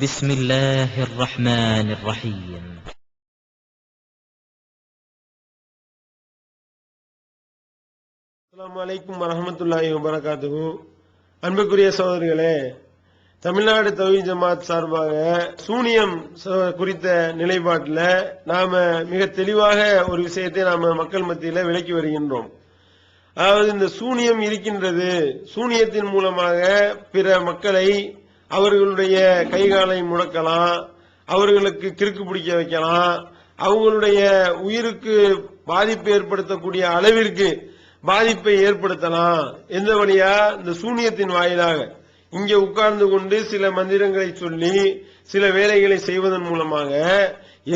بسم الله الرحمن الرحيم. அஸ்ஸலாமு அலைக்கும் வரஹ்மத்துல்லாஹி வபரகாத்துஹு. அன்புக்குரிய சகோதரர்களே, தமிழ்நாடு தௌஹீத் ஜமாத் சார்பாக சூனியம் குறித்த நிலைப்பாட்டில் நாம மிக தெளிவாக ஒரு விஷயத்தை நாம மக்கள் மத்தியில விளக்கி வருகின்றோம். அதாவது இந்த சூனியம் இருக்கின்றது, சூனியத்தின் மூலமாக பிற மக்களை அவர்களுடைய கைகாலை முடக்கலாம், அவர்களுக்கு கிறுக்கு பிடிக்க வைக்கலாம், அவங்களுடைய உயிருக்கு பாதிப்பு ஏற்படுத்தக்கூடிய அளவிற்கு பாதிப்பை ஏற்படுத்தலாம். எந்த வழியா? இந்த சூனியத்தின் வாயிலாக இங்க உட்கார்ந்து கொண்டு சில மந்திரங்களை சொல்லி சில வேலைகளை செய்வதன் மூலமாக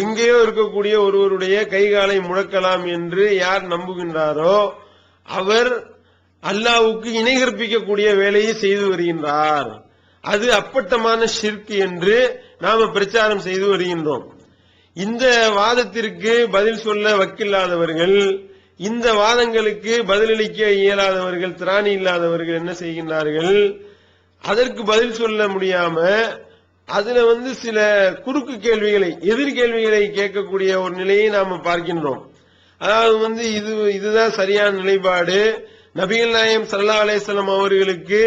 எங்கேயோ இருக்கக்கூடிய ஒருவருடைய கைகாலை முடக்கலாம் என்று யார் நம்புகின்றாரோ அவர் அல்லாஹ்வுக்கு இணை கற்பிக்கக்கூடிய வேலையை செய்து வருகின்றார். அது அப்பட்டமான ஷிர்க் என்று நாம பிரச்சாரம் செய்து வருகின்றோம். இந்த வாதத்திற்கு பதில் சொல்ல வக்கில்லாதவர்கள், இந்த வாதங்களுக்கு பதிலளிக்க இயலாதவர்கள், திராணி இல்லாதவர்கள் என்ன செய்கின்றார்கள்? அதற்கு பதில் சொல்ல முடியாம அதுல சில குறுக்கு கேள்விகளை, எதிர்கேள்விகளை கேட்கக்கூடிய ஒரு நிலையை நாம பார்க்கின்றோம். அதாவது இதுதான் சரியான நிலைப்பாடு, நபிகள் நாயகம் ஸல்லல்லாஹு அலைஹி வஸல்லம் அவர்களுக்கு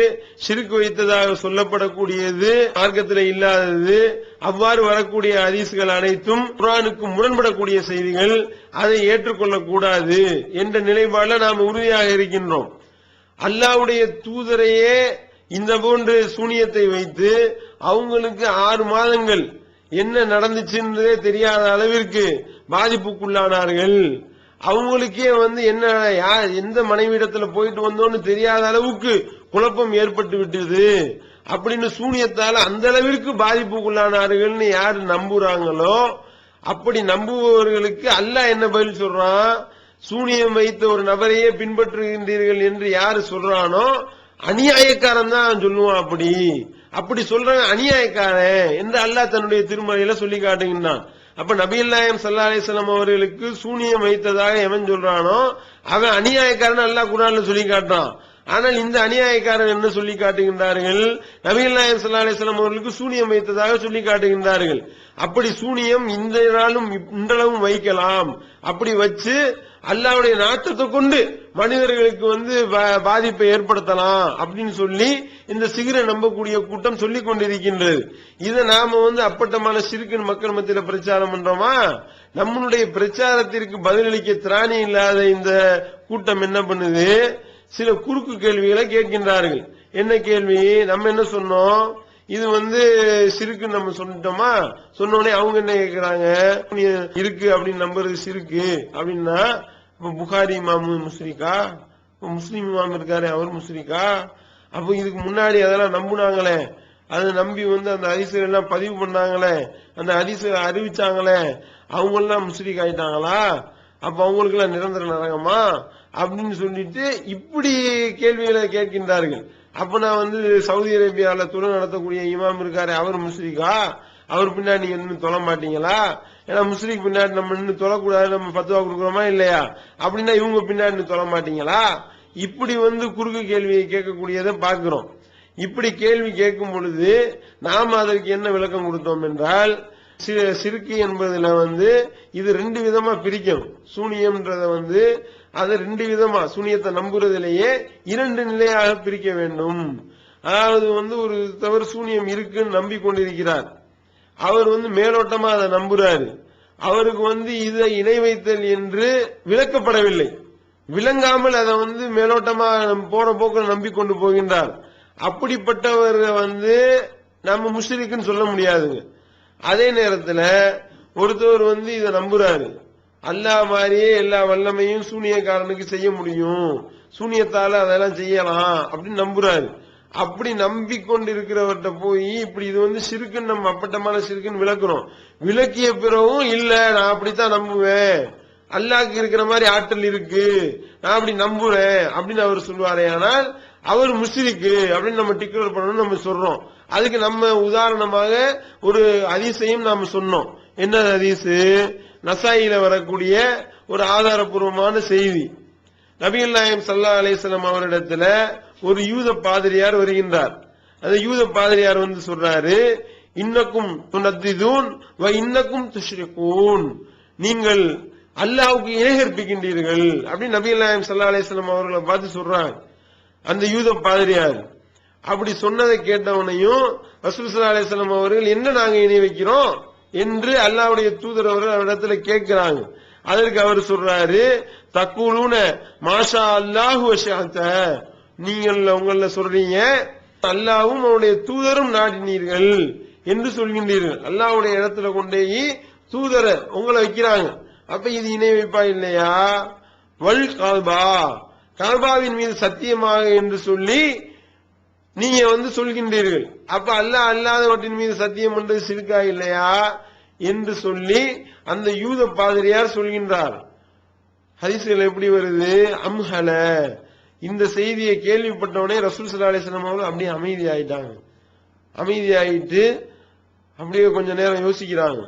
ஷிர்க் வைத்ததாக சொல்லப்படக்கூடியது மார்க்கத்தில் இல்லாதது, அவ்வாறு வரக்கூடிய ஹதீஸ்கள் அனைத்தும் குர்ஆனுக்கு முரண்படக்கூடிய செய்திகள், அதை ஏற்றுக்கொள்ளக்கூடாது என்ற நிலைப்பாடில் நாம் உறுதியாக இருக்கின்றோம். அல்லாஹ்வுடைய தூதரையே இந்த போன்று சூனியத்தை வைத்து அவங்களுக்கு 6 மாதங்கள் என்ன நடந்துச்சுன்றதே தெரியாத அளவிற்கு பாதிப்புக்குள்ளானார்கள். அவங்களுக்கே என்ன எந்த மனைவியிடத்துல போயிட்டு வந்தோன்னு தெரியாத அளவுக்கு குழப்பம் ஏற்பட்டு விட்டது அப்படின்னு சூனியத்தால அந்த அளவிற்கு பாதிப்புக்குள்ளானார்கள் யாரு நம்புறாங்களோ அப்படி நம்புபவர்களுக்கு அல்லாஹ் என்ன பதில் சொல்றான்? சூனியம் வைத்த ஒரு நபரையே பின்பற்றுகின்றீர்கள் என்று யாரு சொல்றானோ அநியாயக்காரன் தான் சொல்லுவான். அப்படி சொல்றாங்க அநியாயக்காரன் என்று அல்லாஹ் தன்னுடைய திருமறையில சொல்லி காட்டுகின்றான். அப்ப நபிகள் நாயகம் ஸல்லல்லாஹு அலைஹி வஸல்லம் அவர்களுக்கு சூனியம் வைத்ததாக எவன் சொல்றானோ அவன் அநியாயக்காரன் அல்லாஹ் குர்ஆன்ல சொல்லி காட்டுறான். ஆனால் இந்த அநியாயக்காரன் என்ன சொல்லி காட்டுகின்றார்கள்? நபிகள் நாயகம் ஸல்லல்லாஹு அலைஹி வஸல்லம் அவர்களுக்கு சூனியம் வைத்ததாக சொல்லி காட்டுகின்றார்கள். அப்படி சூனியம் இந்த நாளும் இன்றளவும் வைக்கலாம், அப்படி வச்சு அல்லாஹ்வுடைய நாட்டத்தை கொண்டு மனிதர்களுக்கு பாதிப்பை ஏற்படுத்தலாம் அப்படின்னு சொல்லி இந்த சிகிரை நம்பக்கூடிய கூட்டம் சொல்லிக் கொண்டிருக்கின்றது. இதை நாம அப்பட்டமான ஷிர்க்குன்னு மக்கள் மத்தியில பிரச்சாரம் பண்றோமா? நம்மளுடைய பிரச்சாரத்திற்கு பதிலளிக்க திராணி இல்லாத இந்த கூட்டம் என்ன பண்ணுது? சில குறுக்கு கேள்விகளை கேட்கின்றார்கள். என்ன கேள்வி? நம்ம என்ன சொன்னோம்? இது சிறுக்கு நம்ம சொல்லிட்டோமா? சொன்னோடனே அவங்க என்ன கேட்கிறாங்க? இருக்கு அப்படின்னு நம்புறது சிறுக்கு அப்படின்னா புகாரி இமாம் முஸ்ரிக்கா, முஸ்லிம் இமாம் இருக்காரு அவர் முஸ்ரிக்கா? அப்ப இதுக்கு முன்னாடி அதெல்லாம் நம்புனாங்களே, அதை நம்பி அந்த ஹதீஸ்கள் எல்லாம் பதிவு பண்ணாங்களே, அந்த ஹதீஸ்களை அறிவிச்சாங்களே, அவங்க எல்லாம் முஸ்ரிக் ஆயிட்டாங்களா? அப்ப அவங்களுக்கு எல்லாம் நிரந்தர நரகமா அப்படின்னு சொல்லிட்டு இப்படி கேள்விகளை கேட்கின்றார்கள். அப்ப நான் சவுதி அரேபியால தொழில் நடத்தக்கூடிய இமாம் இருக்காரு அவர் முஸ்ரிக்கா? அவர் பின்னாடி நீங்க இன்னும் தொழ மாட்டீங்களா? ஏன்னா முஸ்லிக் பின்னாடி நம்ம இன்னும் தொழக்கூடாது, நம்ம பத்துவா கொடுக்கிறோமா இல்லையா? அப்படின்னா இவங்க பின்னாடி தொழ மாட்டீங்களா? இப்படி குறுக்கு கேள்வியை கேட்கக்கூடியதை பார்க்கிறோம். இப்படி கேள்வி கேட்கும் பொழுது நாம அதற்கு என்ன விளக்கம் கொடுத்தோம் என்றால், சிறுக்கு என்பதுல இது 2 விதமா பிரிக்கணும். சூனியம்ன்றத அதை 2 விதமா, சூனியத்தை நம்புறதிலேயே 2 நிலையாக பிரிக்க வேண்டும். அதாவது ஒரு தவறு சூனியம் இருக்குன்னு நம்பிக்கொண்டிருக்கிறார், அவர் மேலோட்டமா அதை நம்புறாரு, அவருக்கு இதை இணை வைத்தல் என்று விளக்கப்படவில்லை, விளங்காமல் அதை மேலோட்டமா போற போக்கில் நம்பிக்கொண்டு போகின்றார். அப்படிப்பட்டவர் நம்ம முஷ்ரிக்குன்னு சொல்ல முடியாதுங்க. அதே நேரத்தில் ஒருத்தவர் இதை நம்புறாரு, அல்லாஹ் மாதிரியே எல்லா வல்லமையும் சூனியக்காரனுக்கு செய்ய முடியும், சூனியத்தால அதெல்லாம் செய்யலாம் அப்படின்னு நம்புறாரு. அப்படி நம்பிக்கொண்டிருக்கிறவர்கிட்ட போய் இப்படி இது சிறுக்குன்னு நம்ம அப்பட்டமான சிறுக்குன்னு விளக்குறோம். விளக்கிய பிறகும் இல்ல நான் அப்படித்தான் நம்புவேன், அல்லாஹ்க்கு இருக்கிற மாதிரி ஆற்றல் இருக்கு, நான் அப்படி நம்புறேன் அப்படின்னு அவர் சொல்வாரே, ஆனால் அவர் முஸ்ரிக்கு அப்படின்னு நம்ம டிக்ளேர் பண்ணணும்னு நம்ம சொல்றோம். அதுக்கு நம்ம உதாரணமாக ஒரு ஹதீஸையும் நாம சொன்னோம். என்ன ஹதீஸ்? நசாயில வரக்கூடிய ஒரு ஆதாரபூர்வமான செய்தி. நபிகள் நாயகம் ஸல்லல்லாஹு அலைஹி வஸல்லம் அவரிடத்துல ஒரு யூத பாதிரியார் வருகின்றார். அந்த யூத பாதிரியார் சொல்றாரு, இன்னக்கும் துனத்திதூன் வ இன்னக்கும் துஷ்ரிகூன், நீங்கள் அல்லாஹ்வுக்கு இணை கற்பிக்கின்றீர்கள் அப்படின்னு நபிகள் நாயகம் ஸல்லல்லாஹு அலைஹி வஸல்லம் அவர்களை பார்த்து சொல்றாங்க. அந்த யூத பாதிரியார் அப்படி சொன்னதை கேட்டவனையும் ரசூல் ஸல்லல்லாஹு அலைஹி வஸல்லம் அவர்கள் என்ன நாங்க இணை வைக்கிறோம் என்று அல்லாஹ்வுடைய தூதர் அவர்கள் அவரிடத்துல கேட்கிறாங்க. அதற்கு அவர் சொல்றாரு, தக்கூலூன மாஷா அல்லாஹு வஷஅத, நீங்கள் உங்கள சொல்றீங்க அல்லாஹ்வும் அவருடைய தூதரும் நாடினீர்கள் என்று சொல்கின்றீர்கள். அல்லாஹ்வுடைய இடத்துல கொண்டே தூதர உங்களை வைக்கிறாங்க. அப்ப இது இணை வைப்பா இல்லையா? வல் காபா, காபாவின் மீது சத்தியமாக என்று சொல்லி நீங்க சொல்கின்றீர்கள். அப்ப அல்லாஹ் அல்லாதவற்றின் மீது சத்தியம் பண்றது சிறுக்கா இல்லையா என்று சொல்லி அந்த யூத பாதிரியார் சொல்கின்றார். ஹதீஸ்கள் எப்படி வருது? அம்ஹல, இந்த செய்தியை கேள்விப்பட்டவனே ரசூல் ஸல்லல்லாஹு அலைஹி வஸல்லம் அவர்கள் அப்படியே அமைதியாயிட்டாங்க. அமைதியாயிட்டு அப்படியே கொஞ்ச நேரம் யோசிக்கிறாங்க.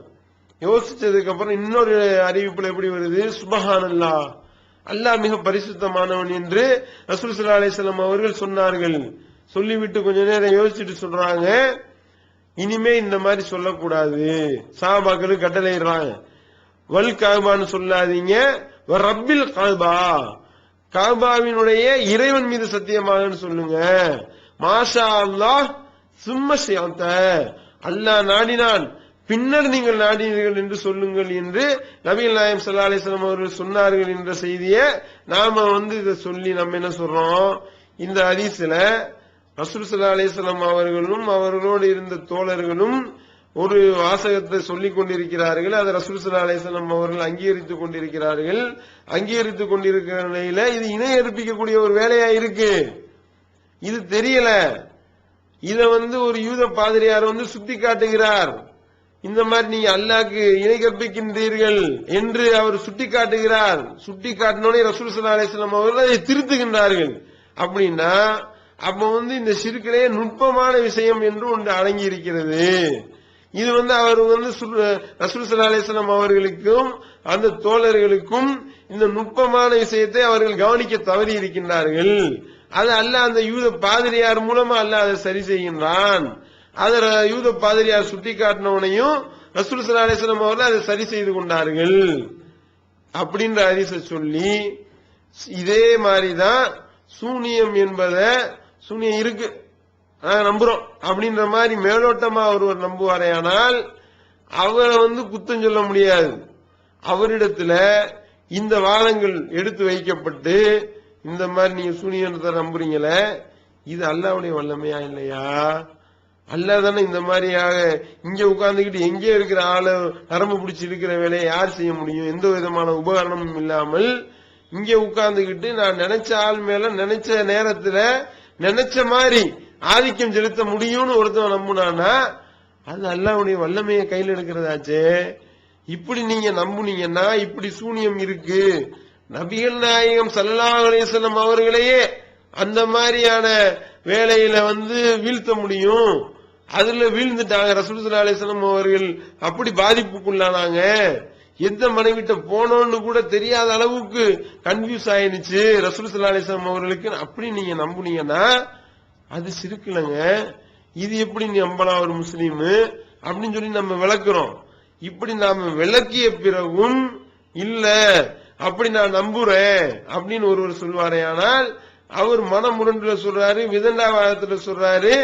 யோசிச்சதுக்கு அப்புறம் இன்னொரு அறிவிப்புல எப்படி வருது? சுப்ஹானல்லாஹ், அல்லாஹ் மிக பரிசுத்தமானவன் என்று ரசூல் ஸல்லல்லாஹு அலைஹி வஸல்லம் அவர்கள் சொன்னார்கள். சொல்லிவிட்டு கொஞ்ச நேரம் யோசிச்சுட்டு சொல்றாங்க, இனிமே இந்த மாதிரி சொல்லக்கூடாது. சஹாபாக்களுக்கு கட்டளையிடுறாங்க, வல் காபான்னு சொல்லாதீங்க, ரப்பில் காபா, காபாவினுடைய இறைவன் மீது சத்தியமாக சொல்லுங்க. மாஷா அல்லாஹ் சும்ம ஷிஅத, அல்லாஹ் நாடினான் பின்னர் நீங்கள் நாடினீர்கள் என்று சொல்லுங்கள் என்று நபிகள் நாயகம் ஸல்லல்லாஹு அலைஹி வஸல்லம் அவர்கள் சொன்னார்கள் என்ற செய்தியை நாம இதை சொல்லி நம்ம என்ன சொல்றோம்? இந்த ஹதீஸ்ல ரசூல் ஸல்லல்லாஹு அலைஹி வஸல்லம் அவர்களும் அவர்களோடு இருந்த தோழர்களும் ஒரு வாசகத்தை சொல்லிக் கொண்டிருக்கிறார்கள். அதை ரசூல் ஸல்லல்லாஹு அலைஹி வஸல்லம் அவர்கள் அங்கீகரித்துக் கொண்டிருக்கிறார்கள். அங்கீகரித்துக் கொண்டிருக்கிற நிலையில இது இணை ஏற்பிக்கக்கூடிய ஒரு வேலையா இருக்கு. இது தெரியல. இத ஒரு யூத பாதிரியார் சுட்டி காட்டுகிறார். இந்த மாதிரி நீங்க அல்லாஹ்க்கு இணை கற்பிக்கின்றீர்கள் என்று அவர் சுட்டி காட்டுகிறார். சுட்டி காட்டினோடனே ரசூல் ஸல்லல்லாஹு அலைஹி வஸல்லம் அவர்கள் அதை திருத்துகின்றார்கள். அப்படின்னா அப்ப இந்த ஷிர்கிலே நுட்பமான விஷயம் என்று ஒன்று அடங்கி இருக்கிறது. இது அவர் ரசூல் ஸல்லல்லாஹு அலைஹி வஸல்லம் அவர்களுக்கும் அந்த தோழர்களுக்கும் இந்த நுட்பமான விஷயத்தை அவர்கள் கவனிக்க தவறி இருக்கின்றார்கள். அது அல்லாஹ் அந்த யூத பாதிரியார் மூலமா அல்லாஹ் அதை சரி செய்கின்றான். அதை யூத பாதிரியார் சுட்டி காட்டினவனையும் ரசூல் ஸல்லல்லாஹு அலைஹி வஸல்லம் அவர்கள் அதை சரி செய்து கொண்டார்கள் அப்படின்ற ஹதீஸை சொல்லி, இதே மாதிரிதான் சூனியம் சூனியம் இருக்கு நம்புறோம் அப்படின்ற மாதிரி மேலோட்டமா ஒருவர் நம்புவாரையானால் அவரை குத்தம் சொல்ல முடியாது. அவரிடத்துல இந்த வாதங்கள் எடுத்து வைக்கப்பட்டு, இந்த மாதிரி நீங்க சூனியத்தை நம்புறீங்களே, இது அல்லாஹ்வுடைய வல்லமையா இல்லையா? அல்லாஹ் தானே இந்த மாதிரியாக இங்க உட்கார்ந்துகிட்டு எங்கே இருக்கிற ஆளு நரம்பு பிடிச்சி இருக்கிற வேலையை யார் செய்ய முடியும்? எந்த விதமான உபகரணமும் இல்லாமல் இங்க உட்கார்ந்துகிட்டு நான் நினைச்ச ஆள் மேல நினைச்ச நேரத்துல நினைச்ச மாதிரி ஆதிக்கம் செலுத்த முடியும்னு ஒருத்தன் நம்புனானா அது அல்லாஹ்வுடைய வல்லமையை கையில் எடுக்கிறதாச்சே. இப்படி நீங்க நம்புனீங்கன்னா இப்படி சூனியம் இருக்கு. நபிகள் நாயகம் ஸல்லல்லாஹு அலைஹி வஸல்லம் அவர்களையே அந்த மாதிரியான வேலையில வீழ்த்த முடியும். அதுல வீழ்ந்துட்டாங்க. ரசூல் ஸல்லல்லாஹு அலைஹி வஸல்லம் அவர்கள் அப்படி பாதிப்புக்குள்ளானாங்க. எந்த மனைவிட்ட போனோன்னு கூட தெரியாத அளவுக்கு கன்ஃபியூஸ் ஆயிடுச்சு ரசூல் ஸல்லல்லாஹு அலைஹி வஸல்லம் அவர்களுக்கு. அப்படி நீங்க நம்புனீங்கன்னா அது சிறுக்குலங்க. இது எப்படி நம்பலாம் ஒரு முஸ்லீம் அப்படின்னு சொல்லி நம்ம விளக்குறோம். இப்படி நாம விளக்கிய பிறகும் இல்ல அப்படி நான் நம்புறேன் அப்படின்னு ஒருவர் சொல்வாரேயானால் அவர் மனமுரண்டுல சொல்றாரு, விதண்டாவாதத்துல சொல்றாரு,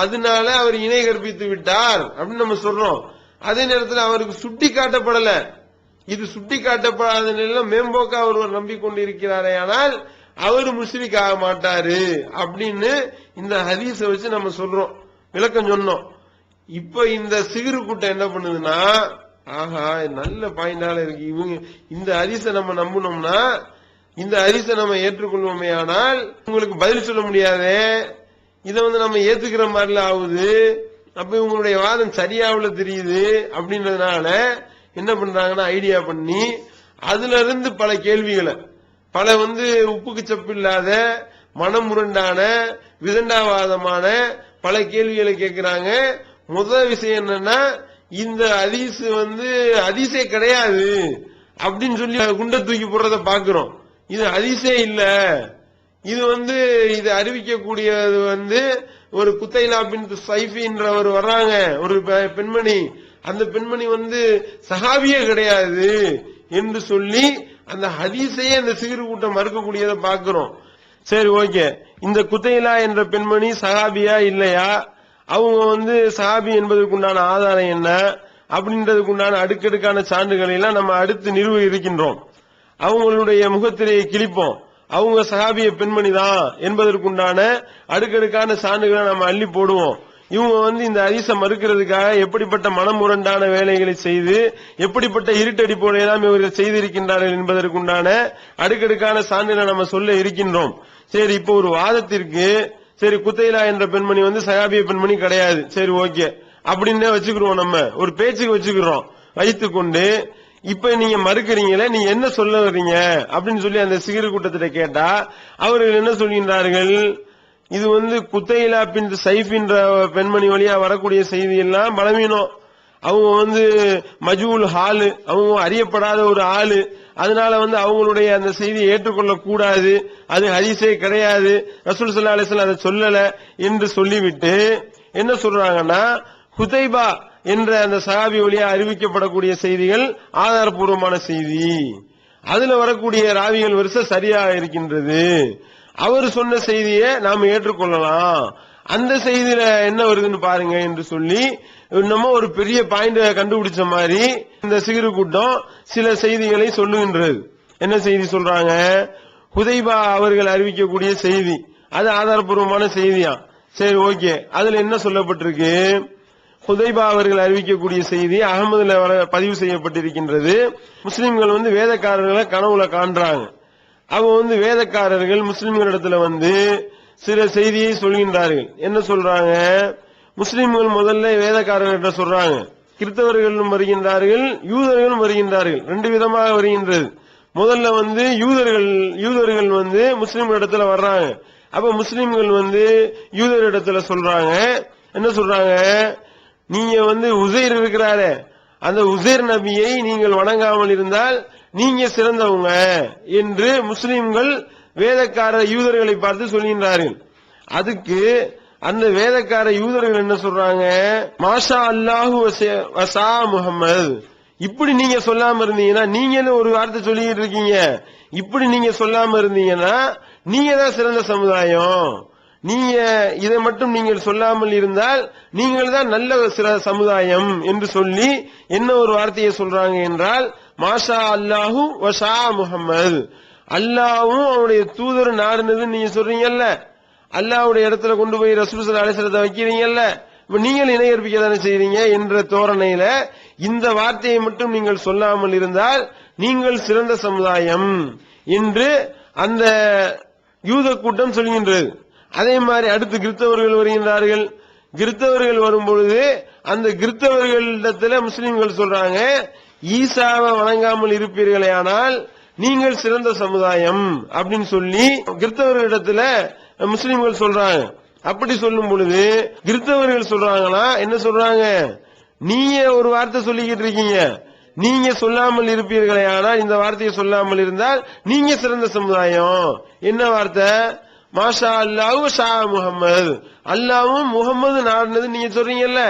அதனால அவர் இணை கற்பித்து விட்டார் அப்படின்னு நம்ம சொல்றோம். அதே நேரத்தில் அவருக்கு சுட்டி காட்டப்படல. இது சுட்டி காட்டப்படாத நிலையில மேம்போக்கா ஒருவர் நம்பிக்கொண்டிருக்கிறாரே, ஆனால் அவர் முஸ்லிக் ஆக மாட்டாரு அப்படின்னு இந்த ஹதீஸை வச்சு நம்ம சொல்றோம், விளக்கம் சொன்னோம். இப்ப இந்த சிகிரு கூட்டம் என்ன பண்ணுதுன்னா, ஆஹா நல்ல பாயிண்டால இருக்கு, இவங்க இந்த ஹதீஸை நம்ம நம்பணும்னா இந்த ஹதீஸை நம்ம ஏற்றுக்கொள்வோமே, ஆனால் உங்களுக்கு பதில் சொல்ல முடியாதே, இதை நம்ம ஏத்துக்கிற மாதிரில ஆகுது, அப்ப உங்களுடைய வாதம் சரியாவுல தெரியுது அப்படின்றதுனால என்ன பண்றாங்கன்னா ஐடியா பண்ணி அதுல இருந்து பல கேள்விகளை பல உப்புக்கு சப்பு இல்லாத மனமுரண்டான விதண்டாவாதமான பல கேள்விகளை கேட்கிறாங்க. முதல் விஷயம் என்னன்னா, இந்த ஹதீஸ் ஹதீஸே கிடையாது அப்படின்னு சொல்லி குண்டை தூக்கி போடுறத பாக்குறோம். இது ஹதீஸே இல்ல, இது இது அறிவிக்கக்கூடியது ஒரு குத்தைலா பின்த் சைஃபி என்றவர் வர்றாங்க, ஒரு பெண்மணி, அந்த பெண்மணி சஹாபியே கிடையாது என்று சொல்லி அந்த ஹதீஸையே அந்த சிகிரு கூட்டம் மறுக்கக்கூடியதை பார்க்கிறோம். சரி, ஓகே, இந்த குத்தைலா என்ற பெண்மணி சஹாபியா இல்லையா, அவங்க சஹாபி என்பதற்குண்டான ஆதாரம் என்ன அப்படின்றதுக்குண்டான அடுக்கடுக்கான சான்றுகளை எல்லாம் நம்ம அடுத்து நிறுவ இருக்கின்றோம். அவங்களுடைய முகத்திரையை கிழிப்போம், அவங்க சஹாபிய பெண்மணி தான் என்பதற்குண்டான அடுக்கடுக்கான சான்றுகளை நம்ம அள்ளி போடுவோம். இவங்க இந்த ஹதீஸை மறுக்கிறதுக்காக எப்படிப்பட்ட மனமுரண்டான வேலைகளை செய்து எப்படிப்பட்ட இருட்டடிப்போடு எல்லாம் இவர்கள் செய்திருக்கின்றார்கள் என்பதற்குண்டான அடுக்கடுக்கான சான்றுகளை நம்ம சொல்ல இருக்கின்றோம். சரி, இப்போ ஒரு வாதத்திற்கு, சரி குத்தைலா என்ற பெண்மணி சஹாபிய பெண்மணி கிடையாது, சரி ஓகே அப்படின்னு வச்சுக்கிறோம், நம்ம ஒரு பேச்சுக்கு வச்சுக்கிறோம், வைத்துக்கொண்டு இப்ப நீங்க மறுக்கிறீங்களே, நீங்க என்ன சொல்ல வர்றீங்க அப்படின்னு சொல்லி அந்த சிகிரு கூட்டத்திட்ட கேட்டா அவர்கள் என்ன சொல்கின்றார்கள், இது குத்தைலா பின் சைஃபின்ற பெண்மணி வழியா வரக்கூடிய செய்தி எல்லாம் பலவீனம், அவங்க மஜூல் ஹாலு, அவங்க அறியப்படாத ஒரு ஆளு, அதனால அவங்களுடைய அந்த செய்தியை ஏற்றுக்கொள்ள கூடாது, அது ஹதீஸே கிடையாது, ரசூல் ஸல்லல்லாஹு அலைஹி வஸல்லம் அதை சொல்லல என்று சொல்லிவிட்டு என்ன சொல்றாங்கன்னா, ஹுதைபா என்ற அந்த சஹாபி வழியா அறிவிக்கப்படக்கூடிய செய்திகள் ஆதாரபூர்வமான செய்தி, அதுல வரக்கூடிய ராவிகள் வரிசை சரியாக இருக்கின்றது, அவர் சொன்ன செய்தியை நாம ஏற்றுக்கொள்ளலாம், அந்த செய்தியில என்ன வருதுன்னு பாருங்க என்று சொல்லி நம்ம ஒரு பெரிய பாயிண்ட் கண்டுபிடிச்ச மாதிரி இந்த சிகிரு கூட்டம் சில செய்திகளை சொல்லுகின்றது. என்ன செய்தி சொல்றாங்க, ஹுதைபா அவர்கள் அறிவிக்கக்கூடிய செய்தி அது ஆதாரபூர்வமான செய்தியா, சரி ஓகே, அதுல என்ன சொல்லப்பட்டிருக்கு, ஹுதைபா அவர்கள் அறிவிக்கக்கூடிய செய்தி அகமதுல பதிவு செய்யப்பட்டிருக்கின்றது. முஸ்லிம்கள் வேதக்காரர்களை கனவுல காண்றாங்க, அவங்க வேதக்காரர்கள் முஸ்லிம்களிடத்துல சில செய்தியை சொல்கின்றார்கள். என்ன சொல்றாங்க, முஸ்லிம்கள் முதல்ல வேதக்காரர்கிட்ட சொல்றாங்க, கிறிஸ்தவர்களும் வருகின்றார்கள் யூதர்களும் வருகின்றார்கள், ரெண்டு விதமாக வருகின்றது. முதல்ல யூதர்கள் முஸ்லிம்களிடத்துல வர்றாங்க, அப்ப முஸ்லிம்கள் யூதரிடத்துல சொல்றாங்க, என்ன சொல்றாங்க, நீங்க உசைர் இருக்கிறாரே, அந்த உசைர் நபியை நீங்கள் வணங்காமல் இருந்தால் நீங்க சிறந்தவங்க என்று முஸ்லிம்கள் வேதக்கார யூதர்களை பார்த்து சொல்கின்றார்கள். அதுக்கு அந்த வேதக்கார யூதர்கள் என்ன சொல்றாங்க, மாஷா அல்லாஹு வசா முஹம்மது, இப்படி நீங்க சொல்லாம இருந்தீங்கன்னா, நீங்களும் ஒரு வார்த்தை சொல்லிட்டு இருக்கீங்க, இப்படி நீங்க சொல்லாம இருந்தீங்கன்னா நீங்க தான் சிறந்த சமுதாயம், நீங்க இதை மட்டும் நீங்கள் சொல்லாமல் இருந்தால் நீங்கள் தான் நல்ல சமுதாயம் என்று சொல்லி என்ன ஒரு வார்த்தையை சொல்றாங்க என்றால், மாஷா அல்லாஹு வஷா முஹம்மது, அல்லாஹ்வும் அவருடைய தூதர் நாடுனது நீங்க சொல்றீங்கல்ல, அல்லாஹ்வுடைய இடத்துல கொண்டு போய் ரசூல் ஸல்லல்லாஹு அலைஹி வஸல்லம் வைக்கிறீங்கல்ல, இப்ப நீங்கள் இணை கற்பிக்க தானே செய்றீங்க என்ற தோரணையில இந்த வார்த்தையை மட்டும் நீங்கள் சொல்லாமல் இருந்தால் நீங்கள் சிறந்த சமுதாயம் என்று அந்த யூத கூட்டம் சொல்கின்றது. அதே மாதிரி அடுத்து கிறிஸ்தவர்கள் வருகின்றார்கள், கிறிஸ்தவர்கள் வரும்பொழுது அந்த கிறிஸ்தவர்களிடத்துல முஸ்லிம்கள் சொல்றாங்க, ஈசாவை வணங்காமல் இருப்பீர்களே ஆனால் நீங்கள் சிறந்த சமுதாயம் அப்படின்னு சொல்லி கிறிஸ்தவர்களிடத்துல முஸ்லிம்கள் சொல்றாங்க. அப்படி சொல்லும் பொழுது கிறிஸ்தவர்கள் சொல்றாங்களா, என்ன சொல்றாங்க, நீங்க ஒரு வார்த்தை சொல்லிக்கிட்டு இருக்கீங்க, நீங்க சொல்லாமல் இருப்பீர்களே ஆனால், இந்த வார்த்தையை சொல்லாமல் இருந்தால் நீங்க சிறந்த சமுதாயம், என்ன வார்த்தை, மாஷா அல்லாஹு ஷா முஹம்மது, அல்லாஹ்வும் முகமது நாடுனது நீங்க சொல்றீங்கல்ல,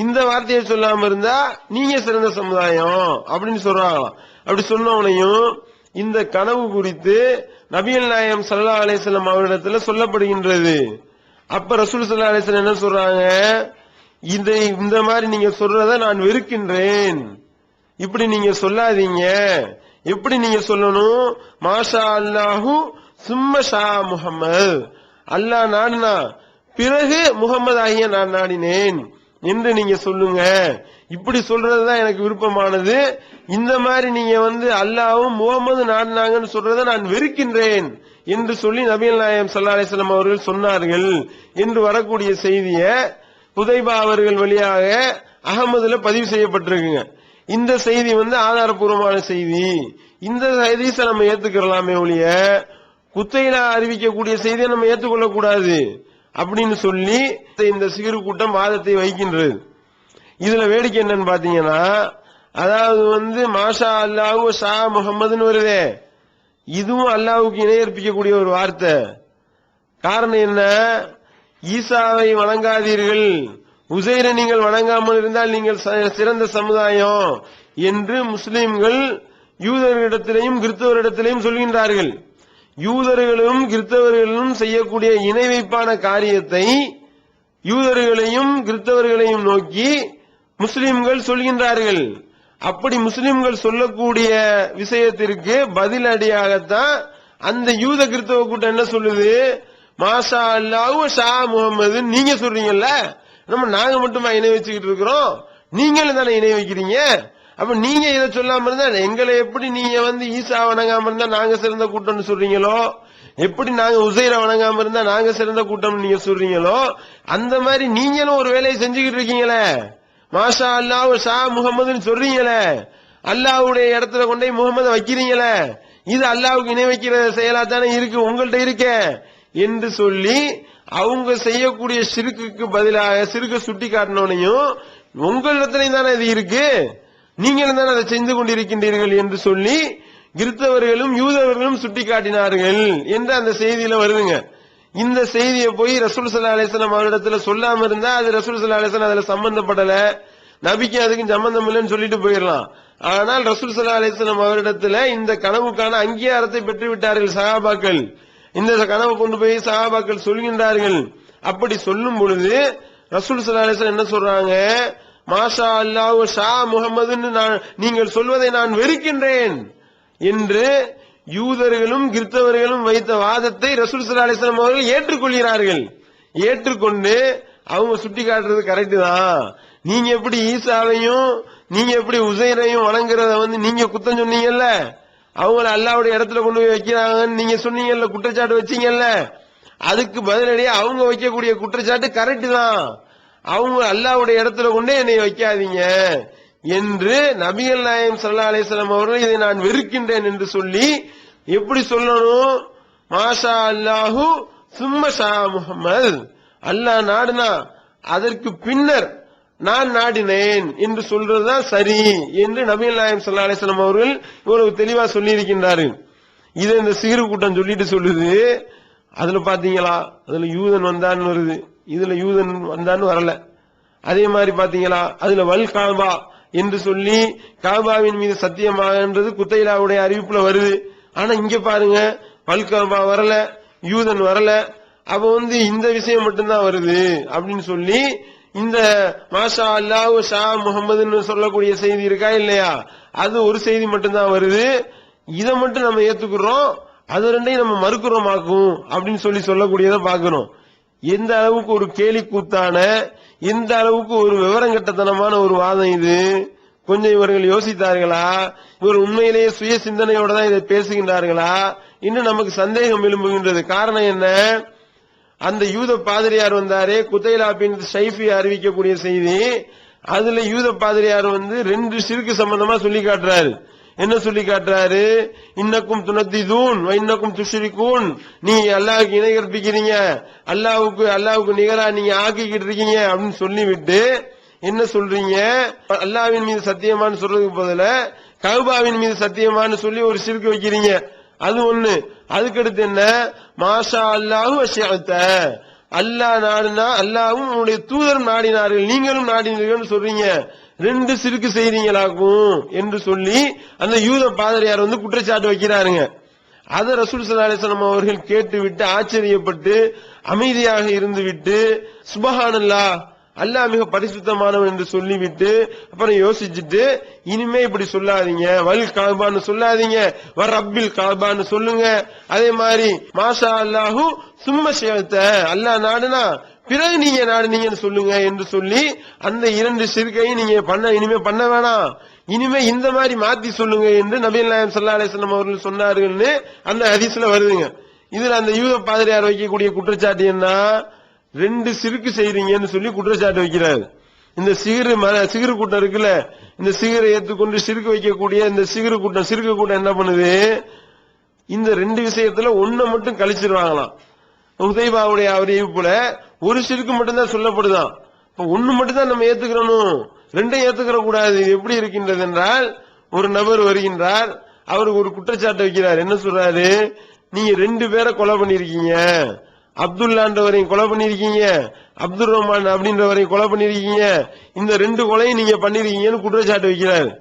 இந்த வார்த்தையை சொல்லாம இருந்தா நீங்க சிறந்த சமுதாயம் அப்படின்னு சொல்றாங்களாம். அப்படி சொன்னவனையும் இந்த கனவு குறித்து நபிகள் நாயகம் ஸல்லல்லாஹு அலைஹி வஸல்லம் அவரிடத்துல சொல்லப்படுகின்றது. அப்ப ரசூல் ஸல்லல்லாஹு அலைஹி வஸல்லம் என்ன சொல்றாங்க, இந்த மாதிரி நீங்க சொல்றத நான் வெறுக்கின்றேன், இப்படி நீங்க சொல்லாதீங்க, எப்படி நீங்க சொல்லணும், மாஷா அல்லாஹு சும்ம ஷா முஹம்மது, அல்லாஹ் நாடினா பிறகு முகமது ஆகிய நான் நாடினேன் என்று நீங்க சொல்லுங்க, இப்படி சொல்றதுதான் எனக்கு விருப்பமானது, இந்த மாதிரி நீங்க அல்லாஹ்வும் முகமது நாடினாங்கன்னு சொல்றதை நான் வெறுக்கின்றேன் என்று சொல்லி நபிகள் நாயகம் ஸல்லல்லாஹு அலைஹி வஸல்லம் அவர்கள் சொன்னார்கள் என்று வரக்கூடிய செய்திய ஹுதைபா அவர்கள் வழியாக அகமதுல பதிவு செய்யப்பட்டிருக்குங்க. இந்த செய்தி ஆதாரபூர்வமான செய்தி, இந்த ஹதீஸை நம்ம ஏத்துக்கலாமே ஒழிய குத்தைலா அறிவிக்கக்கூடிய செய்தியை நம்ம ஏற்றுக்கொள்ள கூடாது அப்படின்னு சொல்லி இந்த சிகிரு கூட்டம் வாதத்தை வைக்கின்றது. இதுல வேடிக்கை என்னன்னு பாத்தீங்கன்னா, அதாவது மாஷா அல்லாஹு ஷா முஹம்மதுன்னு வருதே, இதுவும் அல்லாஹ்வுக்கு இணையற்பிக்கக்கூடிய ஒரு வார்த்தை. காரணம் என்ன, ஈசாவை வணங்காதீர்கள், உசைரை நீங்கள் வணங்காமல் இருந்தால் நீங்கள் சிறந்த சமுதாயம் என்று முஸ்லிம்கள் யூதர்களிடத்திலேயும் கிறிஸ்தவரிடத்திலேயும் சொல்கின்றார்கள். யூதர்களும் கிறிஸ்தவர்களும் செய்யக்கூடிய இணை வைப்பான காரியத்தை யூதர்களையும் கிறிஸ்தவர்களையும் நோக்கி முஸ்லிம்கள் சொல்கின்றார்கள். அப்படி முஸ்லிம்கள் சொல்லக்கூடிய விஷயத்திற்கு பதிலடியாகத்தான் அந்த யூத கிறிஸ்தவ கூட்டம் என்ன சொல்லுது, மாஷா அல்லாஹ் ஷா முகமது நீங்க சொல்றீங்கல்ல, நாங்க மட்டுமா இணை வச்சுக்கிட்டு இருக்கிறோம், நீங்களும் தானே இணை வைக்கிறீங்க. அப்ப நீங்க இதை சொல்லாம இருந்தா எங்களை எப்படி நீங்க ஈசா வணங்காம இருந்தா நாங்க சிறந்த கூட்டம்னு சொல்றீங்களோ, எப்படி நாங்க உசைர வணங்காம இருந்தா நாங்க சிறந்த கூட்டம் நீங்க சொல்றீங்களோ, அந்த மாதிரி நீங்களும் ஒரு வேலையை செஞ்சுக்கிட்டு இருக்கீங்களே. மாஷா அல்லாஹ் ஷா முகமதுன்னு சொல்றீங்களே, அல்லாஹ்வுடைய இடத்துல கொண்டே முகமது வைக்கிறீங்களே, இது அல்லாஹ்வுக்கு இணை வைக்கிற செயலா தானே இருக்கு, உங்கள்கிட்ட இருக்க என்று சொல்லி அவங்க செய்யக்கூடிய சிறுக்குக்கு பதிலாக சிறுக்க சுட்டி காட்டினோனையும் உங்களிடத்திலையும் தானே இது இருக்கு, நீங்களும் தானே அதை செஞ்சு கொண்டிருக்கின்றீர்கள் என்று சொல்லி கிறிஸ்தவர்களும் யூதர்களும் சுட்டி காட்டினார்கள் என்று அந்த செய்தியில வருதுங்க. இந்த செய்தியை போய் ரசூல் ஸல்லல்லாஹு அலைஹி வஸல்லம் அவரிடத்துல சொல்லாம இருந்தா அது ரசூல் ஸல்லல்லாஹு அலைஹி வஸல்லம் அதுல சம்பந்தப்படல, நபிக்கு அதுக்கும் சம்பந்தம் இல்லைன்னு சொல்லிட்டு போயிடலாம். ஆனால் ரசூல் ஸல்லல்லாஹு அலைஹி வஸல்லம் அவரிடத்துல இந்த கனவுக்கான அங்கீகாரத்தை பெற்று விட்டார்கள் சஹாபாக்கள். இந்த கனவை கொண்டு போய் சஹாபாக்கள் சொல்கின்றார்கள். அப்படி சொல்லும் பொழுது ரசூல் ஸல்லல்லாஹு அலைஹி வஸல்லம் என்ன சொல்றாங்க, மாஷா அல்லாஹ் ஷா முகமதுன்னு நீங்கள் சொல்வதை நான் வெறுக்கின்றேன் என்று யூதர்களும் கிறிஸ்தவர்களும் வைத்த வாதத்தை ரசூல் ஸல்லல்லாஹு அலைஹி வஸல்லம் அவர்கள் ஏற்றுக்கொள்கிறார்கள். ஏற்றுக்கொண்டு அவங்க சுட்டி காட்டுறது கரெக்ட் தான், நீங்க எப்படி ஈசாவையும் நீங்க எப்படி உசைரையும் வணங்குறத நீங்க குத்தம் சொன்னீங்கல்ல, அவங்கள அல்லாஹ்வுடைய இடத்துல கொண்டு போய் வைக்கிறாங்கன்னு நீங்க சொன்னீங்கல்ல, குற்றச்சாட்டு வச்சீங்கல்ல, அதுக்கு பதிலடியா அவங்க வைக்கக்கூடிய குற்றச்சாட்டு கரெக்ட் தான், அவங்க அல்லாஹ்வுடைய இடத்துல கொண்டே என்னை வைக்காதீங்க என்று நபிகள் நாயகம் ஸல்லல்லாஹு அலைஹி வஸல்லம் அவர்கள் இதை நான் வெறுக்கின்றேன் என்று சொல்லி எப்படி சொல்லணும், மாஷா அல்லாஹு சும்ம ஷா முஹம்மது, அல்லாஹ் நாடுனா அதற்கு பின்னர் நான் நாடினேன் என்று சொல்றதுதான் சரி என்று நபிகள் நாயகம் ஸல்லல்லாஹு அலைஹி வஸல்லம் அவர்கள் இவ்வளவு தெளிவா சொல்லி இருக்கின்றார்கள். இதை இந்த சிறு கூட்டம் சொல்லிட்டு சொல்லுது, அதுல பாத்தீங்களா அதுல யூதன் வந்தான்னு வருது, இதுல யூதன் வந்தான்னு வரல. அதே மாதிரி பாத்தீங்களா அதுல வல் காபா என்று சொல்லி காபாவின் மீது சத்தியமாகன்றது குத்தைலாவுடைய அறிவிப்புல வருது. ஆனா இங்க பாருங்க வல் காபா வரல, யூதன் வரல. அப்ப இந்த விஷயம் மட்டும்தான் வருது அப்படின்னு சொல்லி இந்த மாஷா அல்லாஹ் ஷா முகமதுன்னு சொல்லக்கூடிய செய்தி இருக்கா இல்லையா, அது ஒரு செய்தி மட்டும்தான் வருது. இதை மட்டும் நம்ம ஏத்துக்கிறோம், அது ரெண்டையும் நம்ம மறுக்கிறோமாக்கும் அப்படின்னு சொல்லக்கூடியதை பாக்குறோம். எந்த அளவுக்கு ஒரு கேலி கூத்தான, எந்த அளவுக்கு ஒரு விவரங்கட்டத்தனமான ஒரு வாதம் இது. கொஞ்சம் இவர்கள் யோசித்தார்களா, இவர் உண்மையிலேயே சுய சிந்தனையோட தான் இதை பேசுகின்றார்களா இன்னும் நமக்கு சந்தேகம் எழும்புகின்றது. காரணம் என்ன, அந்த யூத பாதிரியார் வந்தாரே குத்தைலா பின் ஷைஃபி அறிவிக்கக்கூடிய செய்தி, அதுல யூத பாதிரியார் ரெண்டு ஷிர்க் சம்பந்தமா சொல்லி காட்டுறாரு. என்ன சொல்லி காட்டுறாரு, இன்னக்கும் துனத்திதூன் இன்னக்கும் துஷ்ரிகூன், நீங்க அல்லாஹ்வுக்கு இணை கற்பிக்கிறீங்க, அல்லாஹ்வுக்கு நிகரா நீங்க ஆக்கிக்கிட்டு இருக்கீங்க அப்படின்னு சொல்லிவிட்டு என்ன சொல்றீங்க, அல்லாஹ்வின் மீது சத்தியமான்னு சொல்றதுக்கு பதில கஅபாவின் மீது சத்தியமான்னு சொல்லி ஒரு ஷிர்க் வைக்கிறீங்க. அது ஒண்ணு. அதுக்கடுத்து என்ன, மாஷா அல்லாஹு வஷிஅத, அல்லாஹ் நாடினா அல்லாஹ்வும் உன்னுடைய தூதரும் நாடினார்கள் நீங்களும் நாடினீர்கள் சொல்றீங்க, ரெண்டு சிறுக்கு செய்றீங்களாக்கும் என்று சொல்லி அந்த யூத பாதிரியார் குற்றச்சாட்டு வைக்கிறாருங்க. அதை ரசூல் ஸல்லல்லாஹு அலைஹி வஸல்லம் அவர்கள் கேட்டுவிட்டு ஆச்சரியப்பட்டு அமைதியாக இருந்துவிட்டு சுப்ஹானல்லாஹ் அல்லாஹ் மிக பரிசுத்தமானவன் என்று சொல்லிவிட்டு அப்புறம் யோசிச்சுட்டு இனிமே இப்படி சொல்லாதீங்க, வல் காபான்னு சொல்லாதீங்க, வர் ரப்பில் காபான்னு சொல்லுங்க. அதே மாதிரி மாஷா அல்லாஹு சும்ம ஷிஅத, அல்லாஹ் நாடுனா பிறகு நீங்க நாடுனீங்கன்னு சொல்லுங்க என்று சொல்லி அந்த இரண்டு ஷிர்கையும் நீங்க இனிமே பண்ண வேணாம், இனிமே இந்த மாதிரி மாத்தி சொல்லுங்க என்று நபிகள் நாயகம் ஸல்லல்லாஹு அலைஹி வஸல்லம் அவர்கள் சொன்னார்கள்னு அந்த ஹதீஸ்ல வருதுங்க. இதுல அந்த யூத பாதிரியார் வைக்கக்கூடிய குற்றச்சாட்டு என்ன, ரெண்டு சிறுக்கு செய்றீங்கன்னு சொல்லி குற்றச்சாட்டு வைக்கிறாரு. இந்த சிகிறு கூட்டம் இருக்குல்ல, இந்த சிகிரை ஏற்றுக்கொண்டு சிறுக்கு வைக்கக்கூடிய இந்த சிறுக்கு கூட்டம் என்ன பண்ணுது, இந்த ரெண்டு விஷயத்துல ஒன்ன மட்டும் கழிச்சிருவாங்களாம். உதைபாவுடைய அறிவிப்புல ஒரு சிறுக்கு மட்டும்தான் சொல்லப்படுதான், ஒன்னு மட்டும் தான் நம்ம ஏத்துக்கிறோம், ரெண்டையும் ஏத்துக்கிற கூடாது. எப்படி இருக்கின்றது என்றால், ஒரு நபர் வருகின்றார், அவருக்கு ஒரு குற்றச்சாட்டு வைக்கிறார். என்ன சொல்றாரு, நீங்க ரெண்டு பேரை கொலை பண்ணிருக்கீங்க, அப்துல்லான்றவரையும் கொலை பண்ணிருக்கீங்க, அப்துல் ரஹ்மான் அப்படின்றவரையும் கொலை பண்ணிருக்கீங்க, இந்த 2 கொலையும் நீங்க பண்ணிருக்கீங்கன்னு குற்றச்சாட்டு வைக்கிறாரு.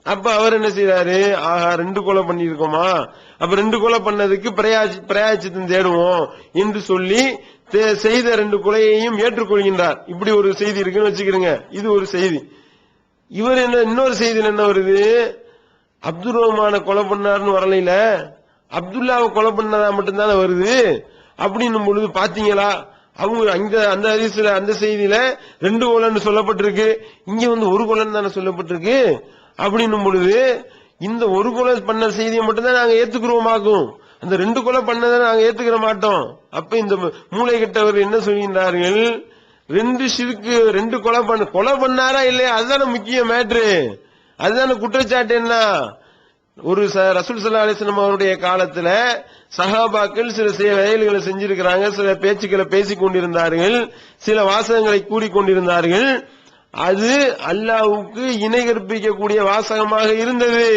அப்ப அவர் என்ன செய்யறாரு, ஆஹா 2 கொலை பண்ணிருக்கோமா, அப்ப 2 கொலை பண்ணதுக்கு பிரயாச்சித்தம் தேடுவோம் என்று சொல்லி செய்த 2 கொலையையும் ஏற்றுக்கொள்கின்றார். இப்படி ஒரு செய்தி இருக்குன்னு வச்சுக்கிறீங்க. இது ஒரு செய்தி. இவர் என்ன, இன்னொரு செய்தியில் என்ன வருது, அப்துல் ரஹ்மான கொலை பண்ணாருன்னு வரலையில, அப்துல்லாவை கொலை பண்ணதா மட்டும்தானே வருது. அப்படின்னும் பொழுது பாத்தீங்களா, அவங்க அந்த ஹதீஸ்ல அந்த செய்தியில 2 கொலைன்னு சொல்லப்பட்டிருக்கு, இங்க வந்து 1 கொலைன்னு தானே சொல்லப்பட்டிருக்கு. அப்படின்னும் பொழுது இந்த 1 கொலை பண்ண செய்தியை மட்டும்தான் நாங்க ஏத்துக்கிறோமாக்கும், அந்த 2 கொலை பண்ணதை நாங்க ஏத்துக்கிற மாட்டோம். அப்ப இந்த மூளை கெட்டவர் என்ன சொல்கின்றார்கள், 2 ஷிர்க் 2 கொலை பண்ணாரா இல்லையா, அதுதானே முக்கிய மேட்ரு, அதுதானே குற்றச்சாட்டு. என்ன ஒரு ரசூல் ஸல்லல்லாஹு அலைஹி வஸல்லம் அவருடைய காலத்துல சஹாபாக்கள் சில செயல்களை செஞ்சிருக்கிறாங்க, சில பேச்சுக்களை பேசிக் கொண்டிருந்தார்கள், சில வாசகங்களை கூறிக்கொண்டிருந்தார்கள். அது அல்லாஹ்வுக்கு இணை கற்பிக்கக்கூடிய வாசகமாக இருந்தது.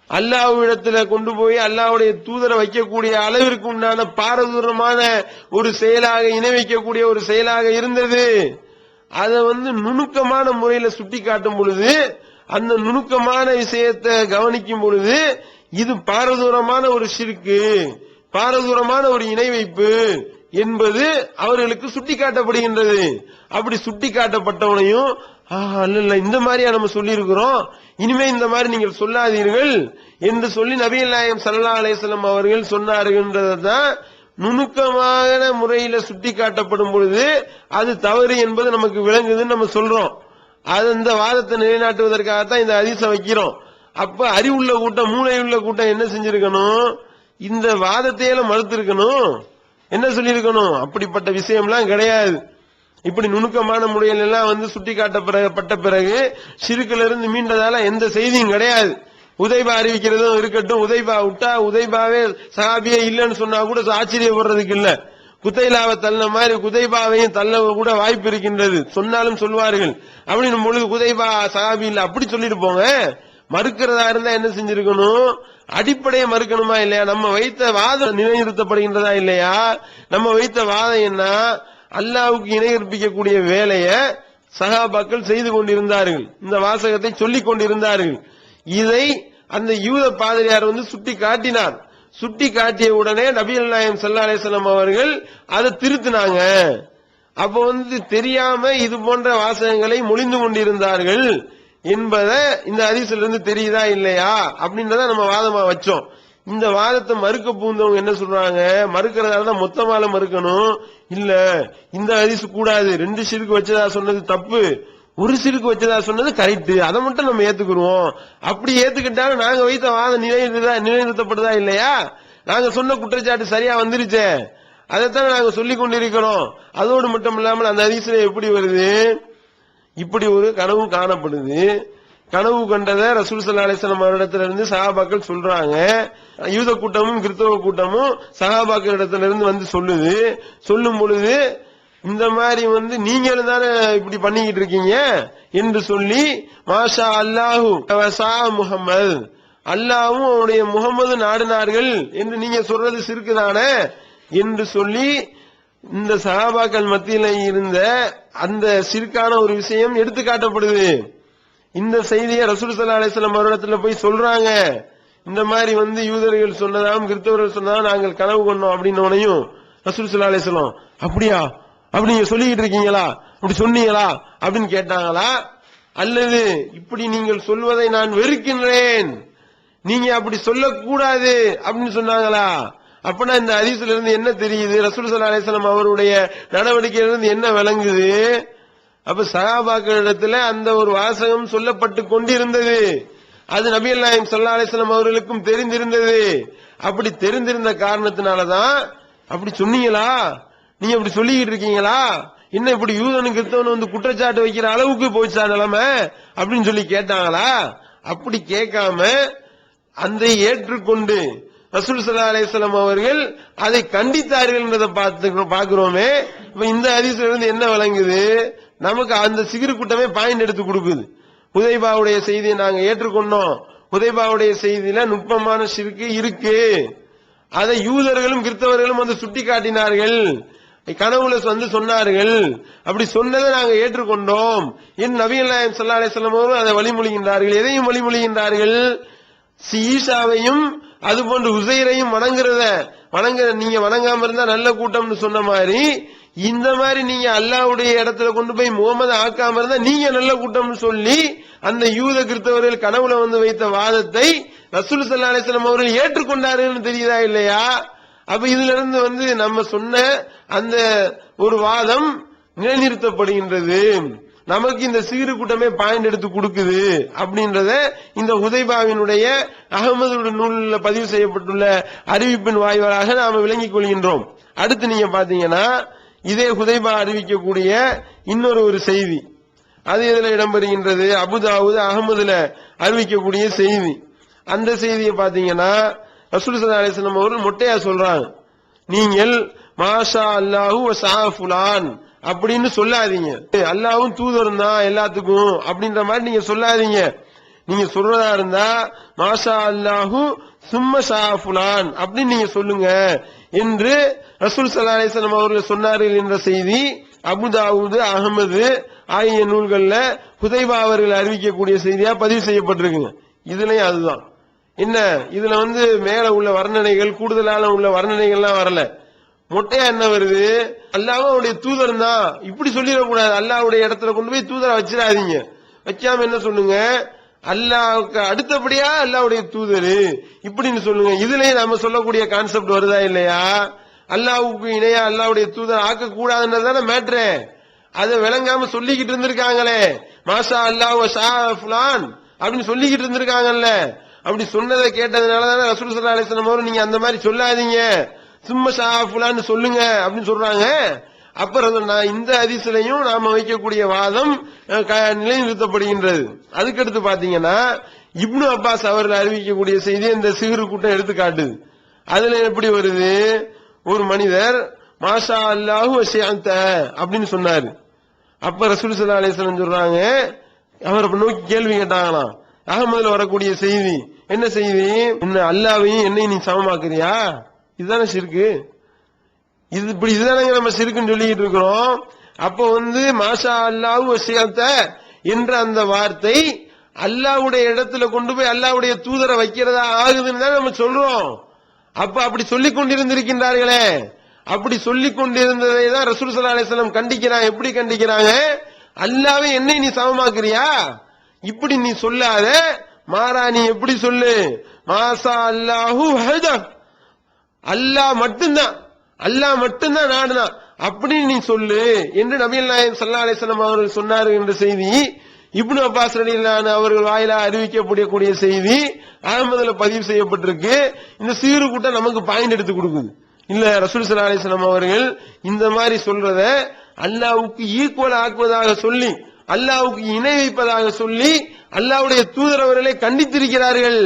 அல்லாஹ்விடத்துல கொண்டு போய் அல்லாஹ்வுடைய தூதரை வைக்கக்கூடிய அளவிற்கு உண்டான பாரதூரமான ஒரு செயலாக, இணை வைக்கக்கூடிய ஒரு செயலாக இருந்தது. அதை நுணுக்கமான முறையில சுட்டி காட்டும் பொழுது, அந்த நுணுக்கமான விஷயத்தை கவனிக்கும் பொழுது, இது பாரதூரமான ஒரு ஷிர்க்கு, பாரதூரமான ஒரு இணை வைப்பு என்பது அவர்களுக்கு சுட்டி காட்டப்படுகின்றது. அப்படி சுட்டி காட்டப்பட்டவனையும் அல்ல இந்த மாதிரியா நம்ம சொல்லி இருக்கிறோம், இனிமே இந்த மாதிரி நீங்கள் சொல்லாதீர்கள் என்று சொல்லி நபிகள் நாயகம் ஸல்லல்லாஹு அலைஹி வஸல்லம் அவர்கள் சொன்னார்கள்ன்றதான் நுணுக்கமான முறையில சுட்டி காட்டப்படும் பொழுது அது தவறு என்பது நமக்கு விளங்குதுன்னு நம்ம சொல்றோம். அது இந்த வாதத்தை நிலைநாட்டுவதற்காகத்தான் இந்த ஹதீஸை வைக்கிறோம். அப்ப அறிவுள்ள கூட்டம், மூளையுள்ள கூட்டம் என்ன செஞ்சிருக்கணும், இந்த வாதத்தையெல்லாம் மறுத்திருக்கணும். என்ன சொல்லியிருக்கணும், அப்படிப்பட்ட விஷயம்லாம் கிடையாது. இப்படி நுணுக்கமான முறையில் எல்லாம் சுட்டி காட்டப்பட்ட பிறகு ஷிர்க்ல இருந்து மீண்டதால எந்த செய்தியும் கிடையாது. உதைபா அறிவிக்கிறதும் இருக்கட்டும், உதைபா விட்டா உதைபாவே சஹாபியே இல்லன்னு சொன்னா கூட ஆச்சரியப்படுறதுக்கு இல்ல. குதைலாவை தள்ள மாதிரி குதைபாவையும் தள்ள கூட வாய்ப்பு இருக்கின்றது, சொன்னாலும் சொல்வார்கள். அப்படின்னு பொழுது குதைபா சஹாபி இல்ல அப்படி சொல்லிட்டு போங்க. மறுக்கிறதா இருந்தா என்ன செஞ்சிருக்கணும், அடிப்படையை மறுக்கணுமா இல்லையா, நம்ம வைத்த வாதம் நிலைநிறுத்தப்படுகின்றதா இல்லையா. நம்ம வைத்த வாதம் என்ன, அல்லாஹ்வுக்கு இணை கற்பிக்கக்கூடிய வேலையை சஹாபாக்கள் செய்து கொண்டிருந்தார்கள், இந்த வாசகத்தை சொல்லிக் கொண்டிருந்தார்கள். இதை அந்த யூத பாதிரியார் சுட்டி காட்டினார். சுட்டி காட்டிய உடனே நபிகள் நாயகம் ஸல்லல்லாஹு அலைஹி வஸல்லம் அவர்கள் அதை திருத்தினாங்க. அப்ப தெரியாம இது போன்ற வாசகங்களை மொழிந்து கொண்டிருந்தார்கள் என்பதை இந்த ஹதீஸ்ல இருந்து தெரியுதா இல்லையா அப்படின்றத நம்ம வாதமா வச்சோம். இந்த வாதத்தை மறுக்க பூந்தவங்க என்ன சொல்றாங்க, மறுக்கிறதா தான் மொத்தமால மறுக்கணும், இல்ல இந்த ஹதீஸ் கூடாது, 2 ஷிர்க் வச்சதா சொன்னது தப்பு, 1 ஷிர்க் வச்சதா சொன்னது கரெக்ட், அதை மட்டும் நம்ம ஏத்துக்குருவோம். அப்படி ஏத்துக்கிட்டாலும் நாங்க வைத்த வாதம் நிலைநிறுத்தப்படுதா இல்லையா, நாங்க சொன்ன குற்றச்சாட்டு சரியா வந்துருச்சே, அதைத்தான் நாங்க சொல்லிக் கொண்டிருக்கிறோம். அதோடு மட்டும் இல்லாமல் அந்த ஹதீஸ்ல எப்படி வருது, இப்படி ஒரு கனவு காணப்படுது, கனவு கண்டதை ரசூல் ஸல்லல்லாஹு அலைஹி வஸல்லம் அவரிடத்திலிருந்து சஹாபாக்கள் சொல்றாங்க, யூத கூட்டமும் கிறிஸ்தவ கூட்டமும் சஹாபாக்கள் இடத்திலிருந்து சொல்லுது. சொல்லும் பொழுது இந்த மாதிரி நீங்களும் தானே இப்படி பண்ணிக்கிட்டு இருக்கீங்க என்று சொல்லி, மாஷா அல்லாஹு வஸா முஹம்மது, அல்லாஹ்வும் அவருடைய முகமது நாடினார்கள் என்று நீங்க சொல்றது ஷிர்க் தானே என்று சொல்லி இந்த சஹாபாக்கள் மத்தியில இருந்த அந்த ஷிர்கான ஒரு விஷயம் எடுத்து காட்டப்படுது. இந்த செய்தியை ரசூல் ஸல்லல்லாஹு அலைஹி வஸல்லம் அவரிடத்துல போய் சொல்றாங்க. இந்த மாதிரி யூதர்கள் சொன்னதாம் கிறிஸ்தவர்கள் சொன்னதாம் நாங்கள் கனவு கொண்டோம் அப்படின்னோனையும் ரசூல் ஸல்லல்லாஹு அலைஹி வஸல்லம் அப்படியா, அப்படி நீங்க சொல்லிக்கிட்டு இருக்கீங்களா, அப்படி சொன்னீங்களா அப்படின்னு கேட்டாங்களா, அல்லது இப்படி நீங்கள் சொல்வதை நான் வெறுக்கின்றேன், நீங்க அப்படி சொல்லக்கூடாது அப்படின்னு சொன்னாங்களா. அப்பனா இந்த ஹதீஸ்ல இருந்து என்ன தெரியுது, ரசூல் ஸல்லல்லாஹு அலைஹி வஸல்லம் அவருடைய நடவடிக்கையிலிருந்து என்ன விளங்குது, அப்ப சஹாபாக்களிடத்துல அந்த ஒரு வாசகம் சொல்லப்பட்டு கொண்டிருந்தது, அது நபிகள் நாயகம் ஸல்லல்லாஹு அலைஹி வஸல்லம் அவர்களுக்கும் தெரிந்திருந்தது. அப்படி தெரிந்திருந்த காரணத்தினாலதான் அப்படி சொன்னீங்களா, நீங்க அப்படி சொல்லிக்கிட்டு இருக்கீங்களா, என்ன இப்படி யூதனும் கிறிஸ்தவனும் குற்றச்சாட்டு வைக்கிற அளவுக்கு போச்சா நிலைமை அப்படின்னு சொல்லி கேட்டாங்களா. அப்படி கேட்காம அந்த ஏற்றுக்கொண்டு ரசூல் ஸல்லல்லாஹு அலைஹி வஸல்லம் அவர்கள் அதை கண்டித்தார்கள் என்றதை பார்க்கிறோமே. இந்த ஹதீஸ்ல இருந்து என்ன விளங்குது, நமக்கு அந்த சிகிரு கூட்டமே பாயிண்ட் எடுத்து கொடுக்குது. ஹுதைபாவுடைய செய்தியை நாங்க ஏற்றுக்கொண்டோம், ஹுதைபாவுடைய செய்தியில நுட்பமான ஷிர்க் இருக்கு, அதை யூதர்களும் கிறிஸ்தவர்களும் வந்து சுட்டி காட்டினார்கள், கனவுல வந்து சொன்னார்கள். அப்படி சொன்னதை நாங்க ஏற்றுக்கொண்டோம். என் நபிகள் நாயகம் ஸல்லல்லாஹு அலைஹி வஸல்லம் அவர்கள் அதை வழிமொழிகின்றார்கள். எதையும் வழிமொழிகின்றார்கள்? ஈசாவையும் அதுபோன்று உசைரையும் வணங்குற நீங்க வணங்காம இருந்தா நல்ல கூட்டம்னு சொன்ன மாதிரி, இந்த மாதிரி நீங்க அல்லாஹ்வுடைய இடத்துல கொண்டு போய் முகமது ஆக்காம இருந்தா நீங்க நல்ல கூட்டம்னு சொல்லி அந்த யூத கிறிஸ்தவர்கள் கனவுல வந்து வைத்த வாதத்தை ரசூல் ஸல்லல்லாஹு அலைஹி வஸல்லம் அவர்கள் ஏற்றுக்கொண்டார்கள் தெரியுதா இல்லையா? அப்ப இதுல இருந்து வந்து நம்ம சொன்ன அந்த ஒரு வாதம் நிலைநிறுத்தப்படுகின்றது. நமக்கு இந்த சீரு கூட்டமே பாயிண்ட் எடுத்து கொடுக்குது அப்படின்றத இந்த ஹுதைபாவினுடைய அகமது நூலில் பதிவு செய்யப்பட்டுள்ள அறிவிப்பின் வாயிலாக நாம விளங்கிக் கொள்கின்றோம். அடுத்து நீங்க பாத்தீங்கன்னா இதே ஹுதைபா அறிவிக்கக்கூடிய இன்னொரு ஒரு செய்தி, அது இதுல இடம்பெறுகின்றது. அபுதாவுத் அகமதுல அறிவிக்கக்கூடிய செய்தி. அந்த செய்தியை பாத்தீங்கன்னா ரசூல் ஸல்லல்லாஹு அலைஹி வஸல்லம் அவர்கள் மொட்டையா சொல்றாங்க, நீங்கள் மாஷா அல்லாஹு வ ஸா ஃபுலான் அப்படின்னு சொல்லாதீங்க. அல்லாஹ்வும் தூதரும் தான் எல்லாத்துக்கும் அப்படின்ற மாதிரி நீங்க சொல்லாதீங்க. நீங்க சொல்றதா இருந்தா மாஷா அல்லாஹு சும்ம ஸா ஃபுலான் அப்படின்னு நீங்க சொல்லுங்க என்று ரசூல் ஸல்லல்லாஹு அலைஹி வஸல்லம் அவர்கள் சொன்னார்கள் என்ற செய்தி அபுதாவுத் அகமது ஆகிய நூல்கள்ல ஹுதைபா அவர்கள் அறிவிக்கக்கூடிய செய்தியா பதிவு செய்யப்பட்டிருக்குங்க. இதுலயும் அதுதான் என்ன, இதுல வந்து மேல உள்ள வர்ணனைகள் கூடுதலான உள்ள வர்ணனைகள்லாம் வரல. மொட்டையா என்ன வருது, அல்லாஹ்வும் அவருடைய தூதர் தான் இப்படி சொல்லிடக்கூடாது. அல்லாஹ்வுடைய இடத்துல கொண்டு போய் தூதரை வச்சிடாதீங்க. வைக்காம என்ன சொல்லுங்க, அல்லாஹ்வுக்கு அடுத்தபடியா அல்லாஹ்வுடைய தூதர் இப்படின்னு சொல்லுங்க. இதுலயும் நம்ம சொல்லக்கூடிய கான்செப்ட் வருதா இல்லையா? அல்லாஹ்வுக்கு இணையா அல்லாஹ்வுடைய தூதர் ஆக்க கூடாதுன்றதான மேட்ரு. அதை விளங்காம சொல்லிக்கிட்டு இருந்திருக்காங்களே, மாஷா அல்லாஹ் வ ஸா ஃபுலான் அப்படின்னு சொல்லிக்கிட்டு இருந்திருக்காங்கல்ல. அப்படி சொன்னதை கேட்டதுனாலதானே ரசூல் ஸல்லல்லாஹு அலைஹி வஸல்லம் அவர்கள் நீங்க அந்த மாதிரி சொல்லாதீங்க, சும்மா ஸா ஃபுலான்னு சொல்லுங்க அப்படின்னு சொல்றாங்க. அப்புறம் இந்த ஹதீஸ்லயும் நாம வைக்கக்கூடிய வாதம் நிலைநிறுத்தப்படுகின்றது. அதுக்கடுத்து பாத்தீங்கன்னா இப்னு அப்பாஸ் அவர்கள் அறிவிக்கக்கூடிய செய்தி இந்த சிறு கூட்டம் எடுத்து காட்டுது. அதுல எப்படி வருது, ஒரு மனிதர் மாஷா அல்லாஹு வ ஷிஅத அப்படின்னு சொன்னாரு. அப்ப ரசூல் ஸல்லல்லாஹு அலைஹி வஸல்லம் சொல்றாங்க, அவர் நோக்கி கேள்வி கேட்டாங்களாம். அகமதுல வரக்கூடிய செய்தி என்ன செய்தி, என்ன அல்லாஹ்வையும் என்னையும் நீ சமமாக்குறியா? இதுதானே ஷிர்கு. இதுதானே நம்ம ஷிர்க்குன்னு சொல்லிட்டு இருக்கிறோம். அப்ப வந்து மாஷா அல்லாஹு வ ஷிஅத என்ற அந்த வார்த்தை அல்லாஹ்வுடைய இடத்துல கொண்டு போய் அல்லாஹ்வுடைய தூதரை வைக்கிறதா ஆகுதுன்னு தான் நம்ம சொல்றோம். அப்ப அப்படி சொல்லிக் கொண்டிருந்திருக்கின்றார்களே, அப்படி சொல்லிக் கொண்டிருந்ததை தான் ரசூல் ஸல்லல்லாஹு அலைஹி வஸல்லம் கண்டிக்கிறாங்க. எப்படி கண்டிக்கிறாங்க, அல்லாஹ்வை என்னை நீ சமமாக்குறியா இப்படி நீ சொல்லாத, மாறா நீ எப்படி சொல்லு, மாஷா அல்லாஹு வஹத, அல்லாஹ் மட்டும்தான் நாடுதான் அப்படின்னு நீ சொல்லு என்று நபிகள் நாயகம் ஸல்லல்லாஹு அலைஹி வஸல்லம் அவர்கள் சொன்னார்கள் என்ற செய்தி இப்னு அப்பாஸ் ரலியல்லாஹு அன்ஹு அவர்கள் வாயிலா அறிவிக்கப்படக்கூடிய செய்தி அஹ்மதுல பதிவு செய்யப்பட்டிருக்கு. இந்த சீரு கூட்டம் நமக்கு பாயிண்ட் எடுத்து கொடுக்குது. இல்ல ரசூல் ஸல்லல்லாஹு அலைஹி வஸல்லம் அவர்கள் இந்த மாதிரி சொல்றத அல்லாஹ்வுக்கு ஈக்குவல் ஆக்குவதாக சொல்லி, அல்லாஹ்வுக்கு இணை வைப்பதாக சொல்லி அல்லாஹ்வுடைய தூதர் அவர்களை கண்டித்திருக்கிறார்கள்.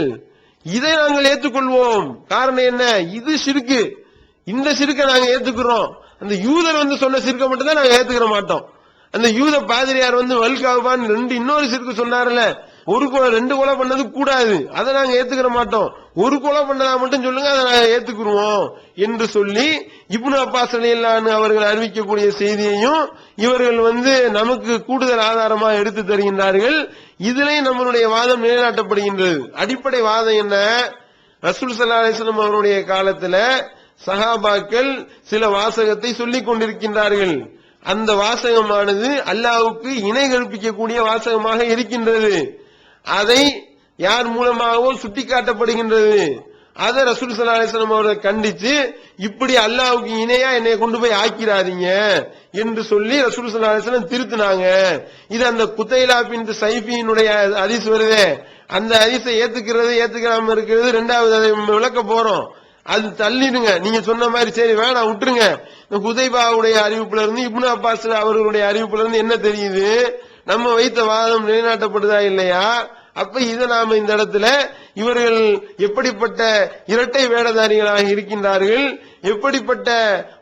இதை நாங்கள் ஏற்றுக்கொள்வோம். காரணம் என்ன, இது ஷிர்கு. இந்த ஷிர்கை நாங்க ஏத்துக்கிறோம். அந்த யூதர் வந்து சொன்ன ஷிர்கை மட்டும் தான் நாங்க ஏத்துக்கிற மாட்டோம். அந்த யூத பாதிரியார் வந்து வல்காபான் இன்னொரு ஷிர்கு சொன்னார்ல, ஒரு கொலை 2 கொலை பண்ணது கூடாது, அதை நாங்க ஏத்துக்கிற மாட்டோம். ஒரு கொலை பண்ணதா மட்டும் சொல்லுங்க, அதை நாங்க ஏத்துக்குருவோம் என்று சொல்லி இப்னு அப்பாஸ் ரலியல்லாஹு அன்ஹு அவர்கள் அறிவிக்கக்கூடிய செய்தியையும் இவர்கள் வந்து நமக்கு கூடுதல் ஆதாரமா எடுத்து தருகின்றார்கள். இதுலயும் நம்மளுடைய வாதம் நிலைநாட்டப்படுகின்றது. அடிப்படை வாதம் என்ன, ரசூல் ஸல்லல்லாஹு அலைஹி வஸல்லம் அவருடைய காலத்துல சஹாபாக்கள் சில வாசகத்தை சொல்லிக் கொண்டிருக்கின்றார்கள். அந்த வாசகமானது அல்லாஹ்வுக்கு இணை கற்பிக்கக்கூடிய வாசகமாக இருக்கின்றது. அதை யார் மூலமாகவோ சுட்டிக்காட்டப்படுகின்றது. அதை ரசூல் ஸல்லல்லாஹு அலைஹி வஸல்லம் அவர்கள் கண்டிச்சு, இப்படி அல்லாஹ்வுக்கு இணையா என்னை கொண்டு போய் ஆக்கிறாதீங்க என்று சொல்லி ரசூல் ஸல்லல்லாஹு அலைஹி வஸல்லம் திருத்தினாங்க. இது அந்த குதைலா பின்த் ஸைஃபியினுடைய ஹதீஸ் வருதே, அந்த ஹதீஸை ஏத்துக்காம இருக்கிறது ரெண்டாவது, அதை விளக்க போறோம். அது தள்ளிடுங்க, நீங்க சொன்ன மாதிரி சரி வேணாம் விட்டுருங்க. இந்த ஹுதைபாவுடைய அறிவிப்புல இருந்து இப்னு அப்பாஸ் அவர்களுடைய அறிவிப்புல இருந்து என்ன தெரியுது, நம்ம வைத்த வாதம் நிலைநாட்டப்படுதா இல்லையா? அப்ப இதை நாம இந்த இடத்துல இவர்கள் எப்படிப்பட்ட இரட்டை வேடதாரிகளாக இருக்கின்றார்கள், எப்படிப்பட்ட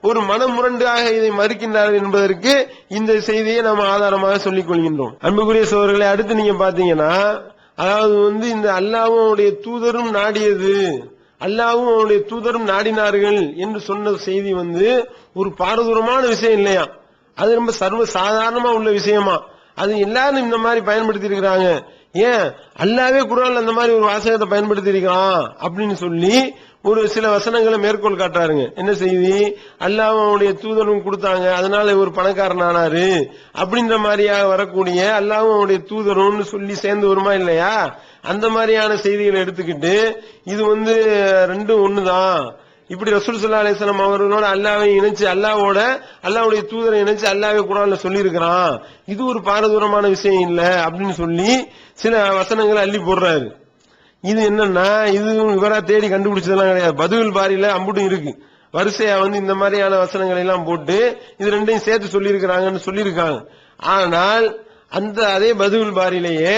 ஒரு மனமுரண்டாக இதை மறுக்கின்றார்கள் என்பதற்கு இந்த செய்தியை நாம் ஆதாரமாக சொல்லிக் கொள்கின்றோம். அன்புக்குரிய சகோதரர்களை, அடுத்து நீங்க பாத்தீங்கன்னா, அதாவது வந்து இந்த அல்லாஹ்வுடைய தூதரும் நாடியது, அல்லாஹ்வும் அவருடைய தூதரும் நாடினார்கள் என்று சொன்ன செய்தி ஒரு பாரதூரமான விஷயம் இல்லையா? அது ரொம்ப சர்வ சாதாரணமா உள்ள விஷயமா? அது எல்லாரும் இந்த மாதிரி பயன்படுத்தி இருக்கிறாங்க. ஏன் அல்லாஹ்வே குர்ஆன்ல அந்த மாதிரி ஒரு வாசகத்தை பயன்படுத்தி இருக்கிறான் அப்படின்னு சொல்லி ஒரு சில வசனங்களை மேற்கோள் காட்டுறாருங்க. என்ன செய்தி? அல்லாஹ்வும் அவருடைய தூதரும் கொடுத்தாங்க, அதனால ஒரு பணக்காரன் ஆனாரு அப்படின்ற மாதிரியாக வரக்கூடிய அல்லாஹ்வும் அவருடைய தூதரும் சொல்லி சேர்ந்து வருமா இல்லையா? அந்த மாதிரியான செய்திகளை எடுத்துக்கிட்டு இது ரெண்டும் ஒண்ணுதான், இப்படி ரசூல் ஸல்லல்லாஹு அலைஹி வஸல்லம் அவர்களோட அல்லாஹ்வை இணைச்சு அல்லாஹ்வுடைய தூதரை இணைச்சு அல்லாஹ்வே குர்ஆன்ல சொல்லி இருக்கிறான், இது ஒரு பாரதூரமான விஷயம் இல்ல அப்படின்னு சொல்லி சில வசனங்களை அள்ளி போடுறாரு. இது என்னன்னா, இது இவரா தேடி கண்டுபிடிச்சதெல்லாம் கிடையாது. பதுவில் பாரியில அம்புட்டும் இருக்கு. வரிசையா இந்த மாதிரியான வசனங்களை எல்லாம் போட்டு இது ரெண்டையும் சேர்த்து சொல்லி இருக்கிறாங்கன்னு சொல்லியிருக்காங்க. ஆனால் அதே பதுவில் பாரியிலேயே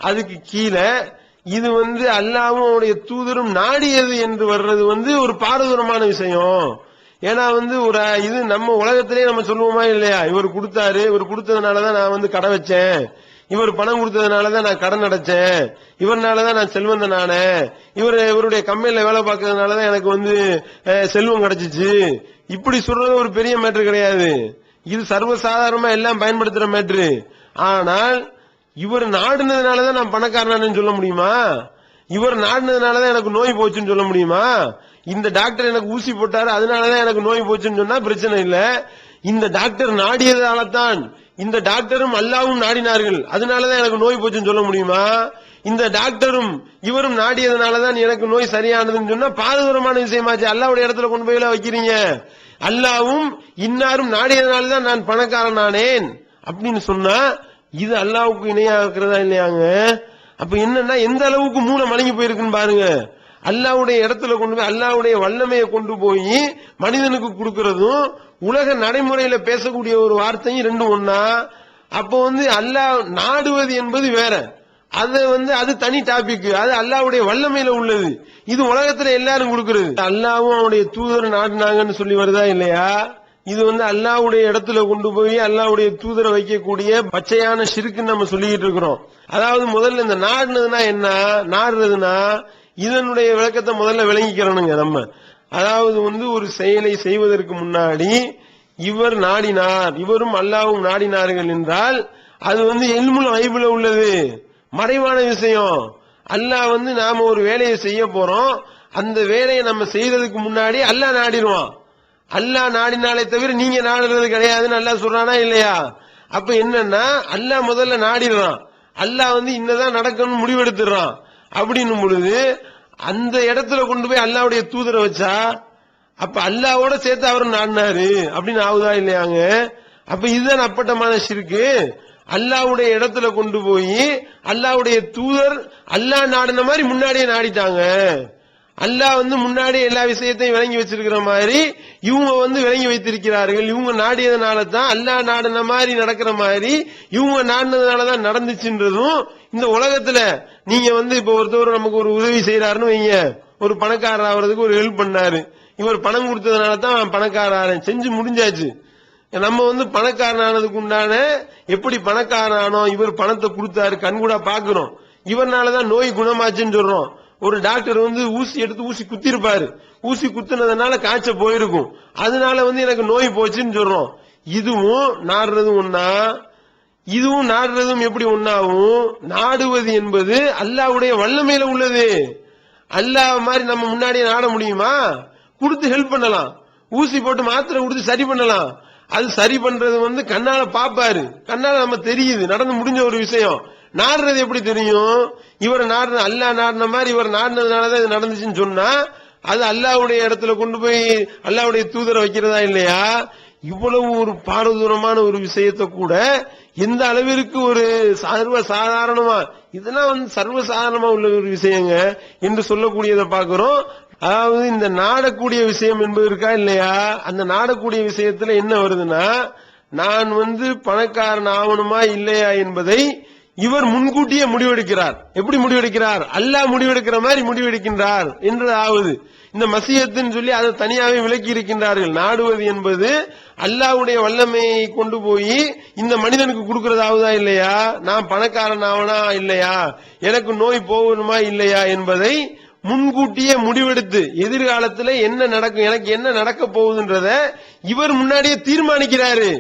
அதுக்கு கீழே இது அல்லாஹ்வும் அவருடைய தூதரும் நாடியது என்று வர்றது ஒரு பாரதூரமான விஷயம். ஏன்னா இது நம்ம உலகத்திலேயே நம்ம சொல்லுவோமா இல்லையா? இவர் கொடுத்தாரு, இவர் கொடுத்ததுனாலதான் நான் கடை வச்சேன், இவர் பணம் கொடுத்ததுனாலதான் நான் கடன் அடைச்சேன், இவர்னாலதான் நான் செல்வந்தனான, இவருடைய கம்பெனில வேலை பார்க்கறதுனாலதான் எனக்கு செல்வம் கிடைச்சிச்சு, இப்படி சொல்றது ஒரு பெரிய மேட்ரு கிடையாது. இது சர்வசாதாரணமா எல்லாம் பயன்படுத்துற மேட்ரு. ஆனால் இவர் நாடுனதுனாலதான் நான் பணக்காரனானு சொல்ல முடியுமா? இவர் நாடுனதுனாலதான் எனக்கு நோய் போச்சுன்னு சொல்ல முடியுமா? இந்த டாக்டர் எனக்கு ஊசி போட்டாரு அதனாலதான் எனக்கு நோய் போச்சுன்னு சொன்னா பிரச்சனை இல்ல. இந்த டாக்டர் நாடியதால்தான், இந்த டாக்டரும் அல்லாஹ்வும் நாடினார்கள் அதனாலதான் எனக்கு நோய் போச்சுன்னு சொல்ல முடியுமா? இந்த டாக்டரும் இவரும் நாடியதுனாலதான் எனக்கு நோய் சரியானதுன்னு சொன்னா பாரதூரமான விஷயமாச்சு. அல்லாஹ்வுடைய இடத்துல கொண்டு போய் வைக்கிறீங்க. அல்லாஹ்வும் இன்னாரும் நாடியதுனாலதான் நான் பணக்காரனானேன் அப்படின்னு சொன்னா இது அல்லாஹ்வுக்கு இணையாகிறதா இல்லையாங்க? அப்ப என்னன்னா எந்த அளவுக்கு மூளை மலங்கி போயிருக்குன்னு பாருங்க. அல்லாஹ்வுடைய இடத்துல கொண்டு போய் அல்லாஹ்வுடைய வல்லமையை கொண்டு போய் மனிதனுக்கு கொடுக்கறதும் உலக நடைமுறையில பேசக்கூடிய ஒரு வார்த்தையும் ரெண்டும் ஒன்னா? அப்போ அல்லாஹ் நாடுவது என்பது வேற, அது தனி டாபிக், அது அல்லாஹ்வுடைய வல்லமையில உள்ளது. இது உலகத்துல எல்லாரும் கொடுக்கிறது. அல்லாஹ்வும் அவருடைய தூதர் நாடினாங்கன்னு சொல்லி வருதா இல்லையா? இது அல்லாஹ்வுடைய இடத்துல கொண்டு போய் அல்லாஹ்வுடைய தூதரை வைக்கக்கூடிய பச்சையான ஷிர்க்குன்னு நம்ம சொல்லிட்டு இருக்கிறோம். அதாவது முதல்ல இந்த நாடுனதுன்னா என்ன, நாடுறதுன்னா இதனுடைய விளக்கத்தை முதல்ல விளங்கிக்கிறோனுங்க நம்ம. அதாவது ஒரு செயலை செய்வதற்கு முன்னாடி இவர் நாடினார், இவரும் அல்லாஹ்வும் நாடினார்கள் என்றால் அது இல்முல் கைபுல உள்ளது, மறைவான விஷயம். அல்லாஹ் நாம ஒரு வேலையை செய்ய போறோம், அந்த வேலையை நம்ம செய்யறதுக்கு முன்னாடி அல்லாஹ் நாடிடுவான். அல்லாஹ் நாடினாலே தவிர நீங்க நாடுறது கிடையாதுன்னு அல்லாஹ் சொல்றானா இல்லையா? அப்ப என்னன்னா அல்லாஹ் முதல்ல நாடிடுறான், அல்லாஹ் இன்னதான் நடக்கணும்னு முடிவெடுத்துறான். அப்படின்னும் பொழுது அந்த இடத்துல கொண்டு போய் அல்லாஹ்வுடைய தூதரை வச்சா அப்ப அல்லாஹ்வோட சேர்த்து அவரும் நாடினாரு அப்படின்னு ஆகுதா இல்லையாங்க? அப்ப இதுதான் அப்பட்டமான ஷிர்க்கு. அல்லாஹ்வுடைய இடத்துல கொண்டு போய் அல்லாஹ்வுடைய தூதர் அல்லாஹ் நாடின மாதிரி முன்னாடியே நாடிட்டாங்க. அல்லாஹ் முன்னாடி எல்லா விஷயத்தையும் விளங்கி வச்சிருக்கிற மாதிரி இவங்க விளங்கி வைத்திருக்கிறார்கள். இவங்க நாடியதுனால தான் அல்லாஹ் நாடின மாதிரி நடக்கிற மாதிரி இவங்க நாடினதுனாலதான் நடந்துச்சுன்றதும் இந்த உலகத்துல நீங்க இப்ப ஒருத்தவர் நமக்கு ஒரு உதவி செய்யறாருன்னு வைங்க, ஒரு பணக்காரர் ஆகிறதுக்கு ஒரு ஹெல்ப் பண்ணாரு, இவர் பணம் கொடுத்ததுனால தான் பணக்காரன் செஞ்சு முடிஞ்சாச்சு. நம்ம பணக்காரன் ஆனதுக்கு உண்டான எப்படி பணக்காரனோ இவர் பணத்தை கொடுத்தாரு கண்கூடா பாக்குறோம், இவர்னாலதான் நோய் குணமாச்சுன்னு சொல்றோம். ஒரு டாக்டர் ஊசி எடுத்து ஊசி குத்திருப்பாரு, ஊசி குத்துனதுனால காய்ச்ச போயிருக்கும், அதனால எனக்கு நோய் போச்சுன்னு சொல்றோம். இதுவும் நாடுறதும் ஒன்னா, இதுவும் நாடுறதும் எப்படி ஒன்னாகும்? நாடுவது என்பது அல்லாஹ்வுடைய வல்லமையில உள்ளது. அல்லாஹ் மாதிரி நம்ம முன்னாடியே நாட முடியுமா? கொடுத்து ஹெல்ப் பண்ணலாம், ஊசி போட்டு மாத்திரை கொடுத்து சரி பண்ணலாம். அது சரி பண்றது கண்ணால பாப்பாரு, கண்ணால நம்ம தெரியுது, நடந்து முடிஞ்ச ஒரு விஷயம். நாடுறது எப்படி தெரியும்? இவர் நாடுற அல்லாஹ் நாடின மாதிரி இவர் நாடினதுனாலதான் இது நடந்துச்சுன்னு சொன்னா அது அல்லாஹ்வுடைய இடத்துல கொண்டு போய் அல்லாஹ்வுடைய தூதரை வைக்கிறதா இல்லையா? இவ்வளவு ஒரு பாரதூரமான ஒரு விஷயத்தை கூட எந்த அளவிற்கு ஒரு சர்வ சாதாரணமா, இதெல்லாம் சர்வசாதாரணமா உள்ள ஒரு விஷயங்க என்று சொல்லக்கூடியதை பார்க்கிறோம். அதாவது இந்த நாடக்கூடிய விஷயம் என்பது இருக்கா இல்லையா? அந்த நாடக்கூடிய விஷயத்துல என்ன வருதுன்னா, நான் பணக்காரன் ஆகணுமா இல்லையா என்பதை இவர் முன்கூட்டியே முடிவெடுக்கிறார். எப்படி முடிவெடுக்கிறார்? அல்லாஹ் முடிவெடுக்கிற மாதிரி முடிவெடுக்கின்றார் என்று ஆகுது. இந்த மசியத்துன்னு சொல்லி அதை தனியாவே விலக்கி இருக்கின்றார்கள். நாடுவது என்பது அல்லாஹ்வுடைய வல்லமையை கொண்டு போய் இந்த மனிதனுக்கு கொடுக்கறதாவதா இல்லையா? நான் பணக்காரன் ஆவனா இல்லையா, எனக்கு நோய் போகணுமா இல்லையா என்பதை முன்கூட்டியே முடிவெடுத்து எதிர்காலத்துல என்ன நடக்கும், எனக்கு என்ன நடக்க போகுதுன்றத இவர் முன்னாடியே தீர்மானிக்கிறாரு.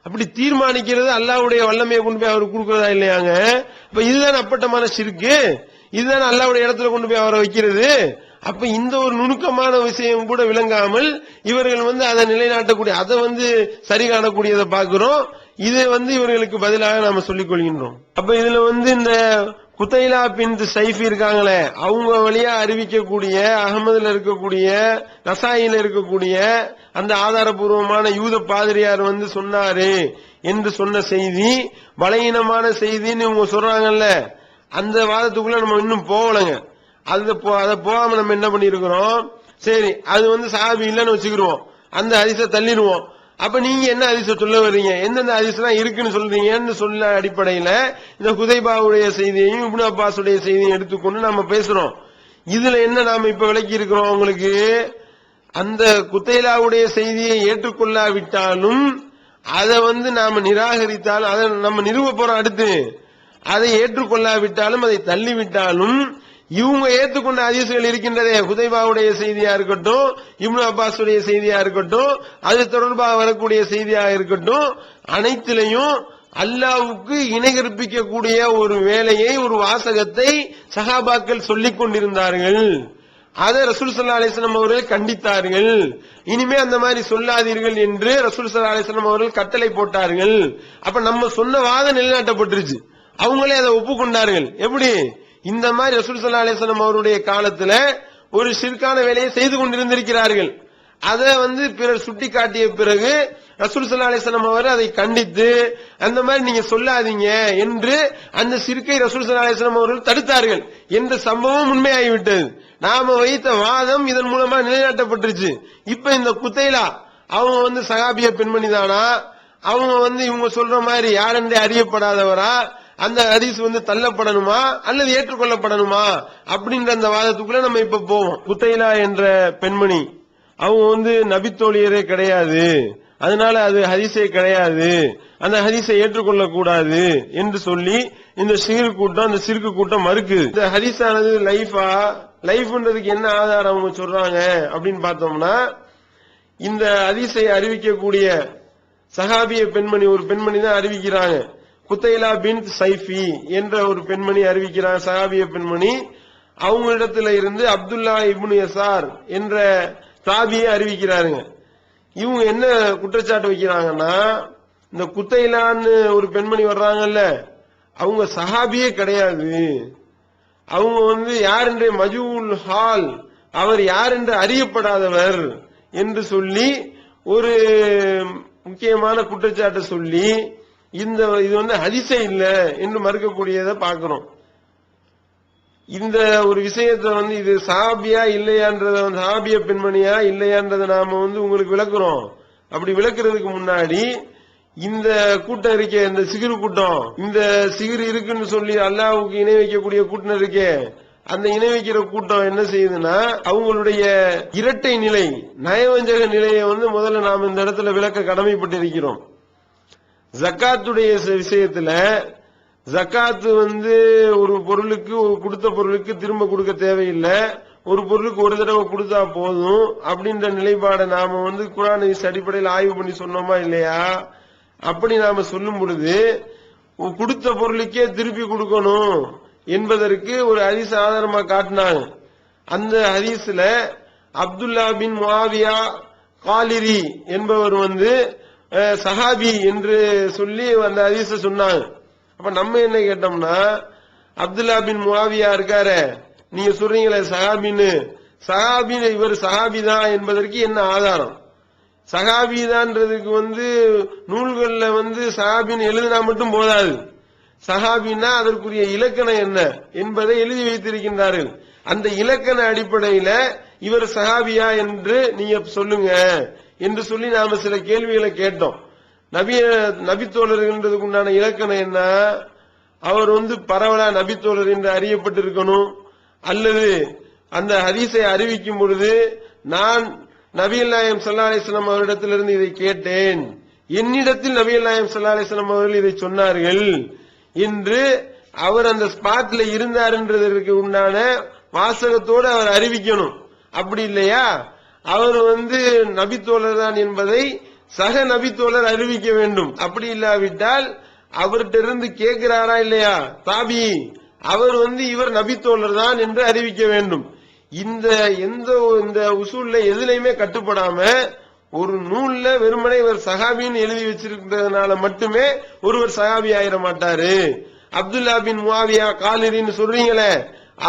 அப்படி தீர்மானிக்கிறது அல்லாஹ்வுடைய வல்லமையை கொண்டு போய் அவருக்கு கொடுக்கறதா இல்லையாங்க? அப்ப இதுதான் அப்பட்டமான ஷிர்க்கு, இதுதான் அல்லாஹ்வுடைய இடத்துல கொண்டு போய் அவரை வைக்கிறது. அப்ப இந்த ஒரு நுணுக்கமான விஷயம் கூட விளங்காமல் இவர்கள் அதை நிலைநாட்டக்கூடிய, அதை சரி காணக்கூடியதை பார்க்கிறோம். இது இவர்களுக்கு பதிலாக நாம சொல்லிக் கொள்கின்றோம். அப்ப இதுல இந்த குத்தைலா பின்த் சைஃபி இருக்காங்களே, அவங்க வழியா அறிவிக்கக்கூடிய அகமதுல இருக்கக்கூடிய நசாயில இருக்கக்கூடிய அந்த ஆதாரபூர்வமான யூத பாதிரியார் சொன்னாரு என்று சொன்ன செய்தி பலகீனமான செய்தின்னு இவங்க சொல்றாங்கல்ல, அந்த வாதத்துக்குள்ள நம்ம இன்னும் போகலங்க. அதை போகாம நம்ம என்ன பண்ணிருக்கிறோம், சரி அது சஹாபி இல்லன்னு வச்சுக்கிருவோம், அந்த ஹதீஸை தள்ளிடுவோம். அப்ப நீங்க என்ன ஹதீஸை சொல்ல வர்றீங்க, எந்தெந்த ஹதீஸ்லாம் இருக்குன்னு சொல்றீங்கன்னு சொல்ல அடிப்படையில இந்த ஹுதைபாவுடைய செய்தியையும் இப்னு அப்பாஸுடைய செய்தியையும் எடுத்துக்கொண்டு நாம பேசுறோம். இதுல என்ன நாம இப்ப விளக்கி இருக்கிறோம் உங்களுக்கு, அந்த குத்தைலாவுடைய செய்தியை ஏற்றுக்கொள்ளாவிட்டாலும் அதை நாம நிராகரித்தாலும் அதை நம்ம நிறுவ போறோம். அடுத்து அதை ஏற்றுக்கொள்ளாவிட்டாலும் அதை தள்ளிவிட்டாலும் இவங்க ஏற்றுக்கொண்ட ஹதீஸ்கள் இருக்கின்றதே, ஹுதைபாவுடைய செய்தியா இருக்கட்டும், இப்னு அப்பாஸுடைய செய்தியா இருக்கட்டும், அது தொடர்பாக வரக்கூடிய செய்தியாக இருக்கட்டும், அனைத்திலையும் அல்லாஹ்வுக்கு இணை கற்பிக்கக்கூடிய ஒரு வேலையை, ஒரு வாசகத்தை சஹாபாக்கள் சொல்லிக் கொண்டிருந்தார்கள். அதை ரசூல் ஸல்லல்லாஹு அலைஹி வஸல்லம் அவர்கள் கண்டித்தார்கள். இனிமே அந்த மாதிரி சொல்லாதீர்கள் என்று ரசூல் ஸல்லல்லாஹு அலைஹி வஸல்லம் அவர்கள் கட்டளை போட்டார்கள். அப்ப நம்ம சொன்ன வாதம் நிலைநாட்டப்பட்டுருச்சு, அவங்களே அதை ஒப்புக்கொண்டார்கள். எப்படி, இந்த மாதிரி ரசூல் ஸல்லல்லாஹு அலைஹி வஸல்லம் அவருடைய காலத்துல ஒரு ஷிர்கான வேலையை செய்து கொண்டிருந்திருக்கிறார்கள். அதை பிறர் சுட்டி காட்டிய பிறகு ரசூல் ஸல்லல்லாஹு அலைஹி வஸல்லம் அவர் அதை கண்டித்து அந்த மாதிரி நீங்க சொல்லாதீங்க என்று அந்த ஷிர்கை ரசூல் ஸல்லல்லாஹு அலைஹி வஸல்லம் அவர்கள் தடுத்தார்கள் என்ற சம்பவம் உண்மையாகிவிட்டது. நாம வைத்த வாதம் இதன் மூலமா நிலைநாட்டப்பட்டுருச்சு. இப்ப இந்த குத்தைலா அவங்க சஹாபிய பெண்மணி தானா, அவங்க இவங்க சொல்ற மாதிரி யாரென்றே அறியப்படாதவரா, அந்த ஹதீஸ் தள்ளப்படணுமா அல்லது ஏற்றுக்கொள்ளப்படணுமா அப்படின்ற அந்த வாதத்துக்குள்ள நம்ம இப்ப போவோம். குத்தைலா என்ற பெண்மணி அவங்க நபித்தோழியரே கிடையாது, அதனால அது ஹதீஸே கிடையாது, அந்த ஹதீஸை ஏற்றுக்கொள்ள கூடாது என்று சொல்லி இந்த சிறுக்கு கூட்டம் மறுக்குது. இந்த ஹதீஸானது லைஃப்ன்றதுக்கு என்ன ஆதாரம் அவங்க சொல்றாங்க அப்படின்னு பார்த்தோம்னா, இந்த ஹதீஸை அறிவிக்கக்கூடிய சஹாபிய பெண்மணி ஒரு பெண்மணி தான் அறிவிக்கிறாங்க. குத்தைலா பின்த் சைஃபி என்ற ஒரு பெண்மணி அறிவிக்கிறாங்க, சஹாபிய பெண்மணி. அவங்களிடத்துல இருந்து அப்துல்லா இப்னு யசார் என்ற தாபியை அறிவிக்கிறாருங்க. இவங்க என்ன குற்றச்சாட்டு வைக்கிறாங்கன்னா, இந்த குத்தைலான்னு ஒரு பெண்மணி வர்றாங்கல்ல, அவங்க சஹாபியே கிடையாது, அவங்க யார் என்ற மஜூல் ஹால், அவர் யார் என்று அறியப்படாதவர் என்று சொல்லி ஒரு முக்கியமான குற்றச்சாட்டை சொல்லி இது ஹதீஸே இல்ல என்று மறுக்கக்கூடியதை பார்க்கிறோம். இந்த ஒரு விஷயத்தை இது சஹாபியா இல்லையான்றத சஹாபிய பெண்மணியா இல்லையான்றத நாம உங்களுக்கு விளக்குறோம். அப்படி விளக்குறதுக்கு முன்னாடி இந்த கூட்டம் இருக்கே, இந்த சிகிரு கூட்டம், இந்த சிகிரு இருக்குன்னு சொல்லி அல்லாஹ்வுக்கு இணை வைக்கக்கூடிய கூட்டம் இருக்கே, அந்த இணை வைக்கிற கூட்டம் என்ன செய்யுதுன்னா, அவங்களுடைய இரட்டை நிலை, நயவஞ்சக நிலையை முதல்ல நாம் இந்த இடத்துல விளக்க கடமைப்பட்டிருக்கிறோம். ஜக்காத்துடைய விஷயத்துல ஜக்காத்து ஒரு பொருளுக்கு, கொடுத்த பொருளுக்கு திரும்ப கொடுக்க தேவையில்லை, ஒரு பொருளுக்கு ஒரு தடவை கொடுத்தா போதும் அப்படின்ற நிலைப்பாடை நாம குர்ஆன் ஹதீஸ் அடிப்படையில் ஆய்வு பண்ணி சொன்னோமா இல்லையா? அப்படி நாம சொல்லும் பொழுது கொடுத்த பொருளுக்கே திருப்பி கொடுக்கணும் என்பதற்கு ஒரு ஹதீஸ் ஆதாரமா காட்டினாங்க. அந்த ஹதீஸ்ல அப்துல்லா பின் முஆவியா காலிரி என்பவர் சஹாபி என்று சொல்லி அந்த ஹதீஸ சொன்னாங்க. அப்ப நம்ம என்ன கேட்டோம்னா, அப்துல்லா பின் முஆவியா இருக்காரு, நீங்க சொல்றீங்களே சஹாபின்னு இவர் சஹாபிதான் என்பதற்கு என்ன ஆதாரம்? சஹாபிதான்றதுக்கு நூல்கள்ல சஹாபின்னு எழுதினா மட்டும் போதாது, சஹாபின்னா அதற்குரிய இலக்கணம் என்ன என்பதை எழுதி வைத்திருக்கின்றார்கள். அந்த இலக்கண அடிப்படையில இவர் சஹாபியா என்று நீங்க சொல்லுங்க என்று சொல்லி நாம சில கேள்விகளை கேட்டோம். நபித்தோழர்ன்றதுக்கு உண்டான இலக்கணம் என்ன? அவர் பரவலா நபித்தோழர் என்று அறியப்பட்டிருக்கணும், அல்லது அந்த ஹதீஸை அறிவிக்கும் பொழுது நான் நபிகள் நாயகம் ஸல்லல்லாஹு அலைஹி வஸல்லம் அவரிடத்திலிருந்து இதை கேட்டேன், என்னிடத்தில் நபிகள் நாயகம் ஸல்லல்லாஹு அலைஹி வஸல்லம் அவர்கள் இதை சொன்னார்கள் என்று அவர் அந்த ஸ்பாட்ல இருந்தார் என்றதற்கு உண்டான வாசகத்தோடு அவர் அறிவிக்கணும். அப்படி இல்லையா அவர் நபித்தோழர் தான் என்பதை சக நபித்தோழர் அறிவிக்க வேண்டும். அப்படி இல்லாவிட்டால் அவர்கிட்ட இருந்து கேட்கிறாரா இல்லையா தாபி, அவர் இவர் நபித்தோழர் தான் என்று அறிவிக்க வேண்டும். இந்த உசூல்ல எதுலையுமே கட்டுப்படாம ஒரு நூல்ல வெறுமனே இவர் சஹாபின்னு எழுதி வச்சிருக்கிறதுனால மட்டுமே ஒருவர் சஹாபி ஆயிட மாட்டாரு. அப்துல்லா பின் முஆவியா காலிரின்னு சொல்றீங்களே,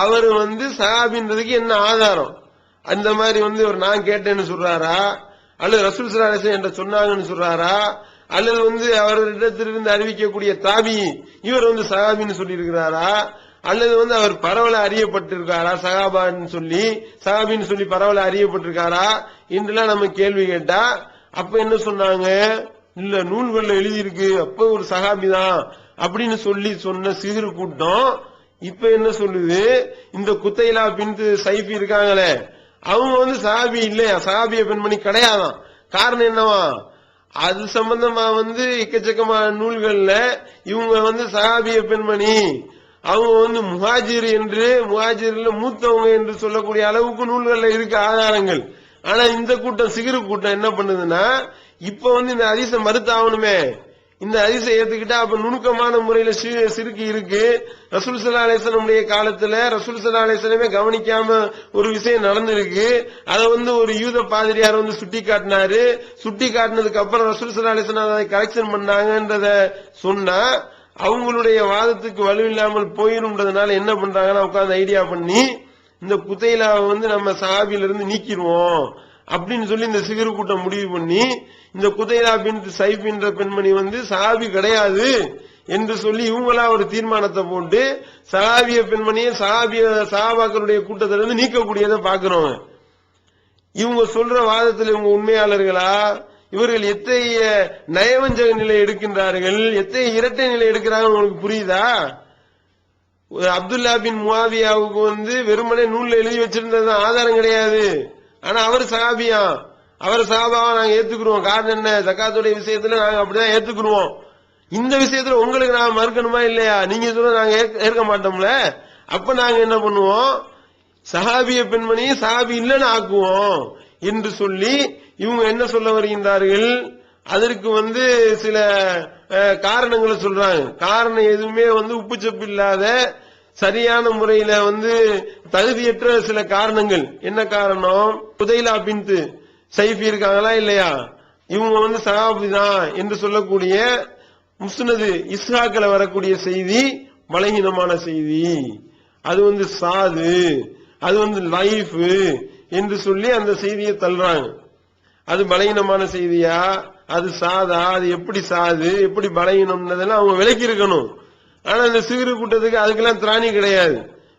அவர் சஹாபின்றதுக்கு என்ன ஆதாரம்? அந்த மாதிரி ஒரு நான் கேட்டேன்னு சொல்றாரா, அல்லது ரசூல் ஸல்லல்லாஹு அலைஹி வஸல்லம் என்ற சொன்னாங்கன்னு சொல்றாரா, அல்லது அவரிடத்திலிருந்து அறிவிக்கக்கூடிய தாபி இவர் சஹாபின்னு சொல்லி இருக்கிறாரா, அல்லது அவர் பரவல அறியப்பட்டிருக்காரா சஹாபின்னு சொல்லி பரவல அறியப்பட்டிருக்காரா என்றெல்லாம் நம்ம கேள்வி கேட்டா, அப்ப என்ன சொன்னாங்க, இல்ல நூல்கள்ல எழுதியிருக்கு அப்ப ஒரு சஹாபி தான் அப்படின்னு சொன்ன சிறு கூட்டம் இப்ப என்ன சொல்லுது, இந்த குத்தைலா பின்த் சைஃபி இருக்காங்களே அவங்க சஹாபி இல்லையா, சஹாபிய பெண்மணி கிடையாதான். காரணம் என்னவா, அது சம்பந்தமா எக்கச்சக்கமான நூல்கள்ல இவங்க சஹாபிய பெண்மணி அவங்க முஹாஜிர் என்று முஹாஜிர்ல மூத்தவங்க என்று சொல்லக்கூடிய அளவுக்கு நூல்கள்ல இருக்கு ஆதாரங்கள். ஆனா இந்த கூட்டம் சிகிரு கூட்டம் என்ன பண்ணுதுன்னா, இப்ப இந்த ஹதீஸை மறுத்தாகணுமே, இந்த ஹதீஸை ஏத்துக்கிட்டா அப்ப நுணுக்கமான முறையில சிறுக்கி இருக்கு. ரசூல் ஸல்லல்லாஹு அலைஹி வஸல்லம் காலத்துல ரசூல் ஸல்லல்லாஹு அலைஹி வஸல்லம் கவனிக்காம ஒரு விஷயம் நடந்திருக்கு. அதை ஒரு யூத பாதிரியார் சுட்டி காட்டினாரு. சுட்டி காட்டினதுக்கு அப்புறம் ரசூல் ஸல்லல்லாஹு அலைஹி வஸல்லம் அதை கரெக்ஷன் பண்ணாங்கன்றத சொன்னா அவங்களுடைய வாதத்துக்கு வலுவில்லாமல் போயிரும்ன்றதுனால என்ன பண்றாங்கன்னா, உட்கார்ந்து ஐடியா பண்ணி இந்த குத்தைலாவை நம்ம சஹாபியில இருந்து நீக்கிடுவோம் அப்படின்னு சொல்லி இந்த சிகரு கூட்டம் முடிவு பண்ணி இந்த குத்தைலா பின் சைஃப் என்ற பெண்மணி சஹாபி கிடையாது என்று சொல்லி இவங்களா ஒரு தீர்மானத்தை போட்டு சஹாபிய பெண்மணியை சஹாபாக்களுடைய கூட்டத்திலிருந்து நீக்கக்கூடியதை பாக்குறோம். இவங்க சொல்ற வாதத்தில் இவங்க உண்மையாளர்களா, இவர்கள் எத்தகைய நயவஞ்சக நிலை எடுக்கின்றார்கள், எத்தகைய இரட்டை நிலை எடுக்கிறாங்க உங்களுக்கு புரியுதா? அப்துல்லா பின் முஆவியாவுக்கு வெறுமனே நூல்ல எழுதி வச்சிருந்தது ஆதாரம் கிடையாது. ஆனா அவர் சஹாபியா, அவர் சஹாபாவா நாங்க ஏத்துக்குருவோம். காரணம் என்ன, ஜகாத்துடைய விஷயத்துல நாங்க அப்படிதான் ஏத்துக்குருவோம். இந்த விஷயத்துல உங்களுக்கு நாங்க மறுக்கணுமா இல்லையா? நீங்க சொல்ல நாங்க ஏற்க மாட்டோம்ல. அப்ப நாங்க என்ன பண்ணுவோம், சஹாபிய பெண்மணியை சஹாபி இல்லைன்னு ஆக்குவோம் என்று சொல்லி இவங்க என்ன சொல்ல வருகின்றார்கள், அதற்கு சில காரணங்களை சொல்றாங்க. காரணம் எதுவுமே உப்புச்சப்பு இல்லாத சரியான முறையில தகுதியற்ற சில காரணங்கள். என்ன காரணம், குதைலா பின்த் சைஃபி இருக்காங்களா இல்லையா, இவங்க சஹாபி தான் என்று சொல்லக்கூடிய முஸ்னது இஸ்ஹாக்ல வரக்கூடிய செய்தி பலகீனமான செய்தி. அது சாது, அது லைஃப் என்று சொல்லி அந்த செய்தியை தள்ளுறாங்க. அது பலகீனமான செய்தியா, அது சாதா, அது எப்படி சாது எப்படி பலகீனம்ன்றதெல்லாம் அவங்க விளக்கி இருக்கணும். ஆனா இந்த சிறு கூட்டத்துக்கு அதுக்கெல்லாம் திராணி கிடையாது.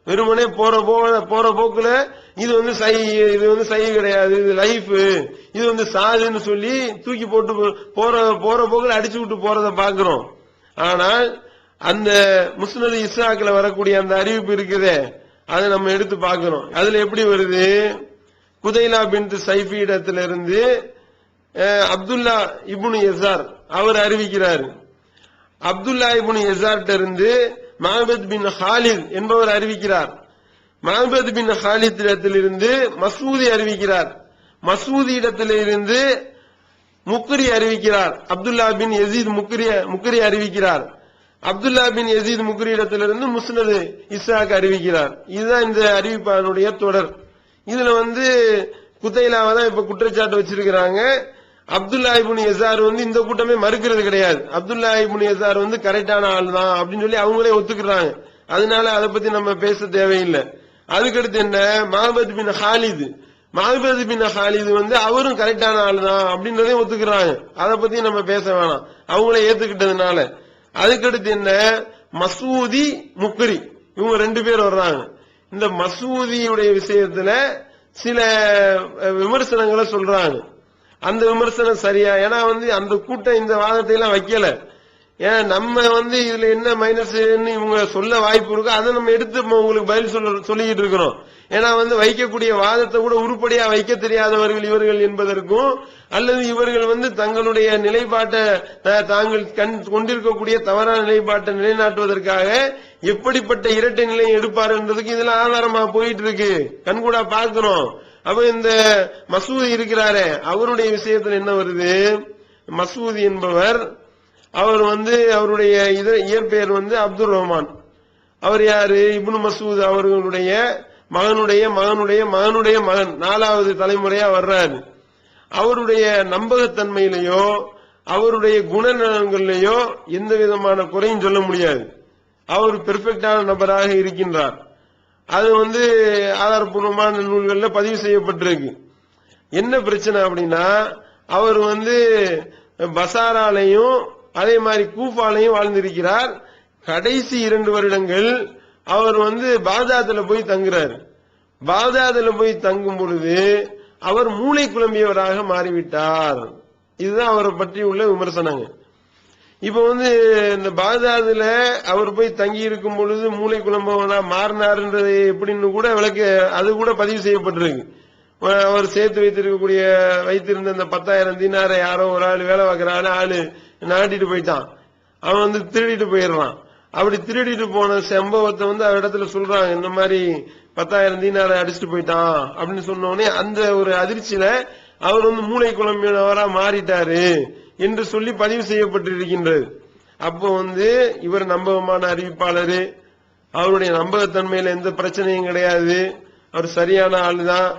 வெறுமனே போற போக்குல இது சை கிடையாது, இது லைஃப், இது சாதுன்னு சொல்லி தூக்கி போட்டு போற போக்குல அடிச்சு விட்டு போறத பாக்குறோம். ஆனால் அந்த முஸ்னது இஸ்ஹாக்ல வரக்கூடிய அந்த அறிவிப்பு இருக்குதே, அதை நம்ம எடுத்து பாக்குறோம். அதுல எப்படி வருது, குதைலா பின்த் சைஃபி இடத்திலிருந்து அப்துல்லா இப்னு யஸார் அவர் அறிவிக்கிறார். அப்துல்லா இப்னு யஸார்ட்ட இருந்து மஅபத் பின் ஹாலித் என்பவர் அறிவிக்கிறார். மஅபத் பின் ஹாலித் இடத்திலிருந்து மசூதி அறிவிக்கிறார். மசூதி இடத்திலிருந்து முக்ரி அறிவிக்கிறார். அப்துல்லா பின் யஸீத் முக்ரி அறிவிக்கிறார். அப்துல்லா பின் யஸீத் முக்ரி இடத்திலிருந்து முஸ்னது இஸ்ஹாக் அறிவிக்கிறார். இதுதான் இந்த அறிவிப்பாளருடைய தொடர். இதுல குத்தைலாவை தான் இப்ப குற்றச்சாட்டு வச்சிருக்கிறாங்க. அப்துல்லா இப்னு யஸார் இந்த கூட்டமே மறுக்கிறது கிடையாது. அப்துல்லா இப்னு யஸார் கரெக்டான ஆள் தான் அப்படின்னு சொல்லி அவங்களே ஒத்துக்கிறாங்க. அதனால அதை பத்தி நம்ம பேச தேவையில்லை. அதுக்கடுத்து என்ன, மஅபத் பின் ஹாலித் அவரும் கரெக்டான ஆள் தான் அப்படின்றதையும் ஒத்துக்கிறாங்க. அதை பத்தி நம்ம பேச வேணாம், அவங்களே ஏத்துக்கிட்டதுனால. அதுக்கடுத்து என்ன, மசூதி முக்ரி இவங்க ரெண்டு பேர் வர்றாங்க. இந்த மசூதியுடைய விஷயத்துல சில விமர்சனங்களை சொல்றாங்க. அந்த விமர்சனம் சரியா, ஏன்னா அந்த கூட்டம் இந்த வாதத்தை எல்லாம் வைக்கல. ஏன்னா நம்ம இதுல என்ன மைனஸ் இவங்க சொல்ல வாய்ப்பு இருக்கோ அதை நம்ம எடுத்து உங்களுக்கு பதில் சொல்லிக்கிட்டு இருக்கிறோம். ஏன்னா வைக்கக்கூடிய வாதத்தை கூட உருப்படியா வைக்க தெரியாதவர்கள் இவர்கள் என்பதற்கும், அல்லது இவர்கள் தங்களுடைய நிலைப்பாட்டை தாங்கள் கொண்டிருக்கக்கூடிய தவறான நிலைப்பாட்டை நிலைநாட்டுவதற்காக எப்படிப்பட்ட இரட்டை நிலையை எடுப்பார் என்பதற்கு இதெல்லாம் ஆதாரமா போயிட்டு இருக்கு, கண்கூடா பார்க்கிறோம். அப்ப இந்த மசூதி இருக்கிறாரே அவருடைய விஷயத்தில் என்ன வருது? மசூதி என்பவர் அவர் அவருடைய இயற்பெயர் அப்துல் ரஹ்மான். அவர் யாரு? இப்னு மசூத் அவர்களுடைய மகனுடைய மகனுடைய மகனுடைய மகன், 4வது தலைமுறையா வர்றாரு. அவருடைய நம்பகத்தன்மையிலேயோ அவருடைய குணநலன்களிலேயோ எந்த விதமான குறையும் சொல்ல முடியாது. அவர் பெர்ஃபெக்டான நபராக இருக்கின்றார். அது ஆதாரப்பூர்வமான நூல்களில் பதிவு செய்யப்பட்டிருக்கு. என்ன பிரச்சனை அப்படின்னா, அவர் பசாராலையும் அதே மாதிரி கூஃபாலையும் வாழ்ந்திருக்கிறார். கடைசி 2 வருடங்கள் அவர் பாக்தாதுல போய் தங்குறாரு. பாக்தாதுல போய் தங்கும் பொழுது அவர் மூளை குழம்பியவராக மாறிவிட்டார். இதுதான் அவரை பற்றி உள்ள விமர்சனங்கள். இப்ப இந்த பாக்தாதுல அவர் போய் தங்கி இருக்கும் பொழுது மூளை குழம்பவனா மாறினார்ன்றது எப்படின்னு கூட விளக்க அது கூட பதிவு செய்யப்பட்டிருக்கு. அவர் சேர்த்து வைத்திருந்த இந்த 10,000 தீனாரை யாரோ ஒரு ஆளு வேலை பார்க்கிற ஆளு நாட்டிட்டு போயிட்டான். அவன் திருடிட்டு போயிடுறான். அப்படி திருடிட்டு போன சம்பவத்தை அவரிடத்துல சொல்றாங்க, இந்த மாதிரி 10,000 தீனாரை அடிச்சுட்டு போயிட்டான் அப்படின்னு சொன்னோடனே அந்த ஒரு அதிர்ச்சியில அவர் மூளை குழம்பினவரா மாறிட்டாரு என்று சொல்லி பதிவு செய்யப்பட்டிருக்கின்றது. அப்போ இவர் நம்பகமான அறிவிப்பாளர், அவருடைய நம்பகத்தன்மையில எந்த பிரச்சனையும் கிடையாது, அவர் சரியான ஆளுதான்.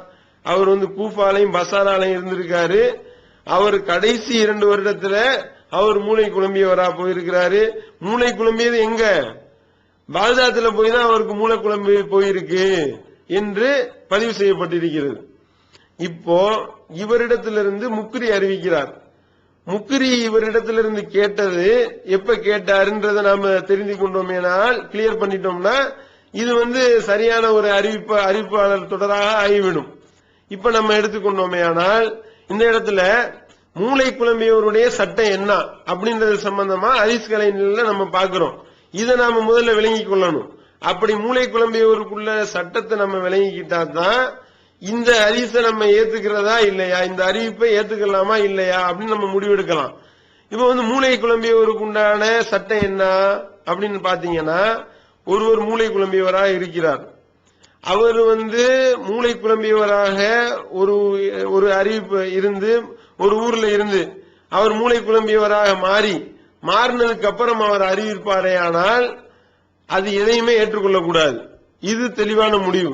அவர் கூஃபாலையும் பசாராலையும் இருந்திருக்காரு. அவர் கடைசி 2 வருடத்துல அவர் மூளை குழம்பியவரா போயிருக்கிறாரு. மூளை குழம்பியது எங்க? பாக்தாதுல போய் தான் அவருக்கு மூளை குழம்பி போயிருக்கு என்று பதிவு செய்யப்பட்டிருக்கிறது. இப்போ இவரிடத்திலிருந்து முக்ரி அறிவிக்கிறார். முக்ரி இவரிடத்திலிருந்து கேட்டது எப்ப கேட்டாருன்றதை நாம தெரிந்து கொண்டோமேனால், கிளியர் பண்ணிட்டோம்னா இது சரியான ஒரு அறிவிப்பாளர் தொடராக ஆகிவிடும். இப்ப நம்ம எடுத்துக்கொண்டோமே ஆனால் இந்த இடத்துல மூளை குழம்பியவருடைய சட்டம் என்ன அப்படின்றது சம்பந்தமா ஹதீஸ் கலைஞர்ல நம்ம பார்க்கிறோம். இதை நாம முதல்ல விளங்கிக் கொள்ளணும். அப்படி மூளை குழம்பியவருக்குள்ள சட்டத்தை நம்ம விளங்கிக்கிட்டா தான் இந்த ஹதீஸை நம்ம ஏத்துக்கிறதா இல்லையா, இந்த அறிவிப்பை ஏத்துக்கலாமா இல்லையா அப்படின்னு நம்ம முடிவெடுக்கலாம். இப்ப மூளை குழம்பியவருக்கு உண்டான சட்டம் என்ன அப்படின்னு பாத்தீங்கன்னா, ஒருவர் மூளை குழம்பியவராக இருக்கிறார். அவர் மூளை குழம்பியவராக ஒரு அறிவிப்பு இருந்து ஒரு ஊர்ல இருந்து அவர் மூளை குழம்பியவராக மாறினதுக்கு அப்புறம் அவர் அறிவிப்பாரே ஆனால் அது எதையுமே ஏற்றுக்கொள்ளக்கூடாது. இது தெளிவான முடிவு.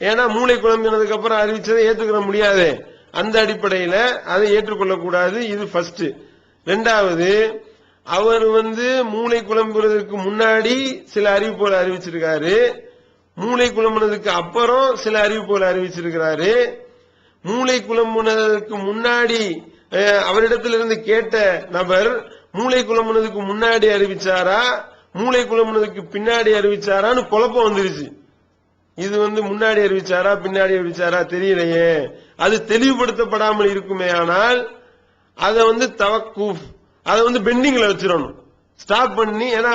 ஏன்னா மூளை குழம்பினதுக்கு அப்புறம் அறிவிச்சதை ஏற்றுக்கொள்ள முடியாது. அந்த அடிப்படையில அதை ஏற்றுக்கொள்ளக்கூடாது. இது ஃபர்ஸ்ட். 2வது, அவர் மூளை குழம்புறதுக்கு முன்னாடி சில அறிவிப்புகளை அறிவிச்சிருக்காரு, மூளை குழம்புனதுக்கு அப்புறம் சில அறிவிப்புகளை அறிவிச்சிருக்கிறாரு. மூளை குழம்புனதுக்கு முன்னாடி அவரிடத்திலிருந்து கேட்ட நபர் மூளை குழம்புனதுக்கு முன்னாடி அறிவிச்சாரா மூளை குழம்புனதுக்கு பின்னாடி அறிவிச்சாரான்னு குழப்பம் வந்துருச்சு. இது முன்னாடி அறிவிச்சாரா பின்னாடி அறிவிச்சாரா தெரியலையே. அது தெளிவுபடுத்தப்படாமல் இருக்குமே ஆனால் அதை தவக்கூஃப், அதை பெண்டிங்ல வச்சிடணும், ஸ்டாப் பண்ணி. ஏன்னா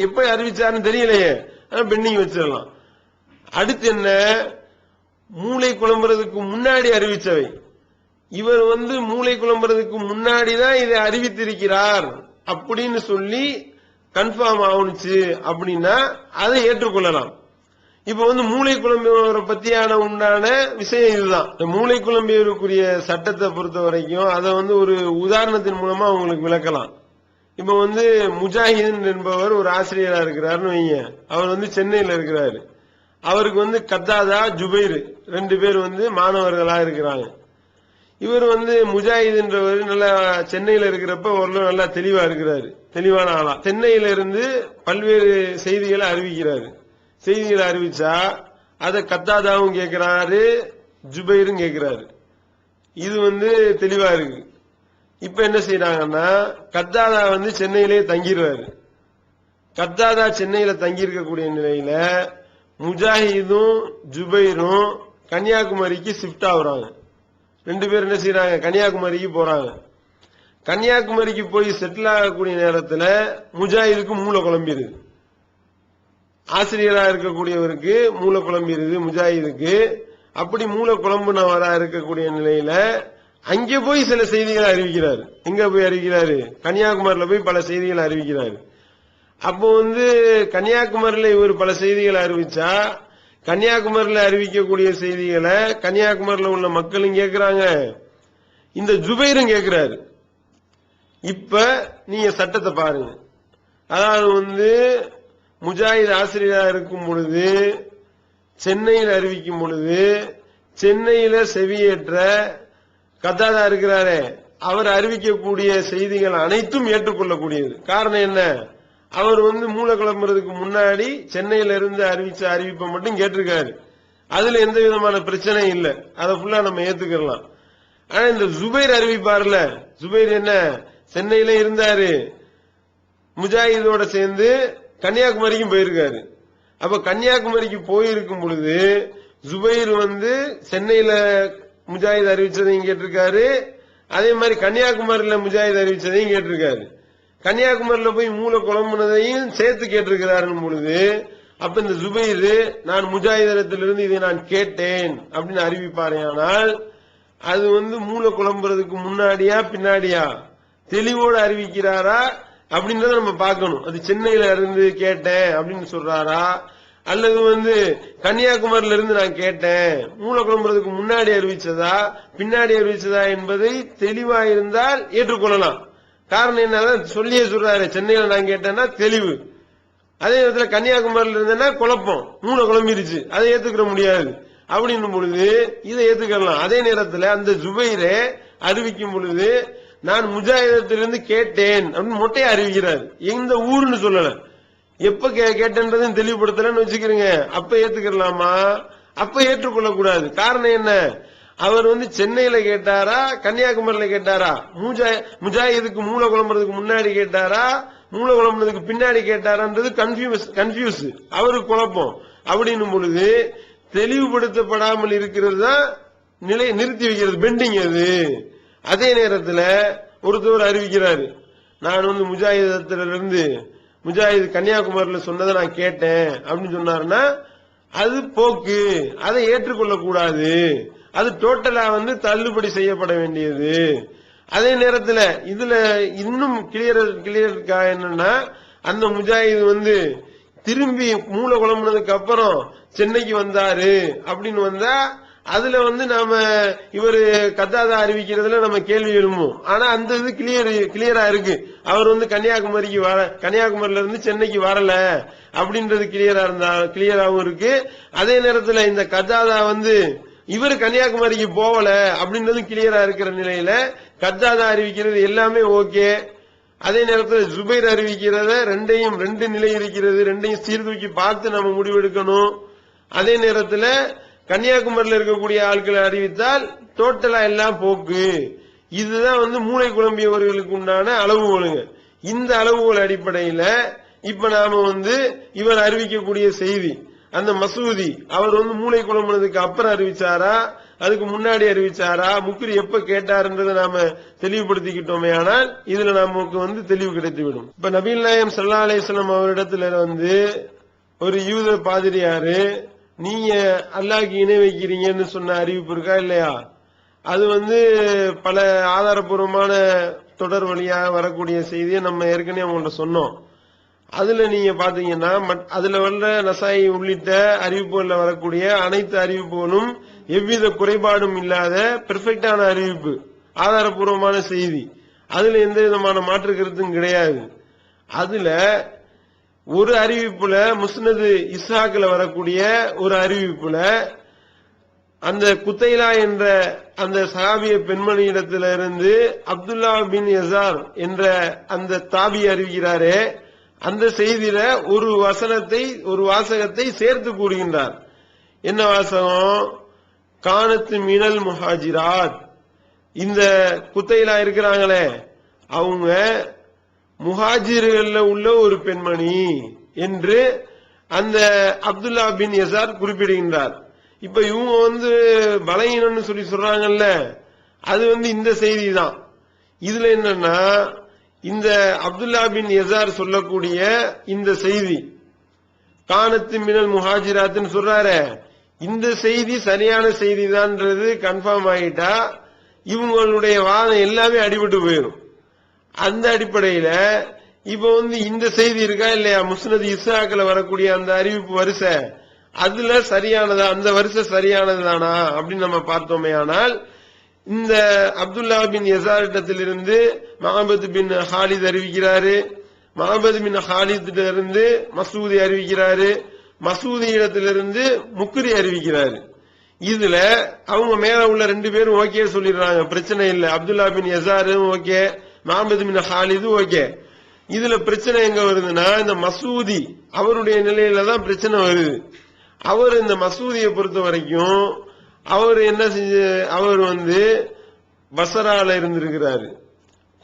எப்ப அறிவிச்சாருன்னு தெரியலையே, பெண்டிங் வச்சிடலாம். அடுத்து என்ன, மூளை குழம்புறதுக்கு முன்னாடி அறிவிச்சவை, இவர் மூளை குழம்புறதுக்கு முன்னாடிதான் இதை அறிவித்திருக்கிறார் அப்படின்னு சொல்லி கன்ஃபார்ம் ஆகுனுச்சு அப்படின்னா அதை ஏற்றுக்கொள்ளலாம். இப்ப மூளை குழம்பியவரை பத்தியான உண்டான விஷயம் இதுதான். மூளை குழம்பியவருக்குரிய சட்டத்தை பொறுத்த வரைக்கும் அதை ஒரு உதாரணத்தின் மூலமா உங்களுக்கு விளக்கலாம். இப்ப முஜாஹிதன் என்பவர் ஒரு ஆசிரியரா இருக்கிறாருன்னு வைங்க. அவர் சென்னையில இருக்கிறாரு. அவருக்கு கத்தாதா ஜுபைர் 2 பேர் மாணவர்களா இருக்கிறாங்க. இவர் முஜாஹிதுன்றவர் நல்லா சென்னையில இருக்கிறப்ப ஓரளவு நல்லா தெளிவா இருக்கிறாரு, தெளிவான ஆளா. சென்னையில இருந்து பல்வேறு செய்திகளை அறிவிக்கிறாரு. செய்திகளை அறிவிச்சா அதை கத்தாதாவும் கேட்கிறாரு, ஜுபைரும் கேட்கிறாரு. இது தெளிவா இருக்கு. இப்ப என்ன செய்யறாங்கன்னா, கத்தாதா சென்னையிலேயே தங்கிடுவாரு. கத்தாதா சென்னையில தங்கி இருக்கக்கூடிய நிலையில முஜாஹிதும் ஜுபைரும் கன்னியாகுமரிக்கு ஷிப்ட் ஆகுறாங்க. 2 பேர் என்ன செய்யறாங்க, கன்னியாகுமரிக்கு போறாங்க. கன்னியாகுமரிக்கு போய் செட்டில் ஆகக்கூடிய நேரத்தில் முஜாஹிதுக்கு மூளை குழம்பிடுது. ஆசிரியரா இருக்கக்கூடியவருக்கு மூல குழம்பிடுது முஜாஹிதுக்கு. அப்படி மூல குழம்புனவரா இருக்கக்கூடிய நிலையில அங்கே போய் சில செய்திகளை அறிவிக்கிறார். எங்க போய் அறிவிக்கிறாரு? கன்னியாகுமரியில போய் பல செய்திகளை அறிவிக்கிறாரு. அப்போ கன்னியாகுமரியில இவர் பல செய்திகளை அறிவிச்சா கன்னியாகுமரியில அறிவிக்கக்கூடிய செய்திகளை கன்னியாகுமரியில உள்ள மக்களும் கேட்கிறாங்க, இந்த ஜுபைரும் கேட்கிறாரு. இப்ப நீங்க சட்டத்தை பாருங்க. அதாவது முஜாஹித் ஆசிரியரா இருக்கும் பொழுது சென்னையில் அறிவிக்கும் பொழுது சென்னையில செவியேற்ற கத்தாதா இருக்கிறாரே அவர் அறிவிக்கக்கூடிய செய்திகள் அனைத்தும் ஏற்றுக்கொள்ளக்கூடியது. காரணம் என்ன? அவர் மூல கிளம்புறதுக்கு முன்னாடி சென்னையில இருந்து அறிவிச்ச அறிவிப்பை மட்டும் கேட்டிருக்காரு. அதுல எந்த விதமான பிரச்சனையும் இல்லை, அதை ஃபுல்லா நம்ம ஏத்துக்கலாம். ஆனா இந்த ஜுபைர் அறிவிப்பார்ல, ஜுபைர் என்ன சென்னையில இருந்தாரு, முஜாஹிதோட சேர்ந்து கன்னியாகுமரிக்கும் போயிருக்காரு. அப்ப கன்னியாகுமரிக்கு போயிருக்கும் பொழுது ஜுபைர் சென்னையில முஜாஹித் அறிவிச்சதையும் கேட்டிருக்காரு, அதே மாதிரி கன்னியாகுமரியில முஜாஹித் அறிவிச்சதையும் கேட்டிருக்காரு. கன்னியாகுமரியில போய் மூல குழம்புனதையும் சேர்த்து கேட்டிருக்கிறாருன்னு பொழுது அப்ப இந்த ஜுபைர் நான் முஜாஹிதத்திலிருந்து இதை நான் கேட்டேன் அப்படின்னு அறிவிப்பாரையானால் அது மூல குழம்புறதுக்கு முன்னாடியா பின்னாடியா தெளிவோடு அறிவிக்கிறாரா அப்படின்றத நம்ம பார்க்கணும். அது சென்னையில இருந்து கேட்டேன் அப்படின்னு சொல்றாரா, அல்லது கன்னியாகுமரியில இருந்து நான் கேட்டேன் மூல குழம்புறதுக்கு முன்னாடி அறிவிச்சதா பின்னாடி அறிவிச்சதா என்பதை தெளிவா இருந்தால் ஏற்றுக்கொள்ளலாம். காரணம் என்னதான் சொல்லியே சொல்றாரு, சென்னையில நான் கேட்டேன்னா தெளிவு, அதே நேரத்துல கன்னியாகுமரியில இருந்தேன்னா குழப்பம், மூல குழம்பிருச்சு, அதை ஏத்துக்கிற முடியாது. அப்படின்னும் பொழுது இதை ஏத்துக்கலாம். அதே நேரத்தில் அந்த ஜுபைரே அறிவிக்கும் பொழுது நான் முஜாஹிதத்திலிருந்து கேட்டேன் அப்படின்னு மொட்டையை அறிவிக்கிறார். எந்த ஊருன்னு சொல்லல, எப்ப கேட்டேன்றதும் தெளிவுபடுத்தலன்னு வச்சுக்கிறீங்க. அப்ப ஏத்துக்கலாமா? அப்ப ஏற்றுக்கொள்ளக்கூடாது. காரணம் என்ன? அவர் சென்னையில கேட்டாரா கன்னியாகுமரியில கேட்டாரா, முஜாஹிதுக்கு மூல குழம்புறதுக்கு முன்னாடி கேட்டாரா மூல குழம்புறதுக்கு பின்னாடி கேட்டாரான்றது கன்ஃபியூஸ், அவருக்கு குழப்பம். அப்படின்னும் பொழுது தெளிவுபடுத்தப்படாமல் இருக்கிறது தான் நிலை நிறுத்தி வைக்கிறது, பெண்டிங் அது. அதே நேரத்தில் ஒருத்தவர் அறிவிக்கிறாரு, நான் முஜாஹிதத்திலிருந்து முஜாஹித் கன்னியாகுமரியில சொன்னதை நான் கேட்டேன் அப்படின்னு சொன்னாருன்னா அது போக்கு, அதை ஏற்றுக்கொள்ளக்கூடாது, அது டோட்டலா தள்ளுபடி செய்யப்பட வேண்டியது. அதே நேரத்தில் இதுல இன்னும் கிளியர் என்னன்னா அந்த முஜாஹித் திரும்பி மூல குழம்புனதுக்கு அப்புறம் சென்னைக்கு வந்தாரு அப்படின்னு வந்தா அதுல நாம இவரு கத்தாதா அறிவிக்கிறதுல நம்ம கேள்வி எழும்பும். ஆனா அந்த இது கிளியரா இருக்கு, அவர் கன்னியாகுமரியில இருந்து சென்னைக்கு வரல அப்படின்றது கிளியராகவும் இருக்கு. அதே நேரத்தில் இந்த கத்தாதா இவரு கன்னியாகுமரிக்கு போகல அப்படின்றது கிளியரா இருக்கிற நிலையில கத்தாதா அறிவிக்கிறது எல்லாமே ஓகே. அதே நேரத்தில் ஜுபைர் அறிவிக்கிறத ரெண்டு நிலை இருக்கிறது, ரெண்டையும் சீர்தூக்கி பார்த்து நம்ம முடிவெடுக்கணும். அதே நேரத்தில் கன்னியாகுமரியில் இருக்கக்கூடிய ஆட்களை அறிவித்தால் டோட்டலா எல்லாம் போக்கு. இதுதான் மூளை குழம்பியவர்களுக்கு உண்டான அளவுகோலுங்க. இந்த அளவுகோல் அடிப்படையில் இப்ப நாம இவர் அறிவிக்கக்கூடிய செய்தி அந்த மசூதி அவர் மூளை குழம்புனதுக்கு அப்புறம் அறிவிச்சாரா அதுக்கு முன்னாடி அறிவிச்சாரா முக்ரி எப்ப கேட்டாருன்றதை நாம தெளிவுபடுத்திக்கிட்டோமே ஆனால் இதுல நமக்கு தெளிவு கிடைத்துவிடும். இப்ப நபிகள் நாயகம் ஸல்லல்லாஹு அலைஹி வஸல்லம் அவரிடத்துல ஒரு யூத பாதிரியாரு நீங்க அல்லாஹ்க்கு இணை வைக்கிறீங்கன்னு சொன்ன அறிவிப்பு இருக்கா இல்லையா? அது பல ஆதாரபூர்வமான தொடர் வழியாக வரக்கூடிய செய்தியை நம்ம ஏற்கனவே உங்கள்ட்ட சொன்னோம். அதுல நீங்க பாத்தீங்கன்னா அதுல வர்ற நசாயி உள்ளிட்ட அறிவிப்புகள்ல வரக்கூடிய அனைத்து அறிவிப்புகளும் எவ்வித குறைபாடும் இல்லாத பெர்ஃபெக்டான அறிவிப்பு, ஆதாரபூர்வமான செய்தி. அதுல எந்த விதமான மாற்று கருத்தும் கிடையாது. அதுல ஒரு அறிவிப்புல முஸ்னது இஸ்ஹாக்ல வரக்கூடிய ஒரு அறிவிப்புல அந்த குத்தைலா என்ற அந்த சஹாபிய பெண்மணியிடத்திலிருந்து அப்துல்லா பின் யஸார் என்ற அந்த தாபி அறிவிக்கிறாரே அந்த செய்தியில ஒரு வாசகத்தை சேர்த்து கூறுகின்றார். என்ன வாசகம்? கானத்து மினல் முஹாஜிராத், இந்த குத்தைலா இருக்கிறாங்களே அவங்க முஹாஜிர்கள்ல உள்ள ஒரு பெண்மணி என்று அந்த அப்துல்லா பின் யஸார் குறிப்பிடுகின்றார். இப்ப இவங்க பலகீனம்னு சொல்றாங்கல்ல, அது இந்த செய்தி தான். இதுல என்னன்னா இந்த அப்துல்லா பின் யஸார் சொல்லக்கூடிய இந்த செய்தி கானத்து மினல் முஹாஜிராத்துன்னு சொல்றாரு. இந்த செய்தி சரியான செய்தி தான்ன்றது கன்ஃபார்ம் ஆகிட்டா இவங்களுடைய வாதம் எல்லாமே அடிபட்டு போயிடும். அந்த அடிப்படையில இப்ப இந்த செய்தி இருக்கா இல்லையா, முஸ்னத் இஸ்ஹாக்ல வரக்கூடிய அந்த அறிவிப்பு வரிசை அதுல சரியானதா, அந்த வரிசை சரியானதுதானா அப்படின்னு நம்ம பார்த்தோமே. ஆனால் இந்த அப்துல்லா பின் யசாரிடத்திலிருந்து மஹபத் பின் ஹாலித் அறிவிக்கிறாரு, மஹபத் பின் ஹாலித் இருந்து மசூதி அறிவிக்கிறாரு, மசூதி இடத்திலிருந்து முக்ரி அறிவிக்கிறாரு. இதுல அவங்க மேல உள்ள 2 பேரும் ஓகே சொல்லிடுறாங்க, பிரச்சனை இல்லை. அப்துல்லா பின் யசாரும் ஓகே, மஹபத் பின் ஹாலிதும் ஓகே. இதுல பிரச்சனை எங்க வருதுன்னா, இந்த மசூதி அவருடைய நிலையில தான் பிரச்சனை வருது. அவர் இந்த மசூதியை பொறுத்த வரைக்கும் அவர் என்ன செஞ்ச, அவர் பசரால இருந்திருக்கிறாரு,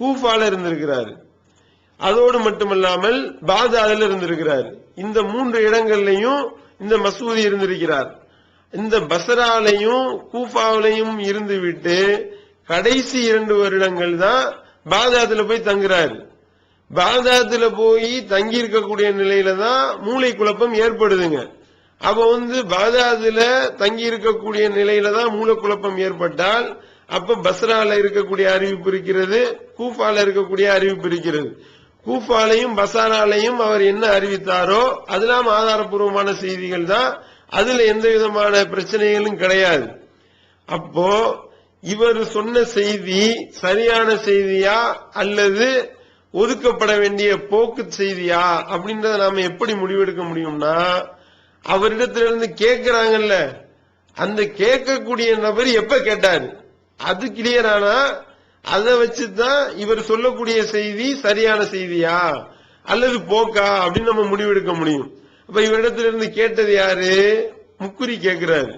கூஃபால இருந்திருக்கிறாரு, அதோடு மட்டுமல்லாமல் பாக்தாதுல இருந்திருக்கிறார். இந்த 3 இடங்கள்லையும் இந்த மசூதி இருந்திருக்கிறார். இந்த பசராலையும் கூஃபாவிலையும் இருந்து விட்டு கடைசி 2 வருடங்கள் தான் பாக்தாதுல போய் தங்குறாரு. பாக்தாதுல போய் தங்கி இருக்கக்கூடிய நிலையில தான் மூளை குழப்பம் ஏற்படுதுங்க. அப்ப பாக்தாதுல தங்கி இருக்கக்கூடிய நிலையில தான் மூளை குழப்பம் ஏற்பட்டால் அப்ப பஸ்ரால இருக்கக்கூடிய அறிவிப்பு இருக்கிறது, கூஃபால இருக்கக்கூடிய அறிவிப்பு இருக்கிறது. கூஃபாலையும் பசாராலையும் அவர் என்ன அறிவித்தாரோ அதெல்லாம் ஆதாரப்பூர்வமான செய்திகள் தான், அதுல எந்த விதமான பிரச்சனைகளும் கிடையாது. அப்போ இவர் சொன்ன செய்தி சரியான செய்தியா அல்லது ஒதுக்கப்பட வேண்டிய போக்கு செய்தியா அப்படின்றத நாம எப்படி முடிவெடுக்க முடியும்னா, அவரிடத்திலிருந்து கேட்கிறாங்கல்ல, அந்த கேட்கக்கூடிய நபர் எப்ப கேட்டாரு அது கிளியர் ஆனா அதை வச்சுதான் இவர் சொல்லக்கூடிய செய்தி சரியான செய்தியா அல்லது போக்கா அப்படின்னு நம்ம முடிவெடுக்க முடியும். அப்ப இவரிடத்திலிருந்து கேட்டது யாரு, முக்குரி கேட்கிறாரு.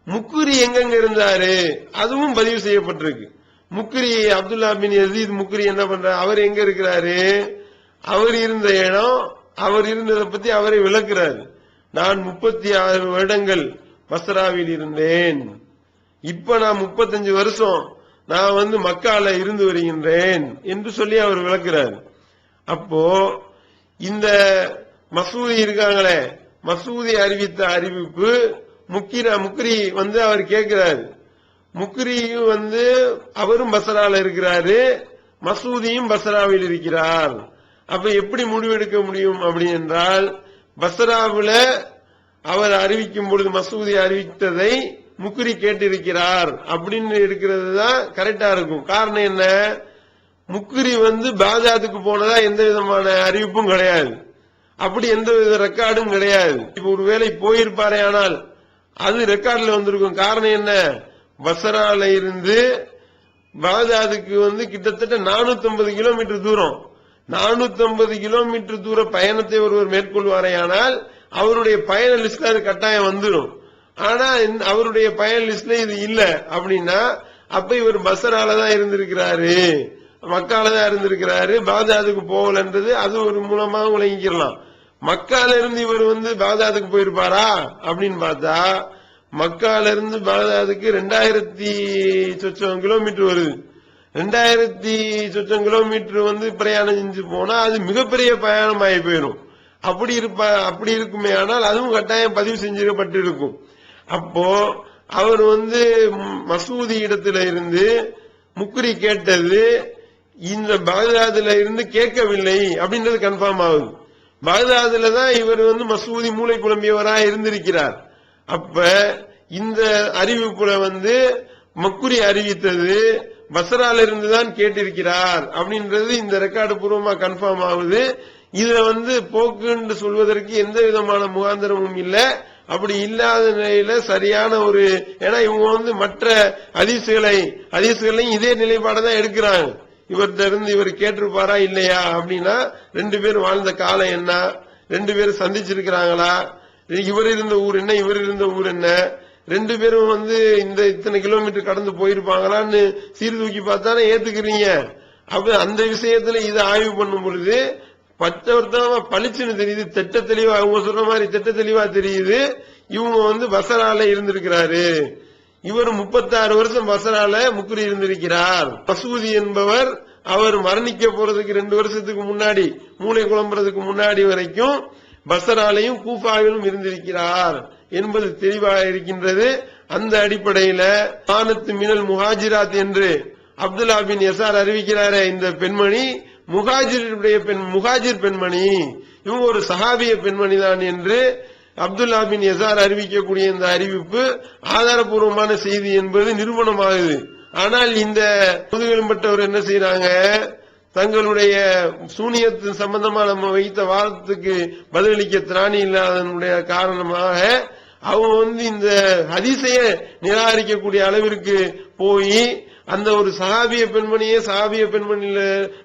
முக்குரி எங்கெங்க இருந்தாரு அதுவும் பதிவு செய்யப்பட்டிருக்கு. முக்குரி அப்துல்லா பின் யசீத் முக்குரி என்ன பண்ற, அவர் எங்க இருக்கிறாரு, அவர் இருந்த இடம், அவர் இருந்ததை பத்தி அவரை விளக்குறாரு. நான் 36 வருடங்கள் பஸ்ராவில் இருந்தேன், இப்ப நான் 35 வருஷம் நான் மக்கால இருந்து வருகின்றேன் என்று சொல்லி அவர் விளக்குறாரு. அப்போ இந்த மசூதி இருக்காங்களே, மசூதி அறிவித்த அறிவிப்பு முக்ரி அவர் கேட்கிறாரு. முக்ரியும் அவரும் பஸ்ரால இருக்கிறாரு, மசூதியும் பஸ்ராவில் இருக்கிறார். அப்ப எப்படி முடிவெடுக்க முடியும் அப்படி என்றால், பஸ்ராவுல அவர் அறிவிக்கும் பொழுது மசூதி அறிவித்ததை முக்ரி கேட்டிருக்கிறார் அப்படின்னு இருக்கிறது தான் கரெக்டா இருக்கும். காரணம் என்ன, முக்ரி பாக்தாதுக்கு போனதா எந்த விதமான அறிவிப்பும் கிடையாது, அப்படி எந்த வித ரெக்கார்டும் கிடையாது. இப்ப ஒருவேளை போயிருப்பாரே ஆனால் அது ரெக்கார்ட்ல வந்திருக்கும். காரணம் என்ன, பஸ்ரால இருந்து பாக்தாதுக்கு கிட்டத்தட்ட 450 கிலோமீட்டர் தூரம், 450 கிலோமீட்டர் தூர பயணத்தை ஒருவர் மேற்கொள்வாரையானால் அவருடைய பயண லிஸ்ட்ல அது கட்டாயம் வந்துடும். ஆனா அவருடைய பயண லிஸ்ட்ல இது இல்ல அப்படின்னா அப்ப இவர் பஸ்ரால தான் இருந்திருக்கிறாரு, மக்கால தான் இருந்திருக்கிறாரு, பாக்தாதுக்கு போகலன்றது அது ஒரு மூலமா விளங்கிக்கலாம். மக்கால இருந்து இவர் பாக்தாதுக்கு போயிருப்பாரா அப்படின்னு பார்த்தா, மக்கால இருந்து பாக்தாதுக்கு 2000 சொச்சம் கிலோமீட்டர் வருது. 2000 சொச்சம் கிலோமீட்டர் பிரயாணம் செஞ்சு போனா அது மிகப்பெரிய பயணம் ஆகி போயிடும். அப்படி இருக்குமே ஆனால் அதுவும் கட்டாயம் பதிவு செஞ்சிடப்பட்டு இருக்கும். அப்போ அவர் மசூதி இடத்துல இருந்து முக்ரி கேட்டது இந்த பாக்தாதுல இருந்து கேட்கவில்லை அப்படின்றது கன்ஃபார்ம் ஆகுது. பாக்தாதுல தான் இவர் மசூதி மூளை குழம்பியவராக இருந்திருக்கிறார். அப்ப இந்த அறிவிப்புல முக்ரி அறிவித்தது பஸ்ரால இருந்துதான் கேட்டிருக்கிறார் அப்படின்றது இந்த ரெக்கார்டு பூர்வமா கன்ஃபார்ம் ஆகுது. இதுல போக்குன்னு சொல்வதற்கு எந்த விதமான முகாந்திரமும் இல்ல. அப்படி இல்லாத நிலையில சரியான ஒரு, ஏன்னா இவங்க மற்ற ஹதீஸ்களையும் இதே நிலைப்பாடுதான் எடுக்கிறாங்க. இவர்கிட்ட இருந்து இவர் கேட்டிருப்பாரா இல்லையா அப்படின்னா, 2 பேரும் வாழ்ந்த காலம் என்ன, 2 பேரும் சந்திச்சிருக்கிறாங்களா, இவர் இருந்த ஊர் என்ன, இவர் இருந்த ஊர் என்ன, 2 பேரும் இந்த இத்தனை கிலோமீட்டர் கடந்து போயிருப்பாங்களான்னு சீர்தூக்கி பார்த்தானே ஏத்துக்கிறீங்க. அப்ப அந்த விஷயத்துல இதை ஆய்வு பண்ணும் பொழுது பச்சவர்த்தமா பளிச்சுன்னு தெரியுது, திட்ட தெளிவா, அவங்க சொல்ற மாதிரி திட்ட தெளிவா தெரியுது. இவங்க பஸ்ரால இருந்திருக்கிறாரு, இவர் 36 வருஷம் பஸ்ரால முக்ரி இருந்திருக்கிறார். மசூதி என்பவர் அவர் மரணிக்க போறதுக்கு 2 வருஷத்துக்கு முன்னாடி, மூளை குழம்புறதுக்கு முன்னாடி வரைக்கும் பஸ்ராலையும் கூஃபாவிலும் இருந்திருக்கிறார் என்பது தெளிவாக இருக்கின்றது. அந்த அடிப்படையில கானத்து மினல் முஹாஜிராத் என்று அப்துல்லா பின் யசார் அறிவிக்கிறாரே, இந்த பெண்மணி முஹாஜிர் பெண்மணி, இவங்க ஒரு சஹாபிய பெண்மணி தான் என்று அப்துல்லா பின் யசார் அறிவிக்கக்கூடிய இந்த அறிவிப்பு ஆதாரபூர்வமான செய்தி என்பது நிரூபணமாகுது. ஆனால் இந்த முதுகெலும்பட்டவர் என்ன செய்யறாங்க, தங்களுடைய சூனியத்து சம்பந்தமா நம்ம வைத்த வாதத்துக்கு பதிலளிக்க திராணி இல்லாதனுடைய காரணமாக அவங்க இந்த ஹதீஸைய நிராகரிக்கக்கூடிய அளவிற்கு போய் அந்த ஒரு சஹாபிய பெண்மணி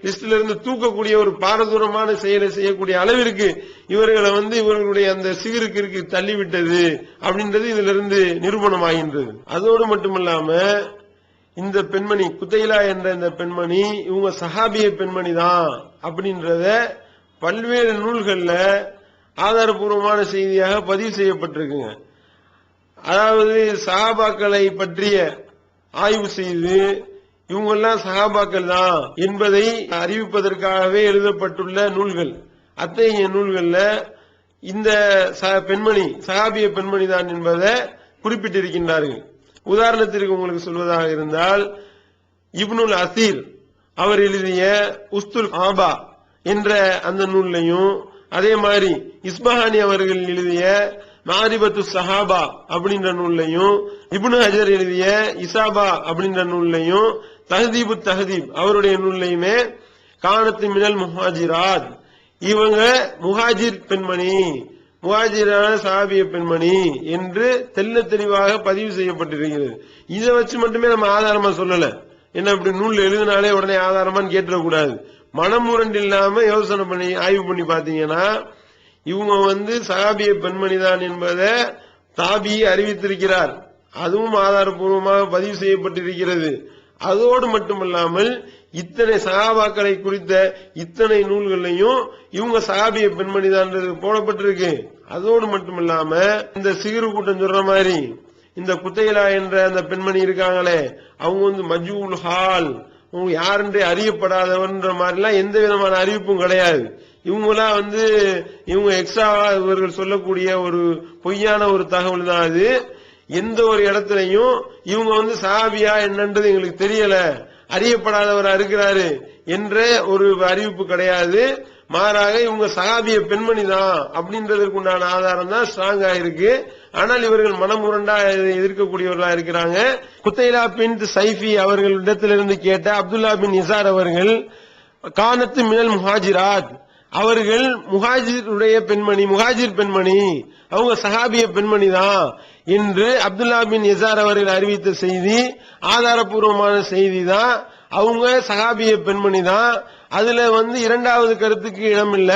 லிஸ்ட்ல இருந்து தூக்கக்கூடிய ஒரு பாரதூரமான செயலை செய்யக்கூடிய அளவிற்கு இவர்களை இவர்களுடைய அந்த சிகிருக்கு தள்ளிவிட்டது அப்படின்றது இதுல இருந்து நிரூபணமாகின்றது. அதோடு மட்டுமல்லாம இந்த பெண்மணி குத்தைலா என்ற இந்த பெண்மணி இவங்க சஹாபிய பெண்மணி தான் அப்படின்றத பல்வேறு நூல்கள்ல ஆதாரபூர்வமான செய்தியாக பதிவு செய்யப்பட்டிருக்குங்க. அதாவது சஹாபாக்களை பற்றிய ஆய்வு செய்து இவங்கெல்லாம் சஹாபாக்கள் தான் என்பதை அறிவிப்பதற்காகவே எழுதப்பட்டுள்ள நூல்கள். அத்தகைய நூல்கள்ல இந்த பெண்மணி சஹாபிய பெண்மணி தான் என்பதை குறிப்பிட்டிருக்கின்றார்கள். உதாரணத்திற்கு உங்களுக்கு சொல்வதாக இருந்தால், இப்னுல் அசீர் அவர் எழுதிய உஸ்துல் ஆபா என்ற அந்த நூல்லையும், அதே மாதிரி இஸ்பஹானி அவர்கள் எழுதிய மாரிபத்து சஹாபா அப்படின்ற நூல்லையும், இப்னு ஹஜர் எழுதிய இசாபா அப்படின்ற நூல்லையும், தஹதீபு தஹதீப் அவருடைய நூல்லையுமே கானத்து மினல் முஹாஜிராத், இவங்க முஹாஜிர் பெண்மணி, முஹாஜிரான சஹாபிய பெண்மணி என்று தெல்ல தெளிவாக பதிவு செய்யப்பட்டிருக்கிறது. இதை வச்சு மட்டுமே நம்ம ஆதாரமா சொல்லல. என்ன இப்படி நூல் எழுதினாலே உடனே ஆதாரமான்னு கேட்டுறக்கூடாது. மனமுரண்டு இல்லாம யோசனை பண்ணி ஆய்வு பண்ணி பாத்தீங்கன்னா, இவங்க சஹாபிய பெண்மணி தான் என்பதை தாபி அறிவித்திருக்கிறார். அதுவும் ஆதாரபூர்வமாக பதிவு செய்யப்பட்டிருக்கிறது. அதோடு மட்டுமல்லாமல் இத்தனை சஹாபாக்களை குறித்த இத்தனை நூல்களையும் இவங்க சஹாபிய பெண்மணி தான் போடப்பட்டிருக்கு. அதோடு மட்டுமில்லாம இந்த சிகிரு கூட்டம் சொல்ற மாதிரி இந்த குத்தைலா என்ற அந்த பெண்மணி இருக்காங்களே, அவங்க மஜ்ஹூல் ஹால், யாரென்றே அறியப்படாதவன்ற மாதிரிலாம் எந்த விதமான அறிவிப்பும் கிடையாது. இவங்கெல்லாம் இவங்க எக்ஸ்ட்ரா இவர்கள் சொல்லக்கூடிய ஒரு பொய்யான ஒரு தகவல் தான் அது. எந்த ஒரு இடத்துலையும் இவங்க சஹாபியா என்னன்றது எங்களுக்கு தெரியல, அறியப்படாதவரா இருக்கிறாரு என்ற ஒரு அறிவிப்பு கிடையாது. மாறாக இவங்க சஹாபிய பெண்மணி தான் அப்படின்றதற்கு உண்டான ஆதாரம் தான் ஸ்ட்ராங்கா இருக்கு. ஆனால் இவர்கள் மனமுரண்டா எதிர்க்கக்கூடியவர்களா இருக்கிறாங்க. குத்தைலா பின் சைஃபி அவர்களிடத்திலிருந்து கேட்ட அப்துல்லா பின் இசார் அவர்கள் கானத்து மினல் முஹாஜிராத், அவர்கள் முஹாஜிர் பெண்மணி, அவங்க சஹாபிய பெண்மணி தான் என்று அப்துல்லா பின் இசார் அவர்கள் அறிவித்த செய்தி ஆதாரபூர்வமான செய்தி தான். அவங்க சஹாபிய பெண்மணி தான். அதுல இரண்டாவது கருத்துக்கு இடமில்ல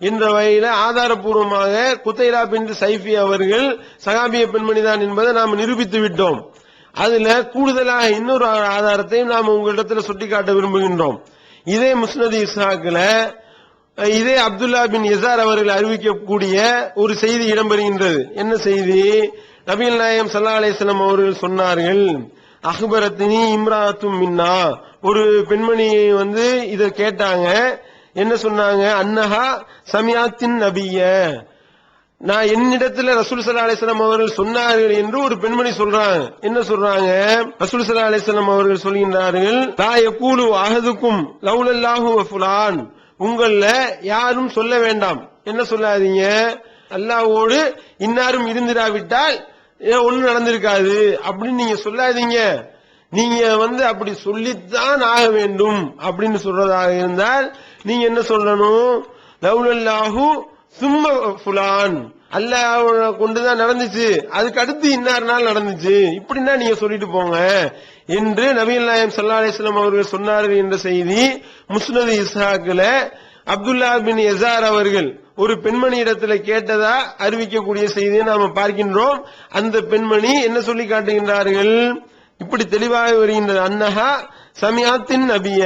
என்ற வகையில ஆதாரபூர்வமாக குத்தைலா பின் சைஃபி அவர்கள் சஹாபிய பெண்மணி தான் என்பதை நாம் நிரூபித்து விட்டோம். அதுல கூடுதலாக இன்னொரு ஆதாரத்தையும் நாம் உங்களிடத்துல சுட்டிக்காட்ட விரும்புகின்றோம். இதே முஸ்னத் இஸ்ஹாக்ல இதே அப்துல்லா பின் இசார் அவர்கள் அறிவிக்கக்கூடிய ஒரு செய்தி இடம்பெறுகின்றது. என்ன செய்தி? நபிகள் நாயகம் ஸல்லல்லாஹு அலைஹி வஸல்லம் அவர்கள் சொன்னார்கள், அக்பரத்தினி இம்ராத்தும் மின்னா, ஒரு பெண்மணி இத கேட்டாங்க. என்ன சொன்னாங்க? அன்னஹா சமியாத்தின் நபிய, நான் என்னிடத்துல ரசூல் ஸல்லல்லாஹு அலைஹி வஸல்லம் அவர்கள் சொன்னார்கள் என்று ஒரு பெண்மணி சொல்றாங்க. என்ன சொல்றாங்க? ரசூல் ஸல்லல்லாஹு அலைஹி வஸல்லம் அவர்கள் சொல்கின்றார்கள், லா யகூலு அஹதுக்கும் லௌலல்லாஹு வ ஃபுலான், உங்கள யாரும் சொல்ல வேண்டாம். என்ன சொல்லாதீங்க? அல்லாஹ்வோடு இன்னாரும் இருந்திராவிட்டால் ஒண்ணு நடந்திருக்காது அப்படின்னு நீங்க சொல்லாதீங்க. நீங்க அப்படி சொல்லித்தான் ஆக வேண்டும் அப்படின்னு சொல்றதாக இருந்தால் நீங்க என்ன சொல்லணும்? லௌலல்லாஹு சும்ம ஃபுலான், அல்லாஹ் கொண்டுதான் நடந்துச்சு, அதுக்கு அடுத்து இன்னார் நாள் நடந்துச்சு, இப்படின்னா நீங்க சொல்லிட்டு போங்க என்று நபிகள் நாயகம் ஸல்லல்லாஹு அலைஹி வஸல்லம் அவர்கள் சொன்னார்கள் என்ற செய்தி முஸ்னத் இஸ்ஹாக்ல அப்துல்லா பின் இசார் அவர்கள் ஒரு பெண்மணி இடத்துல கேட்டதா அறிவிக்கக்கூடிய செய்தியை நாம பார்க்கின்றோம். அந்த பெண்மணி என்ன சொல்லி காட்டுகின்றார்கள்? இப்படி தெளிவாக வருகின்றது. அன்னஹா சமியாத்தின் நபிய,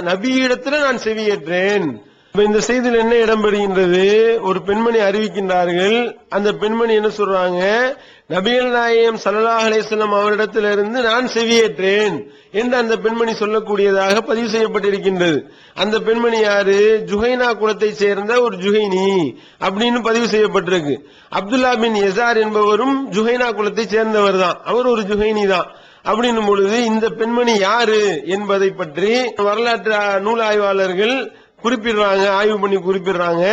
நபியிடத்துல நான் செவியேற்றேன். இந்த செய்தியில் என்ன இடம்பெறுகின்றது? ஒரு பெண்மணி அறிவிக்கின்றார்கள். அந்த பெண்மணி என்ன சொல்றாங்க? நபிகள் நாயகம் ஸல்லல்லாஹு அலைஹி வஸல்லம் அவரிடத்திலிருந்து நான் செவியேற்றேன் என்று அந்த பெண்மணி சொல்லக்கூடியதாக பதிவு செய்யப்பட்டிருக்கின்றது. அந்த பெண்மணி யாரு? ஜுஹைனா குலத்தை சேர்ந்த ஒரு ஜுஹைனி அப்படின்னு பதிவு செய்யப்பட்டிருக்கு. அப்துல்லா பின் யஸார் என்பவரும் ஜுஹைனா குலத்தை சேர்ந்தவர் தான். அவர் ஒரு ஜுஹைனி தான். அப்படின்னும் பொழுது இந்த பெண்மணி யாரு என்பதை பற்றி வரலாற்று நூலாய்வாளர்கள் குறிப்பிடுறாங்க, ஆய்வு பண்ணி குறிப்பிடுறாங்க.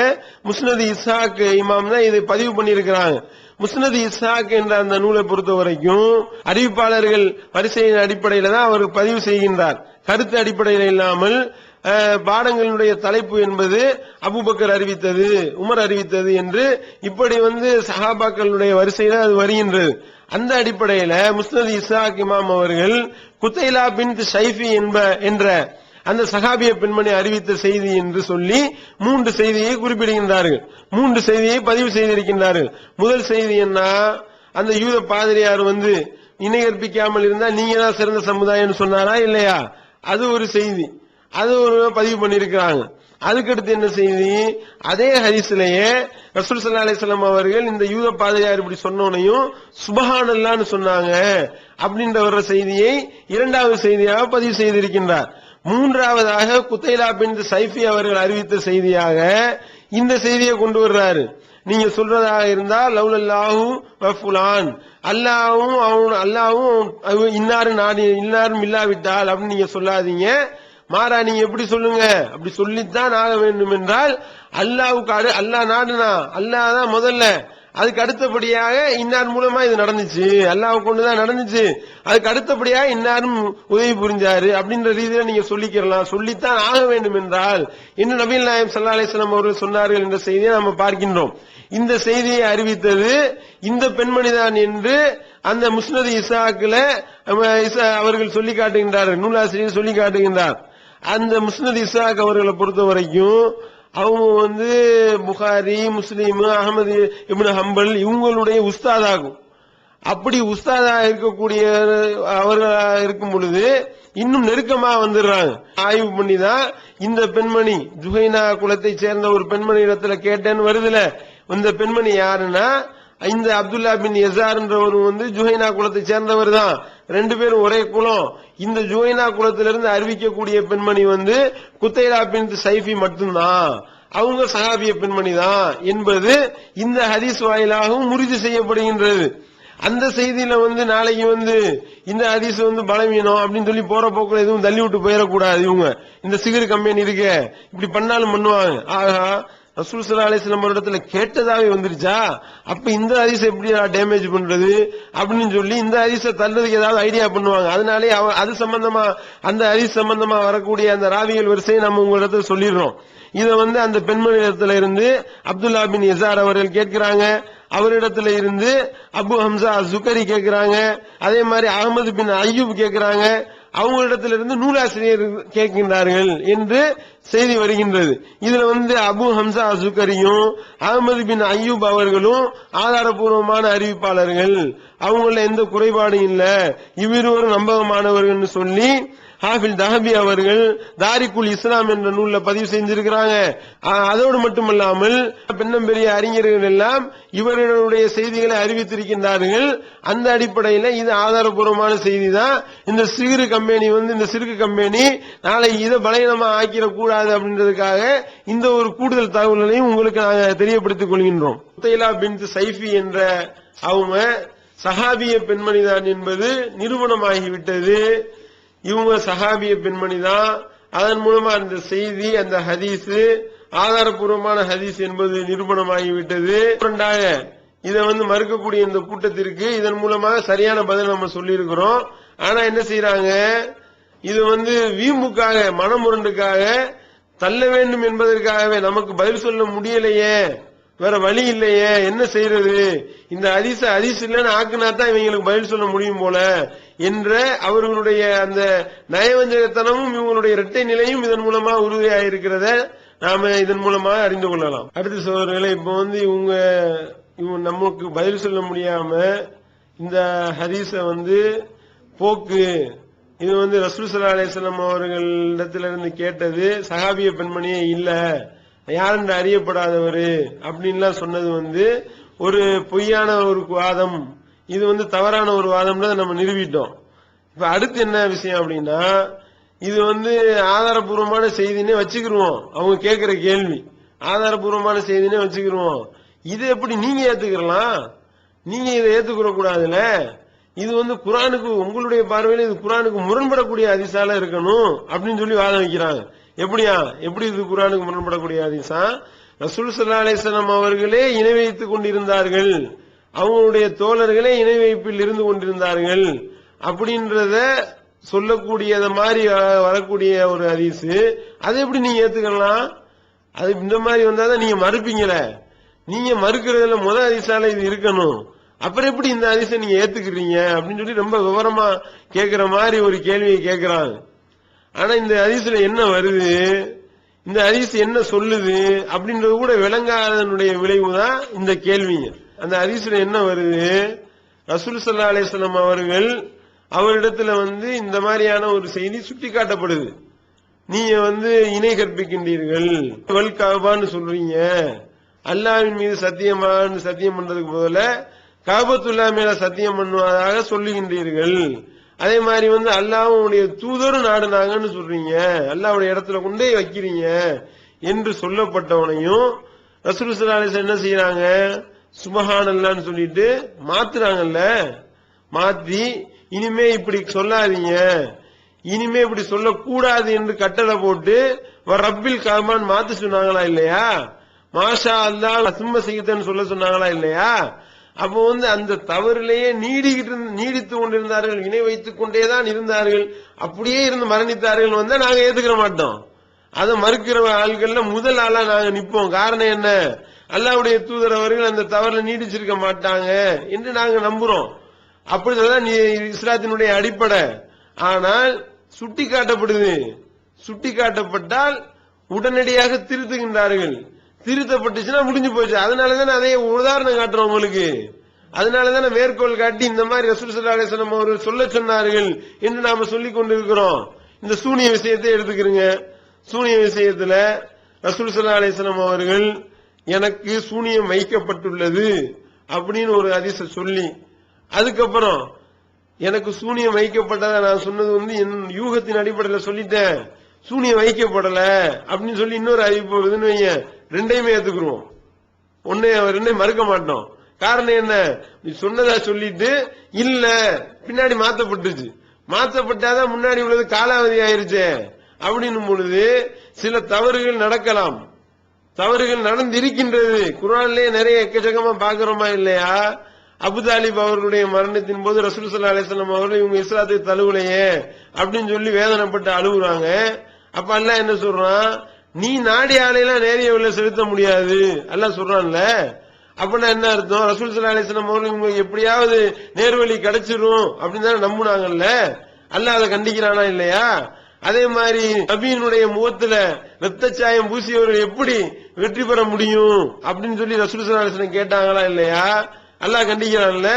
முஸ்னத் இஸ்ஹாக் இமாம் தான் இதை பதிவு பண்ணியிருக்கிறாங்க. முஸ்னத் இஸ்ஹாக் என்ற அந்த நூலை பொறுத்த வரைக்கும் அறிவிப்பாளர்கள் வரிசையின் அடிப்படையில தான் அவர் பதிவு செய்கின்றார். கருத்து அடிப்படையில் இல்லாமல் பாடங்களுடைய தலைப்பு என்பது அபூபக்கர் அறிவித்தது, உமர் அறிவித்தது என்று இப்படி சஹாபாக்களுடைய வரிசையில அது வருகின்றது. அந்த அடிப்படையில முஸ்னத் இஸ்ஹாக் இமாம் அவர்கள் குத்தைலா பின் ஷைஃபி என்ற அந்த சஹாபிய பெண்மணி அறிவித்த செய்தி என்று சொல்லி 3 செய்தியை குறிப்பிடுகின்றார்கள். 3 செய்தியை பதிவு செய்திருக்கின்றார்கள். முதல் செய்தி என்ன? அந்த யூத பாதிரியார் இணை கற்பிக்காமல் இருந்தா நீங்க தான் சிறந்த சமுதாயம் சொன்னாரா இல்லையா? அது ஒரு செய்தி, அது ஒரு பதிவு பண்ணிருக்கிறாங்க. அதுக்கடுத்து என்ன செய்தி? அதே ஹதீஸ்லயே ரசூல் ஸல்லல்லாஹு அலைஹி வஸல்லம் அவர்கள் இந்த யூத பாதிரியார் இப்படி சொன்னோனையும் சுப்ஹானல்லாஹ்னு சொன்னாங்க அப்படின்ற வர்ற செய்தியை இரண்டாவது செய்தியாக பதிவு செய்திருக்கின்றார். மூன்றாவதாக குத்தைலா பின் ஷைஃபி அவர்கள் அறிவித்த செய்தியாக இந்த செய்தியை கொண்டு வர்றாரு. நீங்க சொல்றதாக இருந்தால் லவ்லல்லாஹு வஃபுலான், அல்லாஹ்வும் இன்னாரும் இல்லாவிட்டால் அப்படின்னு நீங்க சொல்லாதீங்க. மாறா நீங்க எப்படி சொல்லுங்க? அப்படி சொல்லித்தான் ஆக வேண்டும் என்றால் அல்லாஹ்வுக்கு அல்லாஹ் நாடுனா அல்லாஹ் தான் முதல்ல, அதுக்கு அடுத்தபடியாக இன்னார் மூலமா இது நடந்துச்சு, அல்லாஹ் கொண்டுதான் நடந்துச்சு, அதுக்கு அடுத்தபடியாக இன்னாரும் உதவி புரிஞ்சாரு அப்படின்ற ரீதியில நீங்க சொல்லிக்கலாம். சொல்லித்தான் ஆக வேண்டும் என்றால் என்ன நபிகள் நாயகம் ஸல்லல்லாஹு அலைஹி வஸல்லம் அவர்கள் சொன்னார்கள் என்ற செய்தியை நாம பார்க்கின்றோம். இந்த செய்தியை அறிவித்தது இந்த பெண்மணிதான் என்று அந்த முஸ்னத் இஸ்ஹாக்ல அவர்கள் சொல்லி காட்டுகின்றார்கள், நூலாசிரியர் சொல்லி காட்டுகின்றார். அந்த முஸ்னத் இஸ்ஹாக் அவர்களை பொறுத்த வரைக்கும் அவங்க புகாரி, முஸ்லீம், அஹமது இப்னு ஹம்பல் இவங்களுடைய உஸ்தாதாகும். அப்படி உஸ்தாதா இருக்கக்கூடிய அவர்களா இருக்கும் பொழுது இன்னும் நெருக்கமா வந்துடுறாங்க. ஆய்வு பண்ணிதான் இந்த பெண்மணி ஜுஹைனா குலத்தை சேர்ந்த ஒரு பெண்மணி இடத்துல கேட்டேன்னு வருதுல, இந்த பெண்மணி யாருன்னா இந்த அப்துல்லா பின் யஸார்ன்றவர் ஜுஹைனா குலத்தை சேர்ந்தவர் தான். 2 பேரும் ஒரே குலம். இந்த ஜுஹைனா குலத்திலிருந்து அறிவிக்கக்கூடிய பெண்மணி குத்தைலா பின் ஷைஃபி மட்டும்தான், அவங்க சஹாபிய பெண்மணி தான் என்பது இந்த ஹதீஸ் வாயிலாகவும் உறுதி செய்யப்படுகின்றது. அந்த செய்தியில நாளைக்கு இந்த ஹதீஸ் பலவீனம் அப்படின்னு சொல்லி போற போக்குல எதுவும் தள்ளி விட்டு போயிடக்கூடாது. இவங்க இந்த சிகர் கம்பெனி இருக்க இப்படி பண்ணாலும் பண்ணுவாங்க. ஆகா, ரசூல் ஸல்லல்லாஹு அலைஹி வஸல்லம் இடத்துல கேட்டதாவே வந்துருச்சா, அப்ப இந்த ஹதீஸ் எப்படி டேமேஜ் பண்றது அப்படின்னு சொல்லி இந்த ஹதீஸை தள்ளுறதுக்கு ஏதாவது ஐடியா பண்ணுவாங்க. அதனாலே அது சம்பந்தமா அந்த ஹதீஸ் சம்பந்தமா வரக்கூடிய அந்த ராவிகள் வரிசையை நம்ம உங்களிடத்துல சொல்லிடுறோம். இத அந்த பெண்மணி இடத்துல இருந்து அப்துல்லா பின் யஸார் அவர்கள் கேட்கிறாங்க, அவரிடத்துல இருந்து அபு ஹம்சா அஸ்ஸுகரி கேட்கிறாங்க, அதே மாதிரி அஹமது பின் அய்யூப் கேட்கிறாங்க, அவங்களிடத்திலிருந்து நூலாசிரியர் கேட்கின்றார்கள் என்று செய்தி வருகின்றது. இதுல அபு ஹம்சா அஸ்ஸுகரியும் அஹமது பின் அய்யூப் அவர்களும் ஆதாரபூர்வமான அறிவிப்பாளர்கள், அவங்கள எந்த குறைபாடும் இல்ல, இவ்விருவரும் நம்பகமானவர்கள் சொல்லி ஹாஃபில் தஹபி அவர்கள் தாரிக்குல் இஸ்லாம் என்ற நூல்ல பதிவு செஞ்சிருக்கிறாங்க. அதோடு மட்டுமல்லாமல் பெண்ணம்பெரிய அறிஞர்கள் எல்லாம் இவர்களுடைய செய்திகளை அறிவித்திருக்கின்றார்கள். அந்த அடிப்படையில் இது ஆதாரபூர்வமான செய்தி தான். இந்த சிறு கம்பெனி இந்த சிறுக்கு கம்பெனி நாளை இதை பலவீனமா ஆக்கிடக்கூடாது அப்படின்றதுக்காக இந்த ஒரு கூடுதல் தகவல்களையும் உங்களுக்கு நாங்கள் தெரியப்படுத்திக் கொள்கின்றோம். குத்தைலா பின் ஷைஃபி என்ற அவங்க சஹாபிய பெண்மணிதான் என்பது நிரூபணமாகிவிட்டது. இவங்க சஹாபிய பெண்மணி தான். அதன் மூலமா அந்த செய்தி, அந்த ஹதீஸ் ஆதாரபூர்வமான ஹதீஸ் என்பது நிரூபணமாகிவிட்டது. இதை மறுக்கக்கூடிய இந்த கூட்டத்திற்கு இதன் மூலமாக சரியான பதில் நம்ம சொல்லி இருக்கிறோம். ஆனா என்ன செய்யறாங்க, இது வீம்புக்காக மனமுரண்டுக்காக தள்ள வேண்டும் என்பதற்காகவே நமக்கு பதில் சொல்ல முடியலையே, வேற வழி இல்லையே, என்ன செய்யறது, இந்த ஹதீஸ் இல்லைன்னு ஆக்குனா தான் இவங்களுக்கு பதில் சொல்ல முடியும் போல என்ற அவர்களுடைய அந்த நயவஞ்சகத்தனமும் இவங்களுடைய இரட்டை நிலையும் இதன் மூலமா உறுதியாயிருக்கிறத நாம இதன் மூலமா அறிந்து கொள்ளலாம். அடுத்த சோதரர்களை இப்ப இவங்க நமக்கு பதில் சொல்ல முடியாம இந்த ஹதீஸ போக்கு, இது ரசூல் ஸல்லல்லாஹு அலைஹி வஸல்லம் அவர்களிடத்திலிருந்து கேட்டது சஹாபிய பெண்மணியே இல்ல யாரென்று அறியப்படாதவர் அப்படின்லாம் சொன்னது ஒரு பொய்யான ஒரு வாதம். இது தவறான ஒரு வாதம்ன்றதை நம்ம நிரூபிட்டோம். இப்ப அடுத்து என்ன விஷயம் அப்படின்னா, இது ஆதாரபூர்வமான செய்தினே வச்சுக்கிருவோம். அவங்க கேட்கிற கேள்வி ஆதாரபூர்வமான செய்தினே வச்சுக்கிருவோம். இது எப்படி நீங்க ஏத்துக்கலாம்? நீங்க இதை ஏத்துக்கிற கூடாதுல. இது குர்ஆனுக்கு, உங்களுடைய பார்வையில இது குர்ஆனுக்கு முரண்படக்கூடிய ஹதீஸால இருக்கணும் அப்படின்னு சொல்லி வாதம் வைக்கிறாங்க. எப்படி இது குர்ஆனுக்கு முரண்படக்கூடிய ஹதீஸா? ரசூல் ஸல்லல்லாஹு அலைஹி வஸல்லம் அவர்களே இணை வைத்துக் கொண்டிருந்தார்கள், அவங்களுடைய தோழர்களே இணை வைப்பில் இருந்து கொண்டிருந்தார்கள் அப்படின்றத சொல்லக்கூடியத மாதிரி வரக்கூடிய ஒரு ஹதீஸ். அதை எப்படி நீங்க ஏத்துக்கலாம்? அது இந்த மாதிரி வந்தாதான் நீங்க மறுப்பீங்களே. நீங்க மறுக்கிறதுல முதல் ஹதீஸால இது இருக்கணும். அப்புறம் எப்படி இந்த ஹதீஸை நீங்க ஏத்துக்கிறீங்க அப்படின்னு சொல்லி ரொம்ப விவரமா கேட்கிற மாதிரி ஒரு கேள்வியை கேட்கிறாங்க. ஆனா இந்த ஹதீஸ்ல என்ன வருது, இந்த ஹதீஸ் என்ன சொல்லுது அப்படின்றது கூட விளங்காதனுடைய விளைவுதான் இந்த கேள்விங்க. அந்த ஹதீஸ்ல என்ன வருது, ரசூல் ஸல்லல்லாஹு அலைஹி வஸல்லம் அவர்கள் அவரிடத்துல இந்த மாதிரியான ஒரு செய்தி சுட்டி காட்டப்படுது. நீங்க இணை கற்பிக்கின்றீர்கள், வல் கஅபான்னு சொல்றீங்க, அல்லாஹ்வின் மீது சத்தியம் பண்றதுக்கு போல காபத்துல்லா மேல சத்தியம் பண்ணுவதாக சொல்லுகின்றீர்கள். அதே மாதிரி அல்லாஹ்வுடைய தூதரும் நாடுனாங்கன்னு சொல்றீங்க, அல்லாஹ்வுடைய இடத்துல கொண்டே வைக்கிறீங்க என்று சொல்லப்பட்டவனையும் ரசூல் ஸல்லல்லாஹு அலைஹி வஸல்லம் என்ன செய்யறாங்க, சுப்ஹானல்லாஹ்னு சொல்லிட்டு மாத்துறாங்கல்ல. மாத்தி இனிமே இப்படி சொல்லாதீங்க, இனிமே இப்படி சொல்லக்கூடாது என்று கட்டளை போட்டு ரப்பில் கஅபான் மாத்து சொன்னாங்களா இல்லையா? மாஷா அல்லாஹ் சும்ம செய்யத்தன்னு சொல்ல சொன்னாங்களா இல்லையா? அப்போ அந்த தவறிலேயே நீடித்து கொண்டிருந்தார்கள், இணை வைத்துக் கொண்டேதான் இருந்தார்கள், அப்படியே இருந்து மரணித்தார்கள் நாங்க ஏத்துக்கிற மாட்டோம். அதை மறுக்கிற ஆள்கள்ல முதல் ஆளா நாங்க நிப்போம். காரணம் என்ன? அல்லாஹ்வுடைய தூதர் அவர்கள் அந்த தவறுல நீடிச்சிருக்க மாட்டாங்க என்று நாங்க நம்புறோம். அப்படிதான் இஸ்லாத்தினுடைய அடிப்படை. ஆனால் சுட்டி காட்டப்படுது, சுட்டி காட்டப்பட்டால் உடனடியாக திருத்துகின்றார்கள். திருத்தப்பட்டுச்சுன்னா முடிஞ்சு போச்சு. அதனாலதான் அதே உதாரணம் காட்டுறோம் உங்களுக்கு. அதனாலதான் மேற்கோள் காட்டி இந்த மாதிரி ரசூல் ஸல்லல்லாஹு அலைஹி வஸல்லம் அவர்கள் சொல்ல சொன்னார்கள் என்று நாம சொல்லிக் கொண்டிருக்கிறோம். இந்த சூனிய விஷயத்தை எடுத்துக்கிறீங்க. சூனிய விஷயத்துல ரசூல் ஸல்லல்லாஹு அலைஹி வஸல்லம் அவர்கள் எனக்கு சூனியம் வைக்கப்பட்டுள்ளது அப்படின்னு ஒரு ஹதீஸை சொல்லி, அதுக்கப்புறம் எனக்கு சூனியம் வைக்கப்பட்டதா நான் சொன்னது என் யூகத்தின் அடிப்படையில் சொல்லிட்டேன், சூனியம் வைக்கப்படல அப்படின்னு சொல்லி இன்னொரு அறிவிப்பு வருதுன்னு வைங்க, ரெண்டையுமே ஏத்துக்குருவோம். ரெண்டையும் மறுக்க மாட்டோம். காரணம் என்ன? நீ சொன்னதா சொல்லிட்டு இல்ல பின்னாடி மாத்தப்பட்டுச்சு, மாத்தப்பட்டாதான் முன்னாடி உள்ளது காலாவதி ஆயிருச்சு அப்படின்னும் பொழுது சில தவறுகள் நடக்கலாம். தவறுகள் நடந்திருக்கின்றது. குர்ஆன்லயே நிறைய எக்கச்சக்கமா பாக்குறோமா இல்லையா? அபூதாலிப் அவர்களுடைய மரணத்தின் போது ரசூல் ஸல்லல்லாஹு அலைஹி வஸல்லம் அவர்கள் இவங்க இஸ்லாத்தை தழுவலையே அப்படின்னு சொல்லி வேதனைப்பட்டு அழுகுறாங்க. அப்ப அல்லாஹ் என்ன சொல்றான், நீ நாடி ஆளையெல்லாம் நேரிய உள்ள செலுத்த முடியாது அல்லாஹ் சொல்றான்ல. அப்படின்னா என்ன அர்த்தம்? ரசூல் ஸல்லல்லாஹு அலைஹி வஸல்லம் அவர்கள் இவங்க எப்படியாவது நேர்வழி கிடைச்சிரும் அப்படின்னு தானே நம்புனாங்கல்ல. அல்லாஹ் அதை கண்டிக்கிறானா இல்லையா? அதே மாதிரி நபியினுடைய முகத்துல ரத்த சாயம் பூசியவர்கள் எப்படி வெற்றி பெற முடியும் அப்படின்னு சொல்லி ரசூல் ஸல்லல்லாஹு அலைஹி வஸல்லம் கேட்டாங்களா இல்லையா? அல்லாஹ் கண்டிக்கிறான்ல.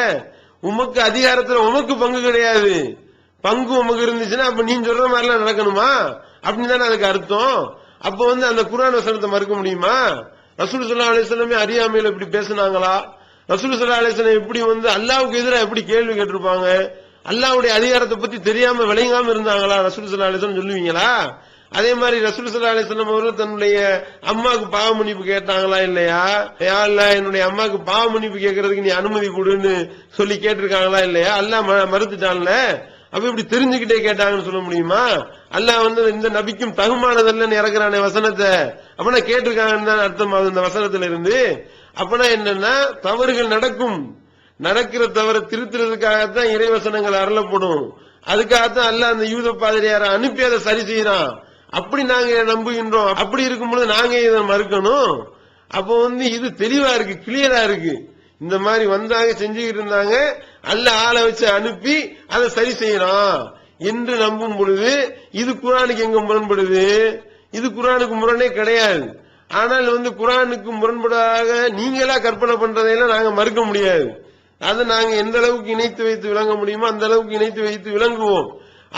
உமக்கு அதிகாரத்துல உமக்கு பங்கு கிடையாது, பங்கு உமக்கு இருந்துச்சுன்னா அப்ப நீ சொல்ற மாதிரிலாம் நடக்கணுமா அப்படின்னு தானே அதுக்கு அர்த்தம். அப்ப அந்த குர்ஆன் வசனத்தை மறுக்க முடியுமா? ரசூல் ஸல்லல்லாஹு அலைஹி வஸல்லம் அறியாமையில இப்படி பேசினாங்களா? ரசூல் ஸல்லல்லாஹு அலைஹி வஸல்லம் எப்படி அல்லாஹ்வுக்கு எதிராக எப்படி கேள்வி கேட்டிருப்பாங்க? அல்லாஹ்வுடைய அதிகாரத்தை பத்தி தெரியாம விளங்காம இருந்தாங்களா ரசூல் ஸல்லல்லாஹு அலைஹி வஸல்லம் சொல்லுவீங்களா? அதே மாதிரி ரசூல் ஸல்லல்லாஹு அலைஹி வஸல்லம் அவர்கள் தன்னுடைய அம்மாவுக்கு பாவ மன்னிப்பு கேட்டாங்களா இல்லையா? யா அல்லாஹ் என்னுடைய அம்மாவுக்கு பாவ மன்னிப்பு கேட்கறதுக்கு நீ அனுமதி கொடுன்னு சொல்லி கேட்டிருக்காங்களா இல்லையா? அல்லாஹ் மறுத்துட்டான்ல. அப்ப இப்படி தெரிஞ்சுக்கிட்டே கேட்டாங்கன்னு சொல்ல முடியுமா? அல்லாஹ் இந்த நபிக்கும் தகுமானதல்லன்னு இறக்குறானே வசனத்தை, அப்பனா கேட்டிருக்காங்கன்னு தான் அர்த்தம் இந்த வசனத்துல இருந்து. அப்பனா என்னன்னா தவறுகள் நடக்கும், நடக்கிற தவறை திருத்துறதுக்காகத்தான் இறைவசனங்கள் அருளப்படும். அதுக்காகத்தான் அல்லாஹ் அந்த யூத பாதிரியார அனுப்பி அதை சரி செய்யறான். அப்படி நாங்க நம்புகின்றோம். அப்படி இருக்கும்போது நாங்க இதை மறுக்கணும்? அப்போ இது தெளிவா இருக்கு, கிளியரா இருக்கு. இந்த மாதிரி வந்தாங்க செஞ்சுக்கிட்டு இருந்தாங்க, அல்லாஹ் ஆளை வச்சு அனுப்பி அதை சரி செய்யறான் என்று நம்பும் பொழுது இது குர்ஆனுக்கு எங்க முரண்படுது? இது குர்ஆனுக்கு முரணே கிடையாது. ஆனால் குர்ஆனுக்கு முரண்படாக நீங்களா கற்பனை பண்றதையெல்லாம் நாங்க மறுக்க முடியாது. அதை நாங்க எந்த அளவுக்கு இணைத்து வைத்து விளங்க முடியுமோ அந்த அளவுக்கு இணைத்து வைத்து விளங்குவோம்.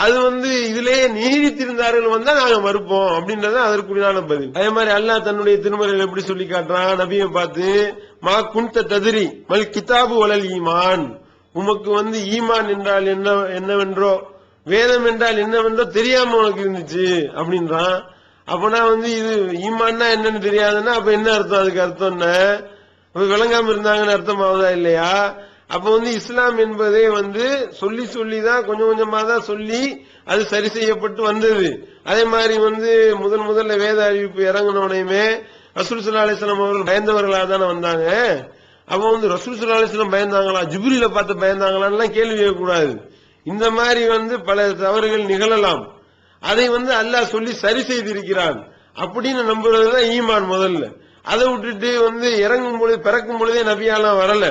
அது இதிலேயே நீடித்திருந்தார்கள் வந்தா நாங்க மறுப்போம் அப்படின்றது அதற்குரியான பதில். அதே மாதிரி அல்லாஹ் தன்னுடைய திருமறையில் எப்படி சொல்லி காட்டுறான், நபியை பார்த்து மா குன்த ததிரி மல் கிதாபு வலல் ஈமான், உமக்கு ஈமான் என்றால் என்னவென்றோ வேதம் என்றால் என்னவென்றோ தெரியாம உனக்கு இருந்துச்சு அப்படின்றான். அப்பனா இது ஈமான்னா என்னன்னு தெரியாதுன்னா அப்ப என்ன அர்த்தம்? அதுக்கு அர்த்தம் என்ன? விளங்காம இருந்தாங்கன்னு அர்த்தம் ஆகுதா இல்லையா? அப்ப இஸ்லாம் என்பதே சொல்லி சொல்லிதான் கொஞ்சம் கொஞ்சமா தான் சொல்லி அது சரி செய்யப்பட்டு வந்தது. அதே மாதிரி முதல்ல வேத அறிவிப்பு இறங்கினோடையுமே ரசூல் ஸல்லல்லாஹு அலைஹி வஸல்லம் அவர்கள் பயந்தவர்களா தானே வந்தாங்க. அப்ப ரசூல் ஸல்லல்லாஹு அலைஹி வஸல்லம் பயந்தாங்களா, ஜிப்ரீல பார்த்து பயந்தாங்களான்னு கேள்வி கேட்கக்கூடாது. இந்த மாதிரி பல தவறுகள் நிகழலாம். அதை அல்லாஹ் சொல்லி சரி செய்திருக்கிறான் அப்படின்னு நம்புறதுதான் ஈமான் முதல்ல. அதை விட்டுட்டு இறங்கும் பொழுது பிறக்கும் பொழுதே நபியாலாம் வரல.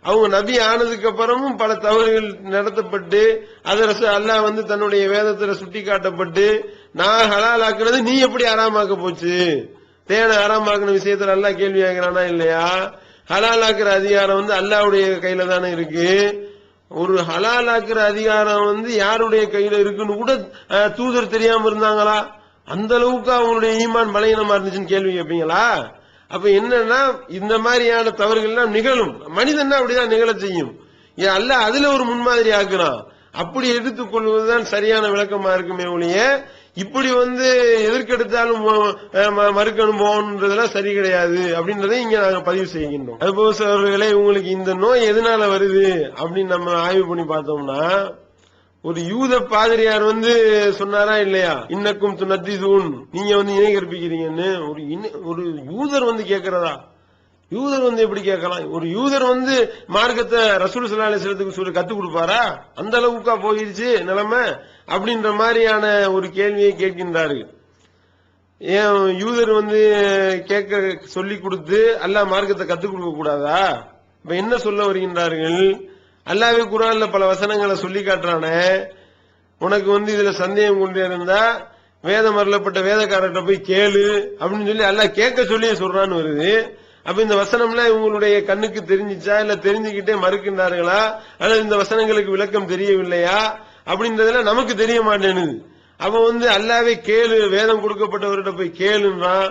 அவங்க நபி ஆனதுக்கு அப்புறமும் பல தவறுகள் நடத்தப்பட்டு அதரசு அல்லாஹ் தன்னுடைய வேதத்துல சுட்டி காட்டப்பட்டு நான் ஹலாலாக்குறது நீ எப்படி ஹராமாக்க போச்சு, தேனை ஹராமாக்குன விஷயத்துல அல்லாஹ் கேள்வி கேட்கிறானா இல்லையா? ஹலாலாக்குற அதிகாரம் அல்லாஹ்வுடைய கையில தானே இருக்கு. ஒரு ஹலாலாக்குற அதிகாரம் யாருடைய கையில இருக்குன்னு கூட தூதர் தெரியாம இருந்தாங்களா? அந்த அளவுக்கு அவங்களுடைய ஈமான் பலகீனமா இருந்துச்சுன்னு கேள்வி கேட்பீங்களா? அப்ப என்னன்னா இந்த மாதிரியான தவறுகள் எல்லாம் நிகழும். மனிதன் அப்படிதான் நிகழ செய்யும். அல்லாஹ் அதுல ஒரு முன்மாதிரி ஆக்குறான். அப்படி எடுத்துக் கொள்வதுதான் சரியான விளக்கமா இருக்குமே ஒழிய இப்படி எதற்கெடுத்தாலும் மறுக்கணும் போகணுன்றதெல்லாம் சரி கிடையாது அப்படின்றதை இங்க நாங்க பதிவு செய்கின்றோம். அதுபோல அவர்களே, உங்களுக்கு இந்த நோய் எதனால வருது அப்படின்னு நம்ம ஆய்வு பண்ணி பார்த்தோம்னா, ஒரு யூத பாதிரியார் சொன்னாரா இல்லையா, இன்னக்கும் துனத்திசூன், நீங்க இணை கற்பிக்கிறீங்கன்னு. ஒரு யூதர் கேட்கிறதா? யூதர் எப்படி கேட்கலாம்? ஒரு யூதர் மார்க்கத்தை ரசூல் ஸல்லல்லாஹு அலைஹி வஸல்லத்துக்கு கத்துக் கொடுப்பாரா? அந்த அளவுக்கா போயிருச்சு நிலைமை அப்படின்ற மாதிரியான ஒரு கேள்வியை கேட்கின்றார்கள். ஏன் யூதர் கேட்க சொல்லி கொடுத்து அல்லாஹ் மார்க்கத்தை கத்துக் கொடுக்க கூடாதா? இப்ப என்ன சொல்ல வருகின்றார்கள்? அல்லாஹ்வே குர்ஆன்ல பல வசனங்களை சொல்லி காட்டுறானே, உனக்கு இதுல சந்தேகம் கொண்டு இருந்தா வேதம் அருளப்பட்ட வேதக்காரர்கிட்ட போய் கேளு அப்படின்னு சொல்லி அல்லாஹ் கேட்க சொல்லி சொல்றான்னு வருது. அப்ப இந்த வசனம்லாம் இவங்களுடைய கண்ணுக்கு தெரிஞ்சிச்சா, இல்ல தெரிஞ்சுக்கிட்டே மறுக்கின்றார்களா, அல்லது இந்த வசனங்களுக்கு விளக்கம் தெரியவில்லையா அப்படின்றதுல நமக்கு தெரிய மாட்டேனுது. அப்ப அல்லாஹ்வே கேளு, வேதம் கொடுக்கப்பட்டவர்கிட்ட போய் கேளுன்றான்.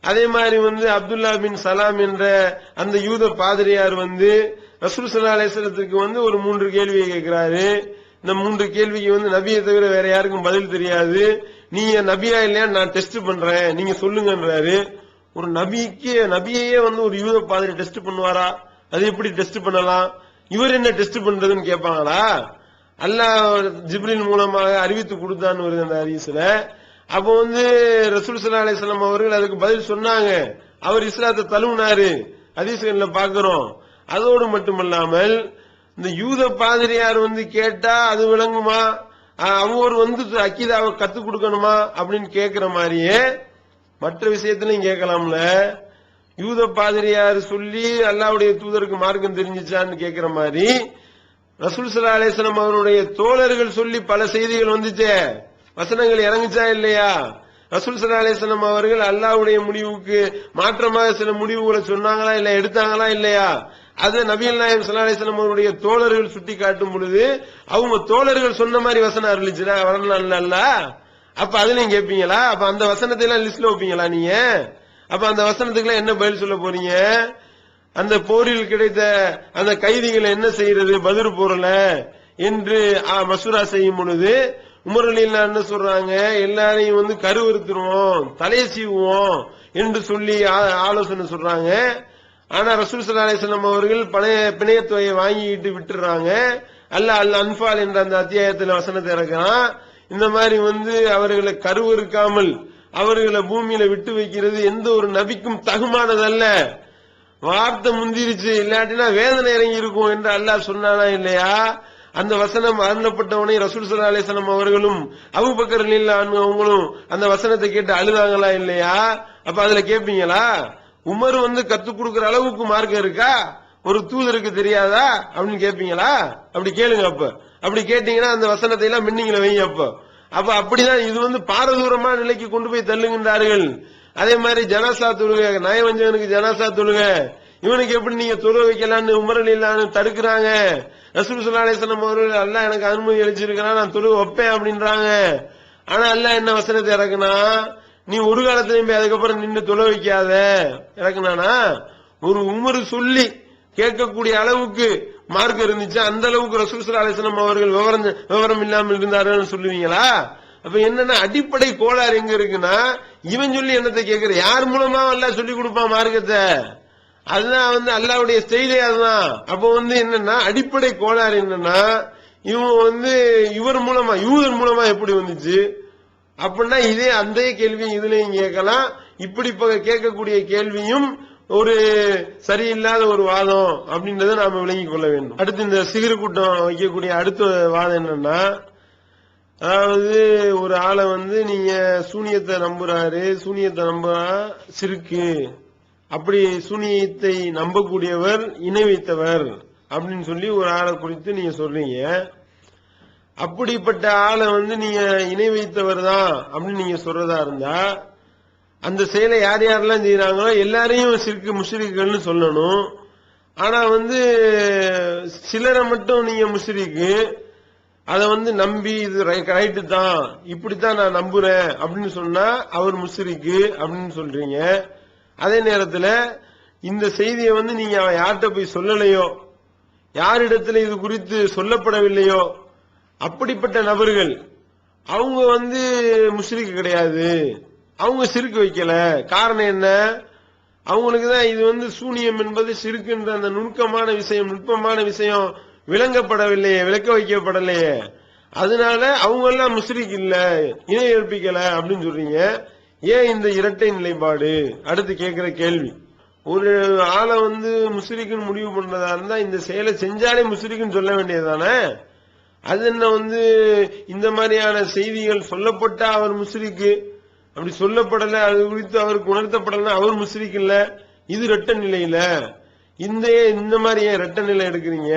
அதே மாதிரி அப்துல்லா பின் சலாம் என்ற அந்த யூத பாதிரியார் ரசூல் ஸல்லல்லாஹு அலைஹி வஸல்லத்துக்கு ஒரு 3 கேள்வியை கேட்கிறாரு. இந்த 3 கேள்விக்கு நபியை தவிர வேற யாருக்கும் பதில் தெரியாது. நீங்க நபியா இல்லையா நான் டெஸ்ட் பண்றேன், நீங்க சொல்லுங்கன்றாரு. ஒரு நபியையே ஒரு யூத பாதிரி டெஸ்ட் பண்ணுவாரா? அது எப்படி டெஸ்ட் பண்ணலாம்? இவர் என்ன டெஸ்ட் பண்றதுன்னு கேட்பாங்களா? அல்லாஹ் ஜிப்ரீல் மூலமாக அறிவித்து கொடுத்தான்னு வருது அந்த ஹதீஸ்ல. அப்போ ரசூல் ஸல்லல்லாஹு அலைஹி வஸல்லம் அவர்கள் அதுக்கு பதில் சொன்னாங்க. அவர் இஸ்லாத்தை தழுவினாரு, ஹதீஸ்கள்ல பாக்குறோம். அதோடு மட்டுமல்லாமல் இந்த யூத பாதிரியார் கேட்டா அது விளங்குமா, அவர் அக்கீதாவை கத்துக் கொடுக்கணுமா அப்படின்னு கேட்கிற மாதிரியே மற்ற விஷயத்திலையும் கேட்கலாம்ல. யூத பாதிரியார் சொல்லி அல்லாஹ்வுடைய தூதருக்கு மார்க்கம் தெரிஞ்சிச்சான்னு கேட்கிற மாதிரி ரசூல் ஸல்லல்லாஹு அலைஹி வஸல்லம் அவருடைய தோழர்கள் சொல்லி பல செய்திகள் வந்துச்சே, வசனங்கள் இறங்குச்சா இல்லையா? ரசூல் ஸல்லல்லாஹு அலைஹி வஸல்லம் அவர்கள் அல்லாஹ்வுடைய முடிவுக்கு மாற்றமாக சில முடிவுகளை சொன்னாங்களா இல்ல எடுத்தாங்களா இல்லையா? அது நபிகள் நாயகம் ஸல்லல்லாஹு அலைஹி வஸல்லம் அவருடைய தோழர்கள் சுட்டி காட்டும் பொழுது அவங்க தோழர்கள் சொன்ன மாதிரி வசனம் அருளிச்சுனா வரல. அப்ப அதுலயும் கேட்பீங்களா? அப்ப அந்த வசனத்தை எல்லாம் லிஸ்ட்ல வைப்பீங்களா நீங்க? அப்ப அந்த வசனத்துக்கு என்ன பதில் சொல்ல போறீங்க? அந்த போரில் கிடைத்த அந்த கைதிகளை என்ன செய்யறது பதில் போறல என்று மசூரா செய்யும் பொழுது உமர் ரலியல்லாஹு என்ன சொல்றாங்க, எல்லாரையும் கருவறுத்துருவோம், தலையை சீவுவோம் என்று சொல்லி ஆலோசனை சொல்றாங்க. ஆனா ரசூல் ஸல்லல்லாஹு அலைஹி வஸல்லம் அவர்கள் பிணையத்தொகையை வாங்கிட்டு விட்டுறாங்க. அல்லாஹ் அல் அன்ஃபால் என்ற அந்த அத்தியாயத்தில் வசனத்தை இறக்குறான். இந்த மாதிரி அவர்களை கருவறுக்காமல் அவர்களை பூமியில விட்டு வைக்கிறது எந்த ஒரு நபிக்கும் தகுமானதல்ல. வார்த்தை முந்திருச்சு, இல்லாட்டினா வேதனை இறங்கி இருக்கும் என்று அல்லாஹ் சொன்னானா இல்லையா? அந்த வசனம் அருளப்பட்டவனை ரசூல் ஸல்லல்லாஹு அலைஹி வஸல்லம் அவர்களும் அபூபக்கர் ரலியல்லாஹு அன்ஹு அவங்களும் அந்த வசனத்தை கேட்டு அழுதாங்களா இல்லையா? அப்ப அதுல கேட்பீங்களா? உமர் கத்துக் கொடுக்கிற அளவுக்கு மார்க்கம் இருக்கா, ஒரு தூதருக்கு தெரியாதா அப்படின்னு கேட்பீங்களா? அப்படி கேளுங்க. அப்படி கேட்டீங்கன்னா அந்த வசனத்தை எல்லாம் மின்னிங்கள வைங்க. அப்ப அப்படிதான் இது பாரதூரமான நிலைக்கு கொண்டு போய் தள்ளுகின்றார்கள். அதே மாதிரி ஜனாசா தொழுகை, நயவஞ்சகனுக்கு ஜனாசா தொழுகை, இவனுக்கு எப்படி நீங்க தொழுக வைக்கலான்னு உமர் ரலியல்லாஹு அன்ஹு தடுக்கிறாங்க. ரசூல் ஸல்லல்லாஹு அலைஹி வஸல்லம் அவர்கள் அல்லாஹ் எனக்கு அனுமதி அளிச்சிருக்கிறான், நான் தொழுகை வைப்பேன் அப்படின்றாங்க. ஆனா அல்லாஹ் என்ன வசனத்தை இறக்குனா, நீ ஒரு காலத்திலையும் போய் அதுக்கப்புறம் நின்று தொலை வைக்காத இறக்குனானா? ஒரு உமர் சொல்லி கேட்கக்கூடிய அளவுக்கு மார்க் இருந்துச்சு, அந்த அளவுக்கு ரசூல் ஸல்லல்லாஹு அலைஹி வஸல்லம் அவர்கள் விவரம் இல்லாமல் இருந்தாருன்னு சொல்லுவீங்களா? அப்ப என்னன்னா அடிப்படை கோளாறு எங்க இருக்குன்னா, இவன் சொல்லி என்னத்தை கேட்கிற, யார் மூலமா அல்லாஹ் சொல்லி கொடுப்பான் மார்க்கத்தை? அதுதான் அல்லாஹ்வுடைய ஸ்டைலே அதுதான். அப்ப என்னன்னா அடிப்படை கோளாறு என்னன்னா, இவன் இவர் மூலமா யூதர் மூலமா எப்படி வந்துச்சு அப்படின்னா, இதே அந்த கேள்வி இதுலயும் கேட்கலாம். இப்படி கேட்கக்கூடிய கேள்வியும் ஒரு சரியில்லாத ஒரு வாதம் அப்படின்றத நாம விளங்கிக் கொள்ள வேண்டும். அடுத்து இந்த சிகிரு கூட்டம் வைக்கக்கூடிய அடுத்த வாதம் என்னன்னா, அதாவது ஒரு ஆளை நீங்க சூனியத்தை நம்புறாரு, சூனியத்தை நம்புறா சிறுக்கு, அப்படி சூனியத்தை நம்பக்கூடியவர் இணை வைத்தவர் அப்படின்னு சொல்லி ஒரு ஆளை குறித்து நீங்க சொல்றீங்க. அப்படிப்பட்ட ஆளை நீங்க இணை வைத்தவர் தான் அப்படின்னு நீங்க சொல்றதா இருந்தா, அந்த செயலை யார் யாரெல்லாம் செய்யறாங்களோ எல்லாரையும் சிறுக்கு முஷ்ரிக்குகள்னு சொல்லணும். ஆனா சிலரை மட்டும் நீங்க முஷ்ரிக்கு, அதை நம்பி இது ரைட்டு தான், இப்படித்தான் நான் நம்புறேன் அப்படின்னு சொன்னா அவர் முஷ்ரிக்கு அப்படின்னு சொல்றீங்க. அதே நேரத்தில் இந்த செய்தியை நீங்க யார்கிட்ட போய் சொல்லலையோ, யாரிடத்துல இது குறித்து சொல்லப்படவில்லையோ, அப்படிப்பட்ட நபர்கள் அவங்க முஷ்ரிக்கு கிடையாது, அவங்க சிறுக்கு வைக்கல. காரணம் என்ன? அவங்களுக்கு தான் இது சூனியம் என்பது சிறுக்குன்ற அந்த நுணுக்கமான விஷயம், நுட்பமான விஷயம் விளங்கப்படவில்லையே, விளக்க வைக்கப்படலையே, அதனால அவங்க எல்லாம் முஷ்ரிக் இல்ல, இணை ஏற்பிக்கல அப்படின்னு சொல்றீங்க. ஏன் இந்த இரட்டை நிலைப்பாடு? அடுத்து கேட்கிற கேள்வி, ஒரு ஆளை முஷ்ரிக்குன்னு முடிவு பண்றதா இருந்தா இந்த செயலை செஞ்சாலே முஷ்ரிக்குன்னு சொல்ல வேண்டியதுதானே? அது என்ன இந்த மாதிரியான செய்திகள் சொல்லப்பட்டா அவர் முஷ்ரிக்கு, அப்படி சொல்லப்படல, அது குறித்து அவருக்கு உணர்த்தப்படல, அவர் முஷ்ரிக் இல்ல. இது இரட்டை நிலையில இந்த மாதிரி ஏன் இரட்டை நிலை எடுக்கிறீங்க?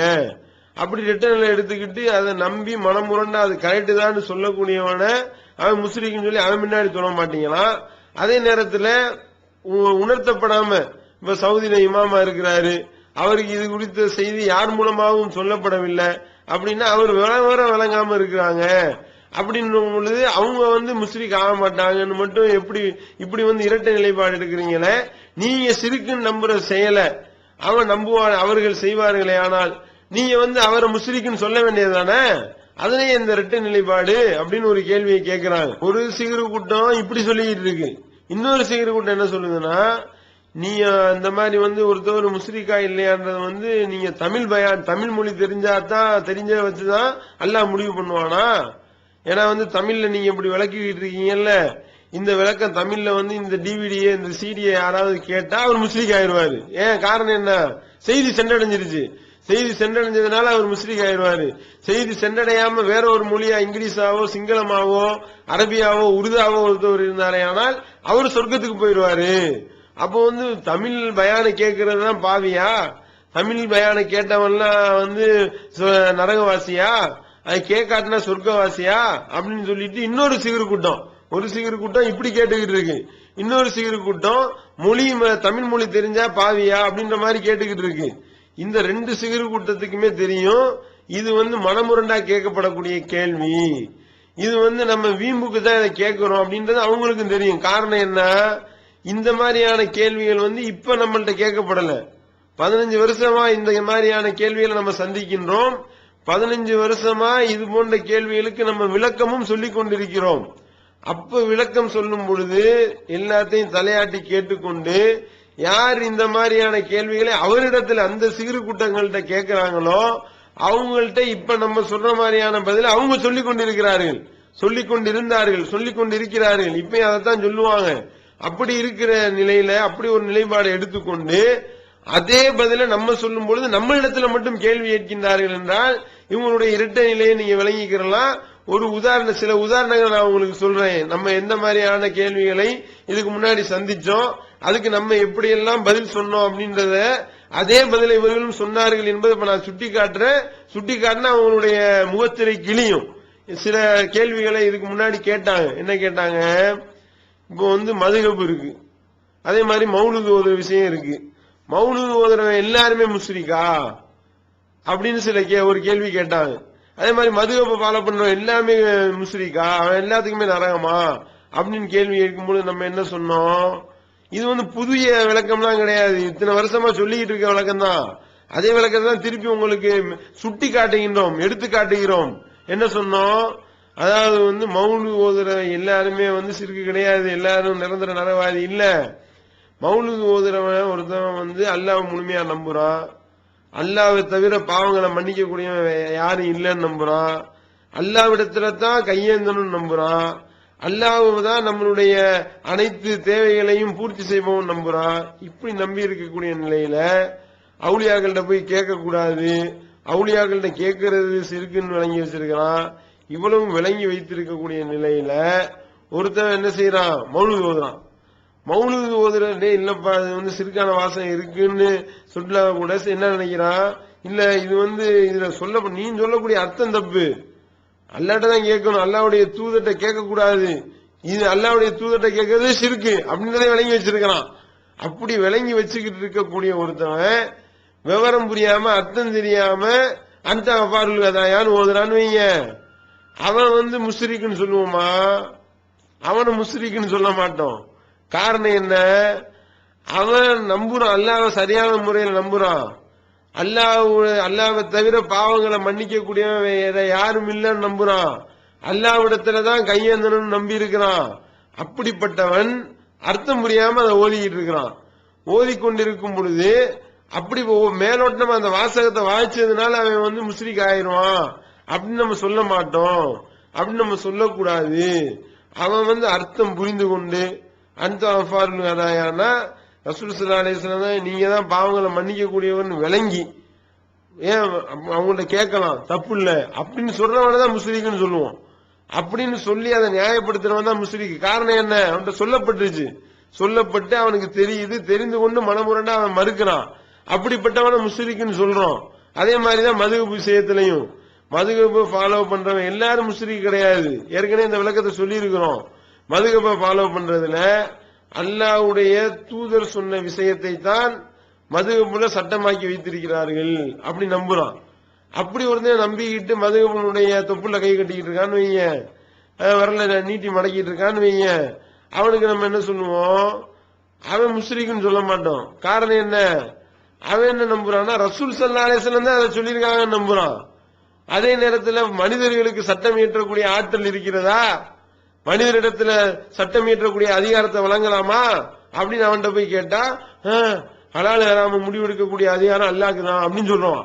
அப்படி இரட்டை நிலை எடுத்துக்கிட்டு அதை நம்பி மனமுரண்டா அது கரெக்டு தான் சொல்லக்கூடியவன அவன் முஸ்லிக்குன்னு சொல்லி அவன் முன்னாடி சொல்ல மாட்டீங்களா? அதே நேரத்தில் உணர்த்தப்படாம, இப்ப சவுதியில இமாமா இருக்கிறாரு, அவருக்கு இது குறித்த செய்தி யார் மூலமாகவும் சொல்லப்படவில்லை அப்படின்னா அவர் விளங்காம இருக்கிறாங்க அப்படின்னு பொழுது அவங்க முஸ்லிக் ஆக மாட்டாங்கன்னு மட்டும் எப்படி இப்படி இரட்டை நிலைப்பாடு எடுக்கிறீங்களே? நீங்க சிறுக்குன்னு நம்புற செயலை அவன் நம்புவான், அவர்கள் செய்வார்களே, ஆனால் நீங்க அவரை முஸ்லிக்குன்னு சொல்ல வேண்டியதுதானே? அதனே இந்த இரட்டை நிலைப்பாடு அப்படின்னு ஒரு கேள்வியை கேட்கிறாங்க. ஒரு சிகிரு கூட்டம் இப்படி சொல்லிட்டு இருக்கு, இன்னொரு சிகிரு கூட்டம் என்ன சொல்லுதுன்னா, நீங்க இந்த மாதிரி ஒருத்தவர் முஸ்லிக்கா இல்லையான்றது நீங்க தமிழ் மொழி தெரிஞ்ச வச்சுதான் அல்லாஹ் முடிவு பண்ணுவானா? ஏன்னா தமிழ்ல நீங்க இப்படி விளக்கிட்டு இருக்கீங்கல்ல, இந்த விளக்கம் தமிழ்ல இந்த டிவிடியை இந்த சீடியை யாராவது கேட்டா அவர் முஸ்லிக் ஆயிடுவாரு. ஏன் காரணம் என்ன? செய்தி சென்றடைஞ்சிருச்சு. செய்தி சென்றடைஞ்சதுனால அவர் முஸ்லிக் ஆயிடுவாரு. செய்தி சென்றடையாம வேற ஒரு மொழியா இங்கிலீஷாவோ சிங்களமாவோ அரபியாவோ உருதாவோ ஒருத்தவர் இருந்தாரே ஆனால் அவர் சொர்க்கத்துக்கு போயிடுவாரு. அப்போ தமிழ் பயான கேட்கறது தான் பாவியா? தமிழ் பயான கேட்டவன்லாம் நரகவாசியா? அது கேட்காட்டினா சொர்க்கவாசியா அப்படின்னு சொல்லிட்டு இன்னொரு சிகிரு கூட்டம், ஒரு சிகிரு கூட்டம் இப்படி கேட்டுக்கிட்டு இருக்கு, இன்னொரு சிகிரு கூட்டம் தமிழ் மொழி தெரிஞ்சா பாவியா அப்படின்ற மாதிரி கேட்டுக்கிட்டு இருக்கு. இந்த ரெண்டு சிகிரு கூட்டத்துக்குமே தெரியும் இது மனமுரண்டா கேட்கப்படக்கூடிய கேள்வி, இது நம்ம வீம்புக்கு தான் இதை கேட்கிறோம் அப்படின்றது அவங்களுக்கும் தெரியும். காரணம் என்ன? இந்த மாதிரியான கேள்விகள் இப்ப நம்மள்ட்ட கேட்கப்படல. 15 வருஷமா இந்த மாதிரியான கேள்விகளை நம்ம சந்திக்கின்றோம். 15 வருஷமா இது போன்ற கேள்விகளுக்கு நம்ம விளக்கமும் சொல்லிக் கொண்டிருக்கிறோம். அப்ப விளக்கம் சொல்லும் பொழுது எல்லாத்தையும் தலையாட்டி கேட்டுக்கொண்டு யார் இந்த மாதிரியான கேள்விகளை அவரிடத்தில் அந்த சிறு கூட்டங்கள்ட்ட கேட்கிறாங்களோ அவங்கள்ட்ட இப்ப நம்ம சொல்ற மாதிரியான பதில் அவங்க சொல்லிக் கொண்டிருக்கிறார்கள், சொல்லிக் கொண்டிருந்தார்கள், சொல்லிக் கொண்டிருக்கிறார்கள், இப்ப அதைத்தான் சொல்லுவாங்க. அப்படி இருக்கிற நிலையில அப்படி ஒரு நிலைப்பாடு எடுத்துக்கொண்டு அதே பதில நம்ம சொல்லும் பொழுது நம்ம இடத்துல மட்டும் கேள்வி கேட்கின்றார்கள் என்றால் இவங்களுடைய இரட்டை நிலையை நீங்க விளங்கிக்கிறலாம். ஒரு சில உதாரணங்கள் நான் உங்களுக்கு சொல்றேன். நம்ம எந்த மாதிரியான கேள்விகளை இதுக்கு முன்னாடி சந்திச்சோம், அதுக்கு நம்ம எப்படி எல்லாம் பதில் சொன்னோம் அப்படின்றத அதே பதிலை இவர்களும் சொன்னார்கள் என்பதை இப்ப நான் சுட்டி காட்டுறேன். சுட்டி காட்டினா அவங்களுடைய முகத்திரை கிளியும். சில கேள்விகளை இதுக்கு முன்னாடி கேட்டாங்க. என்ன கேட்டாங்க? இப்போ மதுஹப் இருக்கு, அதே மாதிரி மௌலுது ஓதுற விஷயம் இருக்கு. மௌலுது ஓதுறவன் எல்லாருமே முஸ்லிக்கா? அப்படின்னு ஒரு கேள்வி கேட்டாங்க. அதே மாதிரி மதுஹபை ஃபாலோ பண்றோம் எல்லாமே முஸ்ரிக்கா, அவன் எல்லாத்துக்குமே நரகமா அப்படின்னு கேள்வி கேட்கும்போது நம்ம என்ன சொன்னோம்? இது புதிய விளக்கம்லாம் கிடையாது, இத்தனை வருஷமா சொல்லிக்கிட்டு இருக்க விளக்கம் தான். அதே விளக்கத்தை தான் திருப்பி உங்களுக்கு சுட்டி காட்டுகின்றோம், எடுத்து காட்டுகிறோம். என்ன சொன்னோம்? அதாவது மௌலு ஓதுற எல்லாருமே சிறுக்கு கிடையாது, எல்லாரும் நிரந்தர நரவாதி இல்ல. மௌலுது ஓதுறவன் ஒருத்தவன் அல்லாஹ் முழுமையா நம்புறான், அல்லாஹ்வை தவிர பாவங்களை மன்னிக்க கூடிய யாரும் இல்லைன்னு நம்புறான், அல்லாஹ்விடத்துல தான் கையேந்தனும் நம்புறான், அல்லாஹ் தான் நம்மளுடைய அனைத்து தேவைகளையும் பூர்த்தி செய்வோம் நம்புறான். இப்படி நம்பி இருக்கக்கூடிய நிலையில அவுலியாக்கள்கிட்ட போய் கேட்க கூடாது, அவுலியாக்கள்கிட்ட கேட்கறது சிறுக்குன்னு விளங்கி வச்சிருக்கிறான். இவ்வளவு விளங்கி வைத்திருக்கக்கூடிய நிலையில ஒருத்தன் என்ன செய்யறான்? மௌலுது ஓதுறான். மௌலுது ஓதுறே இல்லப்பா இது சிறுக்கான வாசம் இருக்குன்னு சொல்ல கூட என்ன நினைக்கிறான்? இல்ல இது இதுல நீ சொல்லக்கூடிய அர்த்தம் தப்பு, அல்லாட்ட தான் கேட்கணும், அல்லாவுடைய தூதர்கிட்ட கேட்க கூடாது, இது அல்லாவுடைய தூதர்கிட்ட கேட்கறது சிறுக்கு அப்படின்னு விளங்கி வச்சிருக்கிறான். அப்படி விளங்கி வச்சுக்கிட்டு இருக்கக்கூடிய ஒருத்தவன் விவரம் புரியாம அர்த்தம் தெரியாம அந்த அபாருள் கதாயான்னு ஓதுறான்னு வைங்க, அவன் முஸ்ரிக்குன்னு சொல்லுவோமா? அவனை முஸ்ரிக்குன்னு சொல்ல மாட்டோம். காரணம் என்ன? அவன் நம்புறான், அல்லாஹ்வை சரியான முறையில் நம்புறான், அல்லாஹ்வை தவிர பாவங்களை மன்னிக்க கூடியவன் வேற யாரும் இல்லைன்னு நம்புறான், அல்லாஹ்விடத்துலதான் கையேந்தனும் நம்பி இருக்கிறான். அப்படிப்பட்டவன் அர்த்தம் புரியாம அதை ஓதிக்கிட்டு இருக்கிறான். ஓதிக்கொண்டிருக்கும் பொழுது அப்படி மேலோட்டமா அந்த வாசகத்தை வாய்ச்சதுனால அவன் முஸ்லிக் ஆயிடுவான் அப்படின்னு நம்ம சொல்ல மாட்டோம், அப்படின்னு நம்ம சொல்லக்கூடாது. அவன் அர்த்தம் புரிந்து கொண்டு அந்த அஃபாருன்னா ரசூல் ஸல்லல்லாஹு அலைஹி வஸல்லம் நீங்க தான் பாவங்களை மன்னிக்க கூடியவன் விளங்கி ஏன் அவங்கள்ட்ட கேட்கலாம், தப்பு இல்ல அப்படின்னு சொல்றவனதான் முஸ்லிக்குன்னு சொல்லுவோம். அப்படின்னு சொல்லி அதை நியாயப்படுத்துறவன் தான் முஸ்லிக். காரணம் என்ன? அவன்கிட்ட சொல்லப்பட்டுருச்சு, சொல்லப்பட்டு அவனுக்கு தெரியுது, தெரிந்து கொண்டு மனமுரண்டா அவன் மறுக்கிறான், அப்படிப்பட்டவன முஸ்லிக்குன்னு சொல்றோம். அதே மாதிரிதான் மதுஹப் விஷயத்திலையும் மதுஹப் ஃபாலோ பண்றவன் எல்லாரும் முஸ்லிக் கிடையாது. ஏற்கனவே இந்த விளக்கத்தை சொல்லி இருக்கிறோம். மதுஹப்பை ஃபாலோ பண்றதுல அல்லாஹ்வுடைய தூதர் சொன்ன விஷயத்தை தான் மதுஹப்புல சட்டமாக்கி வைத்திருக்கிறார்கள் அப்படி நம்புறான். அப்படி ஒருத்தன் நம்பிக்கிட்டு மதுஹப்புடைய தொப்புல கை கட்டிக்கிட்டு இருக்கான்னு வைங்க, வரல நீட்டி மடக்கிட்டு இருக்கான்னு வைங்க, அவனுக்கு நம்ம என்ன சொல்லுவோம்? அவன் முஸ்லிக்குன்னு சொல்ல மாட்டோம். காரணம் என்ன? அவன் என்ன நம்புறான்னா ரசூல் ஸல்லல்லாஹு அலைஹி வஸல்லம் தான் அதை சொல்லியிருக்காங்க நம்புறான். அதே நேரத்தில் மனிதர்களுக்கு சட்டம் இயற்றக்கூடிய ஆற்றல் இருக்கிறதா? மனிதரிடத்துல சட்டம் இயற்றக்கூடிய அதிகாரத்தை வழங்கலாமா அப்படின்னு அவன்கிட்ட போய் கேட்டா ஹலால் ஹராம முடிவெடுக்கக்கூடிய அதிகாரம் அல்லாஹ்க்கு தான் அப்படின்னு சொல்றான்.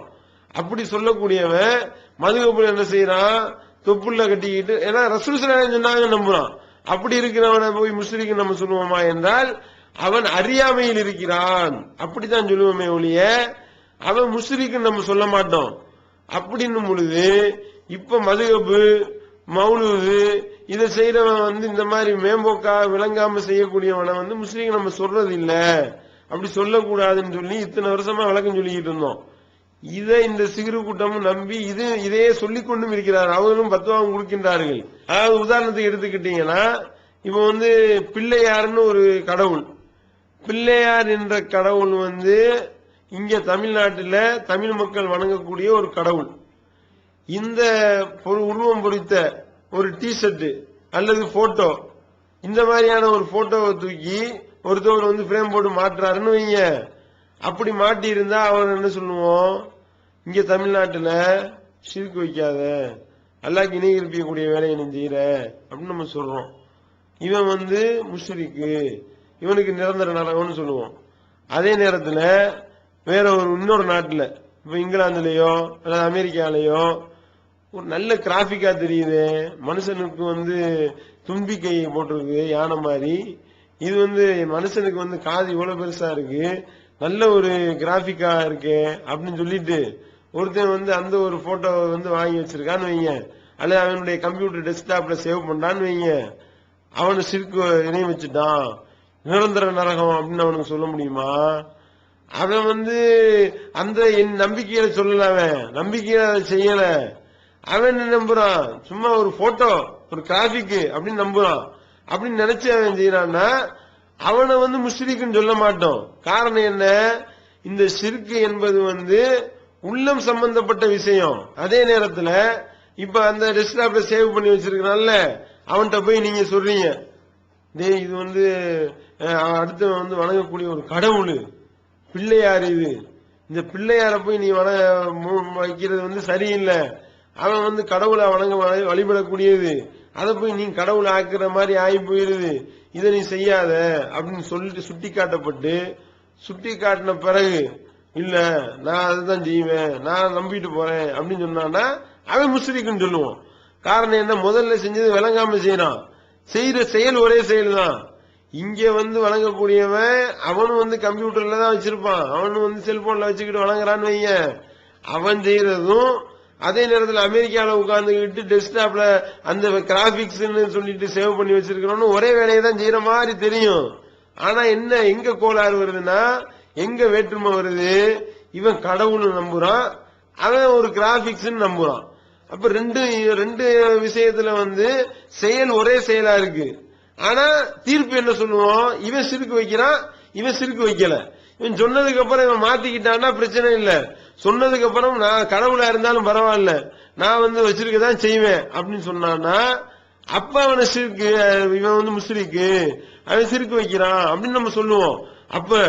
அப்படி சொல்லக்கூடியவன் மதுஹப்புல என்ன செய்யறான்? தொப்புள்ள கட்டிக்கிட்டு, ஏன்னா ரசூல் ஸல்லல்லாஹு அலைஹி வஸல்லம் சொன்னாங்க நம்புறான். அப்படி இருக்கிறவனை போய் முஸ்லிக்கு நம்ம சொல்லுவோமா என்றால் அவன் அறியாமையில் இருக்கிறான் அப்படித்தான் சொல்லுவோமே ஒழிய அவன் முஸ்லிக்கு நம்ம சொல்ல மாட்டோம். அப்படின்னும் பொழுது இப்ப மதுஹப் மௌலூது இதை செய்யறவன் இந்த மாதிரி மேம்போக்கா விளங்காம செய்யக்கூடியவனை முஸ்லீம் நம்ம சொல்றது இல்ல, அப்படி சொல்லக்கூடாதுன்னு சொல்லி இத்தனை வருஷமா விளக்கம் சொல்லிக்கிட்டு இருந்தோம். இதை இந்த சிறு கூட்டமும் நம்பி இதையே சொல்லிக் கொண்டும் இருக்கிறார், அவர்களும் பத்துவாவும் கொடுக்கின்றார்கள். அதாவது உதாரணத்துக்கு எடுத்துக்கிட்டீங்கன்னா இப்ப பிள்ளையார்னு ஒரு கடவுள், பிள்ளையார் என்ற கடவுள் இங்க தமிழ்நாட்டில் தமிழ் மக்கள் வணங்கக்கூடிய ஒரு கடவுள். இந்த உருவம் பொறித்த ஒரு டிஷர்ட் அல்லது போட்டோ, இந்த மாதிரியான ஒரு போட்டோவை தூக்கி ஒருத்தவர் பிரேம் போட்டு மாட்டுறாருன்னு வைங்க, அப்படி மாட்டி இருந்தா அவன் என்ன சொல்லுவோம்? இங்க தமிழ்நாட்டில் ஷிர்க் வைக்காத, அல்லாஹ்க்கு இணை கற்பிக்கக்கூடிய வேலையை நீ செய்யற அப்படின்னு நம்ம சொல்றோம். இவன் முஷ்ரிக்கு, இவனுக்கு நிரந்தர நரகம்னு சொல்லுவோம். அதே நேரத்தில் வேற இன்னொரு நாட்டில் இப்ப இங்கிலாந்துலயோ அல்லது அமெரிக்காலயோ ஒரு நல்ல கிராபிக்கா தெரியுது, மனுஷனுக்கு தும்பிக்கை போட்டிருக்கு யானை மாதிரி, இது மனுஷனுக்கு காது இவ்வளவு பெருசா இருக்கு, நல்ல ஒரு கிராபிக்கா இருக்கு அப்படின்னு சொல்லிட்டு ஒருத்தன் அந்த ஒரு போட்டோ வாங்கி வச்சிருக்கான்னு வைங்க, அல்லது அவனுடைய கம்ப்யூட்டர் டெஸ்க்டாப்ல சேவ் பண்ணான்னு வைங்க, அவனு சிறுக்கு இணைய வச்சுட்டான், நிரந்தர நரகம் அப்படின்னு அவனுக்கு சொல்ல முடியுமா? அவன் அந்த என் நம்பிக்கையில சொல்லல, அவன் நம்பிக்கையில அதை செய்யல, அவன் என்ன நம்புறான்? சும்மா ஒரு போட்டோ ஒரு கிராபிக் அப்படின்னு நம்புறான். அப்படின்னு நினைச்சு அவன் செய்யறான்னா அவனை முஸ்லிக்குன்னு சொல்ல மாட்டோம். காரணம் என்ன? இந்த ஷிர்க் என்பது உள்ளம் சம்பந்தப்பட்ட விஷயம். அதே நேரத்துல இப்ப அந்த டெஸ்க்டாப்ல சேவ் பண்ணி வச்சிருக்கனால அவன்கிட்ட போய் நீங்க சொல்றீங்க, டேய் இது அடுத்து வணங்கக்கூடிய ஒரு கடவுள் பிள்ளையார், இந்த பிள்ளையார போய் நீ வைக்கிறது சரியில்லை, அவன் கடவுளை வழிபடக்கூடியது, அதை போய் நீ கடவுளை ஆக்குற மாதிரி ஆகி போயிருது, இதை நீ செய்யாத அப்படின்னு சொல்லிட்டு சுட்டி காட்டப்பட்டு, சுட்டி காட்டின பிறகு இல்ல நான் அதுதான் செய்வேன், நான் நம்பிட்டு போறேன் அப்படின்னு சொன்னான்னா அவன் முஸ்லிக்குன்னு சொல்லுவோம். காரணம் என்ன? முதல்ல செஞ்சது விளங்காம செய்யறான். செய்யற செயல் ஒரே செயல் தான். இங்க வழங்கக்கூடியவன் அவனும் கம்ப்யூட்டர்ல தான் வச்சிருப்பான், அவனும் செல்போன்ல வச்சுக்கிட்டு வழங்குறான்னு வைய, அவன் செய்யறதும் அதே நேரத்தில் அமெரிக்கால உட்கார்ந்துக்கிட்டு டெஸ்க்டாப்ல அந்த கிராபிக்ஸ் சொல்லிட்டு சேவ் பண்ணி வச்சிருக்கிறோம் ஒரே வேலையை தான் செய்யற மாதிரி தெரியும். ஆனா என்ன, எங்க கோளாறு வருதுன்னா, எங்க வேற்றுமை வருது? இவன் கடவுள் நம்புறான், அவன் ஒரு கிராபிக்ஸ் நம்புறான். அப்ப ரெண்டு விஷயத்துல செயல் ஒரே செயலா இருக்கு. ஆனா தீர்ப்பு என்ன சொல்லுவோம்? இவன் சிறுக்கு வைக்கிறான், இவன் சிறுக்கு வைக்கல. இவன் சொன்னதுக்கு அப்புறம் இவன் மாத்திக்கிட்டான்னா பிரச்சனை இல்ல. சொன்னதுக்கு அப்புறம் நான் கடவுளா இருந்தாலும் பரவாயில்ல, நான் வச்சிருக்கதான் செய்வேன் அப்படின்னு சொன்னான்னா அப்ப அவனை சிறுக்கு, இவன் முஸ்லிக்கு, அவன் சிறுக்கு வைக்கிறான் அப்படின்னு நம்ம சொல்லுவோம். அப்ப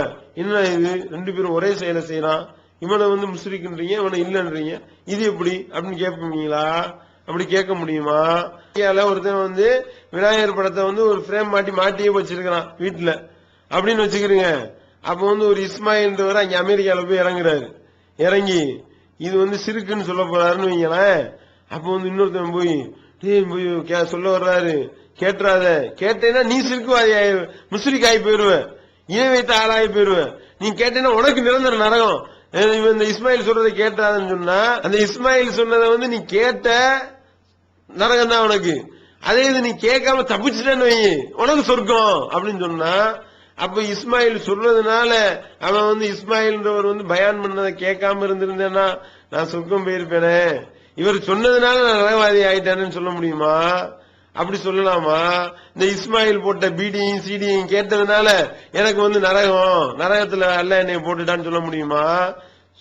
என்ன இது? ரெண்டு பேரும் ஒரே செயலை செய்யறான், இவனை முஸ்லிக்குன்றீங்க, இவனை இல்லன்றீங்க, இது எப்படி அப்படின்னு கேட்பீங்களா? அப்படி கேட்க முடியுமா? ஒருத்தன் விநாயகர் படத்தை ஒரு ஃப்ரேம் மாட்டியே வச்சிருக்கிறான் வீட்டுல அப்படின்னு வச்சுக்கிறீங்க. அப்ப ஒரு இஸ்மாயில்ன்றவர் அங்க அமெரிக்கால போய் இறங்குறாரு. இறங்கி இது சிறுக்குன்னு சொல்ல போறாருன்னு வைங்களேன். அப்ப இன்னொருத்தன் போய் சொல்ல வர்றாரு, கேட்டுறாத, கேட்டேன்னா நீ சிறுக்குவாதி முஸ்லிக் ஆகி போயிருவ, இணை வைத்த ஆளாகி போயிருவ, நீ கேட்டேன்னா உனக்கு நிரந்தர நரகம். இந்த இஸ்மாயில் சொல்றதை கேட்டாதுன்னு சொன்னா, அந்த இஸ்மாயில் சொன்னதை நீ கேட்ட நரகம் தான் உனக்கு. அதே இது நீ கேட்காம தப்பிச்சுட்டேன்னு வை, உனக்கு சொர்க்கம் அப்படின்னு சொன்னா, அப்ப இஸ்மாயில் சொல்றதுனால அவன் இஸ்மாயில்ன்றவர் பயான் பண்ணதை கேட்காம இருந்திருந்தேன்னா நான் சொர்க்கம் போயிருப்பேனே, இவர் சொன்னதுனால நான் நரகவாதி ஆயிட்டேன்னு சொல்ல முடியுமா? அப்படி சொல்லலாமா? இந்த இஸ்மாயில் போட்ட பீடியும் சீடியும் கேட்டதுனால எனக்கு நரகத்துல அல்ல என்னை போட்டுட்டான்னு சொல்ல முடியுமா?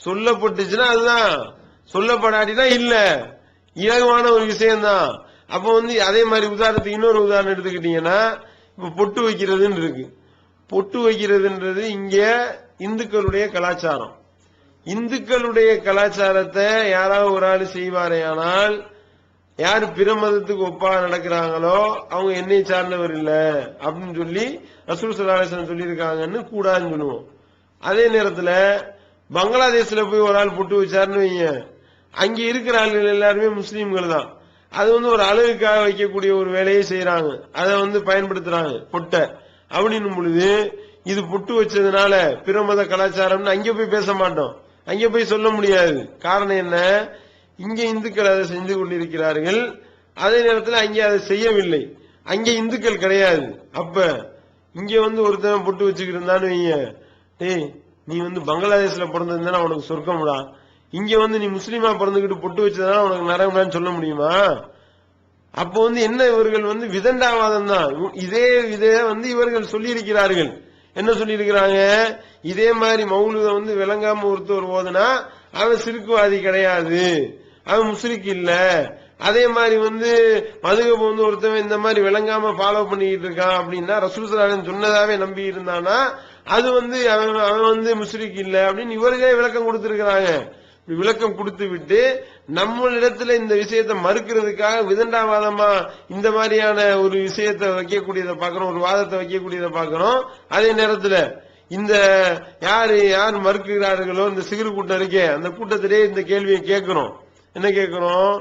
சொல்லப்பட்டுச்சுன்னா அதுதான், சொல்லப்படாட்டினா இல்ல, இலகுவான ஒரு விஷயம்தான். அப்ப அதே மாதிரி உதாரணத்துக்கு இன்னொரு உதாரணம் எடுத்துக்கிட்டீங்கன்னா, இப்ப பொட்டு வைக்கிறதுன்னு இருக்கு. பொட்டு வைக்கிறதுன்றது இங்க இந்துக்களுடைய கலாச்சாரம். இந்துக்களுடைய கலாச்சாரத்தை யாராவது ஒரு ஆள் செய்வாரேயானால், யாரு பிற மதத்துக்கு ஒப்பா நடக்கிறாங்களோ அவங்க என்னை சார்ந்தவர் இல்ல அப்படின்னு சொல்லி ரசூல் ஸல்லல்லாஹு அலைஹி வஸல்லம் சொல்லி இருக்காங்கன்னு கூடாதுன்னு சொல்லுவோம். அதே நேரத்துல பங்களாதேஷ்ல போய் ஒரு ஆள் பொட்டு வச்சாருன்னு வைங்க, அங்க இருக்கிற ஆளுகள் எல்லாருமே முஸ்லீம்கள் தான். அது ஒரு அழகுக்காக வைக்கக்கூடிய ஒரு வேலையை செய்யறாங்க, அதை பயன்படுத்துறாங்க பொட்டை அப்படின்னும் பொழுது, இது பொட்டு வச்சதுனால பிற மத கலாச்சாரம்னு அங்க போய் பேச மாட்டோம், அங்க போய் சொல்ல முடியாது. காரணம் என்ன? இங்க இந்துக்கள் அதை செஞ்சு கொண்டிருக்கிறார்கள், அதே நேரத்தில் அங்கே அதை செய்யவில்லை, அங்கே இந்துக்கள் கிடையாது. அப்ப இங்க ஒருத்தன் பொட்டு வச்சுக்கிட்டு இருந்தான்னு வைங்க, டேய் நீ பங்களாதேஷ்ல பிறந்திருந்தா உனக்கு சொர்க்கம்டா, இங்க நீ முஸ்லீமா பிறந்துகிட்டு பொட்டு வச்சதுனால உனக்கு நரகம்டான்னு சொல்ல முடியுமா? அப்போ என்ன இவர்கள் விதண்டாவாதம் தான். இதே இவர்கள் சொல்லி இருக்கிறார்கள். என்ன சொல்லி இருக்கிறாங்க? இதே மாதிரி மௌலூத விளங்காம ஒருத்தர் ஓதுனா அவன் சிறுக்குவாதி கிடையாது, அவன் முஸ்லிக் இல்ல. அதே மாதிரி மதுகப ஒருத்தவன் இந்த மாதிரி விளங்காம ஃபாலோ பண்ணிட்டு இருக்கான் அப்படின்னா, ரசூல் ஸல்லல்லாஹு அலைஹி வஸல்லம் சொன்னதாவே நம்பி இருந்தானா அது அவன் முஸ்லிக் இல்ல அப்படின்னு இவர்களே விளக்கம் கொடுத்திருக்கிறாங்க. விளக்கம் கொடுத்து விட்டு நம்மளிடத்துல இந்த விஷயத்தை மறுக்கிறதுக்காக விதண்டாவாதமா இந்த மாதிரியான ஒரு விஷயத்தை வைக்கக்கூடியதை பார்க்கிறோம், ஒரு வாதத்தை வைக்கக்கூடியதை பார்க்கிறோம். அதே நேரத்தில் இந்த யார் மறுக்கிறார்களோ இந்த சிறு கூட்டம் இருக்கே, அந்த கூட்டத்திலே இந்த கேள்வியை கேட்கிறோம். என்ன கேட்கிறோம்?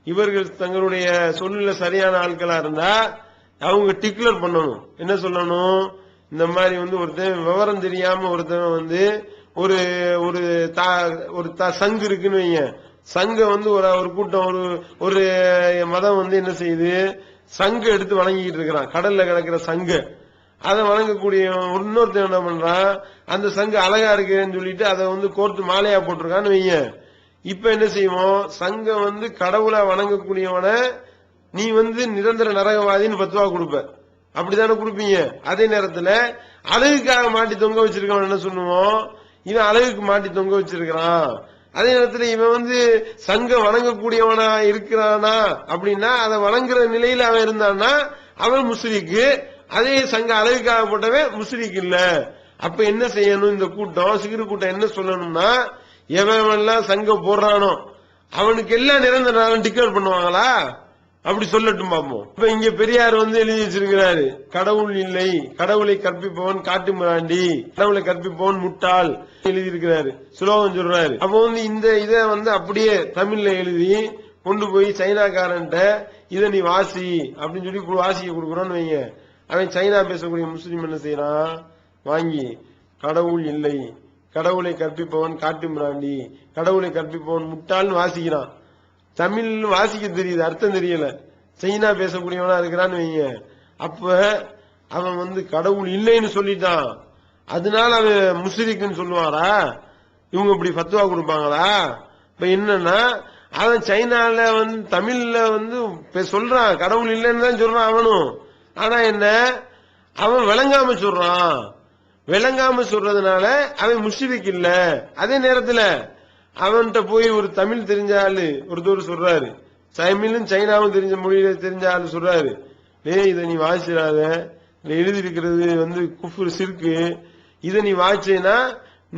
இவர்கள் தங்களுடைய சொல்லுல சரியான ஆட்களா இருந்தா அவங்க டிக்ளேர் பண்ணணும். என்ன சொல்லணும்? இந்த மாதிரி ஒருத்தன் விவரம் தெரியாம ஒருத்தன் ஒரு ஒரு சங்கு இருக்குன்னு வைங்க, சங்க ஒரு கூட்டம் ஒரு மதம் என்ன செய்யுது, சங்க எடுத்து வணங்கிட்டு இருக்கிறான், கடல்ல கிடக்கிற சங்க. அதை வணங்கக்கூடிய இன்னொருத்தன் என்ன பண்றான், அந்த சங்கு அழகா இருக்குன்னு சொல்லிட்டு அதை கோர்த்து மாலையா போட்டிருக்கான்னு வைங்க. இப்ப என்ன செய்வோம்? சங்க கடவுளா வணங்கக்கூடியவனை நீ நிரந்தர நரகவாதின்னு 10 ரூபா கொடுப்ப, அப்படித்தானே கொடுப்பீங்க. அதே நேரத்தில் அழகுக்காக மாட்டி தொங்க வச்சிருக்கவன் என்ன சொல்லுவோம்? இவன் அழகுக்கு மாட்டி தொங்க வச்சிருக்கிறான், அதே நேரத்துல இவன் வந்து சங்க வணங்கக்கூடியவனா இருக்கிறானா அப்படின்னா அதை வணங்குற நிலையில அவன் இருந்தான்னா அவன் முஸ்லிக்கு. அதே சங்க அளவுக்காக போட்டவன் முஸ்லிக் இல்ல. அப்ப என்ன செய்யணும்? இந்த கூட்டம் சிகிரு கூட்டம் என்ன சொல்லணும்னா, எவன் சங்கம் போடுறானோ அவனுக்கு எல்லாம் நிரந்தர நாளம் டிக்ளேர் பண்ணுவாங்களா? அப்படி சொல்லட்டும் பாப்போம். இப்ப இங்க பெரியார் வந்து எழுதி வச்சிருக்கிறாரு, கடவுள் இல்லை, கடவுளை கற்பிப்பவன் காட்டு மிராண்டி, கடவுளை கற்பிப்பவன் முட்டாள் எழுதி இருக்கிறாரு, சுலோகம் சொல்றாரு. அப்ப வந்து இந்த இத வந்து அப்படியே தமிழ்ல எழுதி கொண்டு போய் சைனாக்காரன்ட்ட இதை நீ வாசி அப்படின்னு சொல்லி வாசிக்க கொடுக்குறோன்னு வைங்க. அவன் சைனா பேசக்கூடிய முஸ்லீம் என்ன செய்யறான்? வாங்கி கடவுள் இல்லை, கடவுளை கற்பிப்பவன் காட்டு மிராண்டி, கடவுளை கற்பிப்பவன் முட்டாள்னு வாசிக்கிறான். தமிழ் வாசிக்க தெரியுது, அர்த்தம் தெரியல. சைனா பேசக்கூடியவனா இருக்கிறான்னு வைங்க. அப்ப அவன் வந்து கடவுள் இல்லைன்னு சொல்லிட்டான். அதனால அவன் முஸ்லிக்குன்னு சொல்லுவாரா? இவங்க இப்படி ஃபத்வா கொடுப்பாங்களா? இப்ப என்னன்னா, அவன் சைனால வந்து தமிழ்ல வந்து சொல்றான், கடவுள் இல்லைன்னு தான் சொல்றான் அவனும். ஆனா என்ன, அவன் விளங்காம சொல்றான். விளங்காம சொல்றதுனால அவன் முஸ்லிக் இல்ல. அதே நேரத்துல அவன்கிட்ட போய் ஒரு தமிழ் தெரிஞ்ச ஆளு ஒருத்தர் சொல்றாரு, தமிழும் சைனாவும் தெரிஞ்ச மொழியில தெரிஞ்ச ஆளு சொல்றாரு, இதை நீ வாசிடாத, எழுதி இருக்கிறது வந்து குஃப்ர் சிர்கு, இதை நீ வாசினா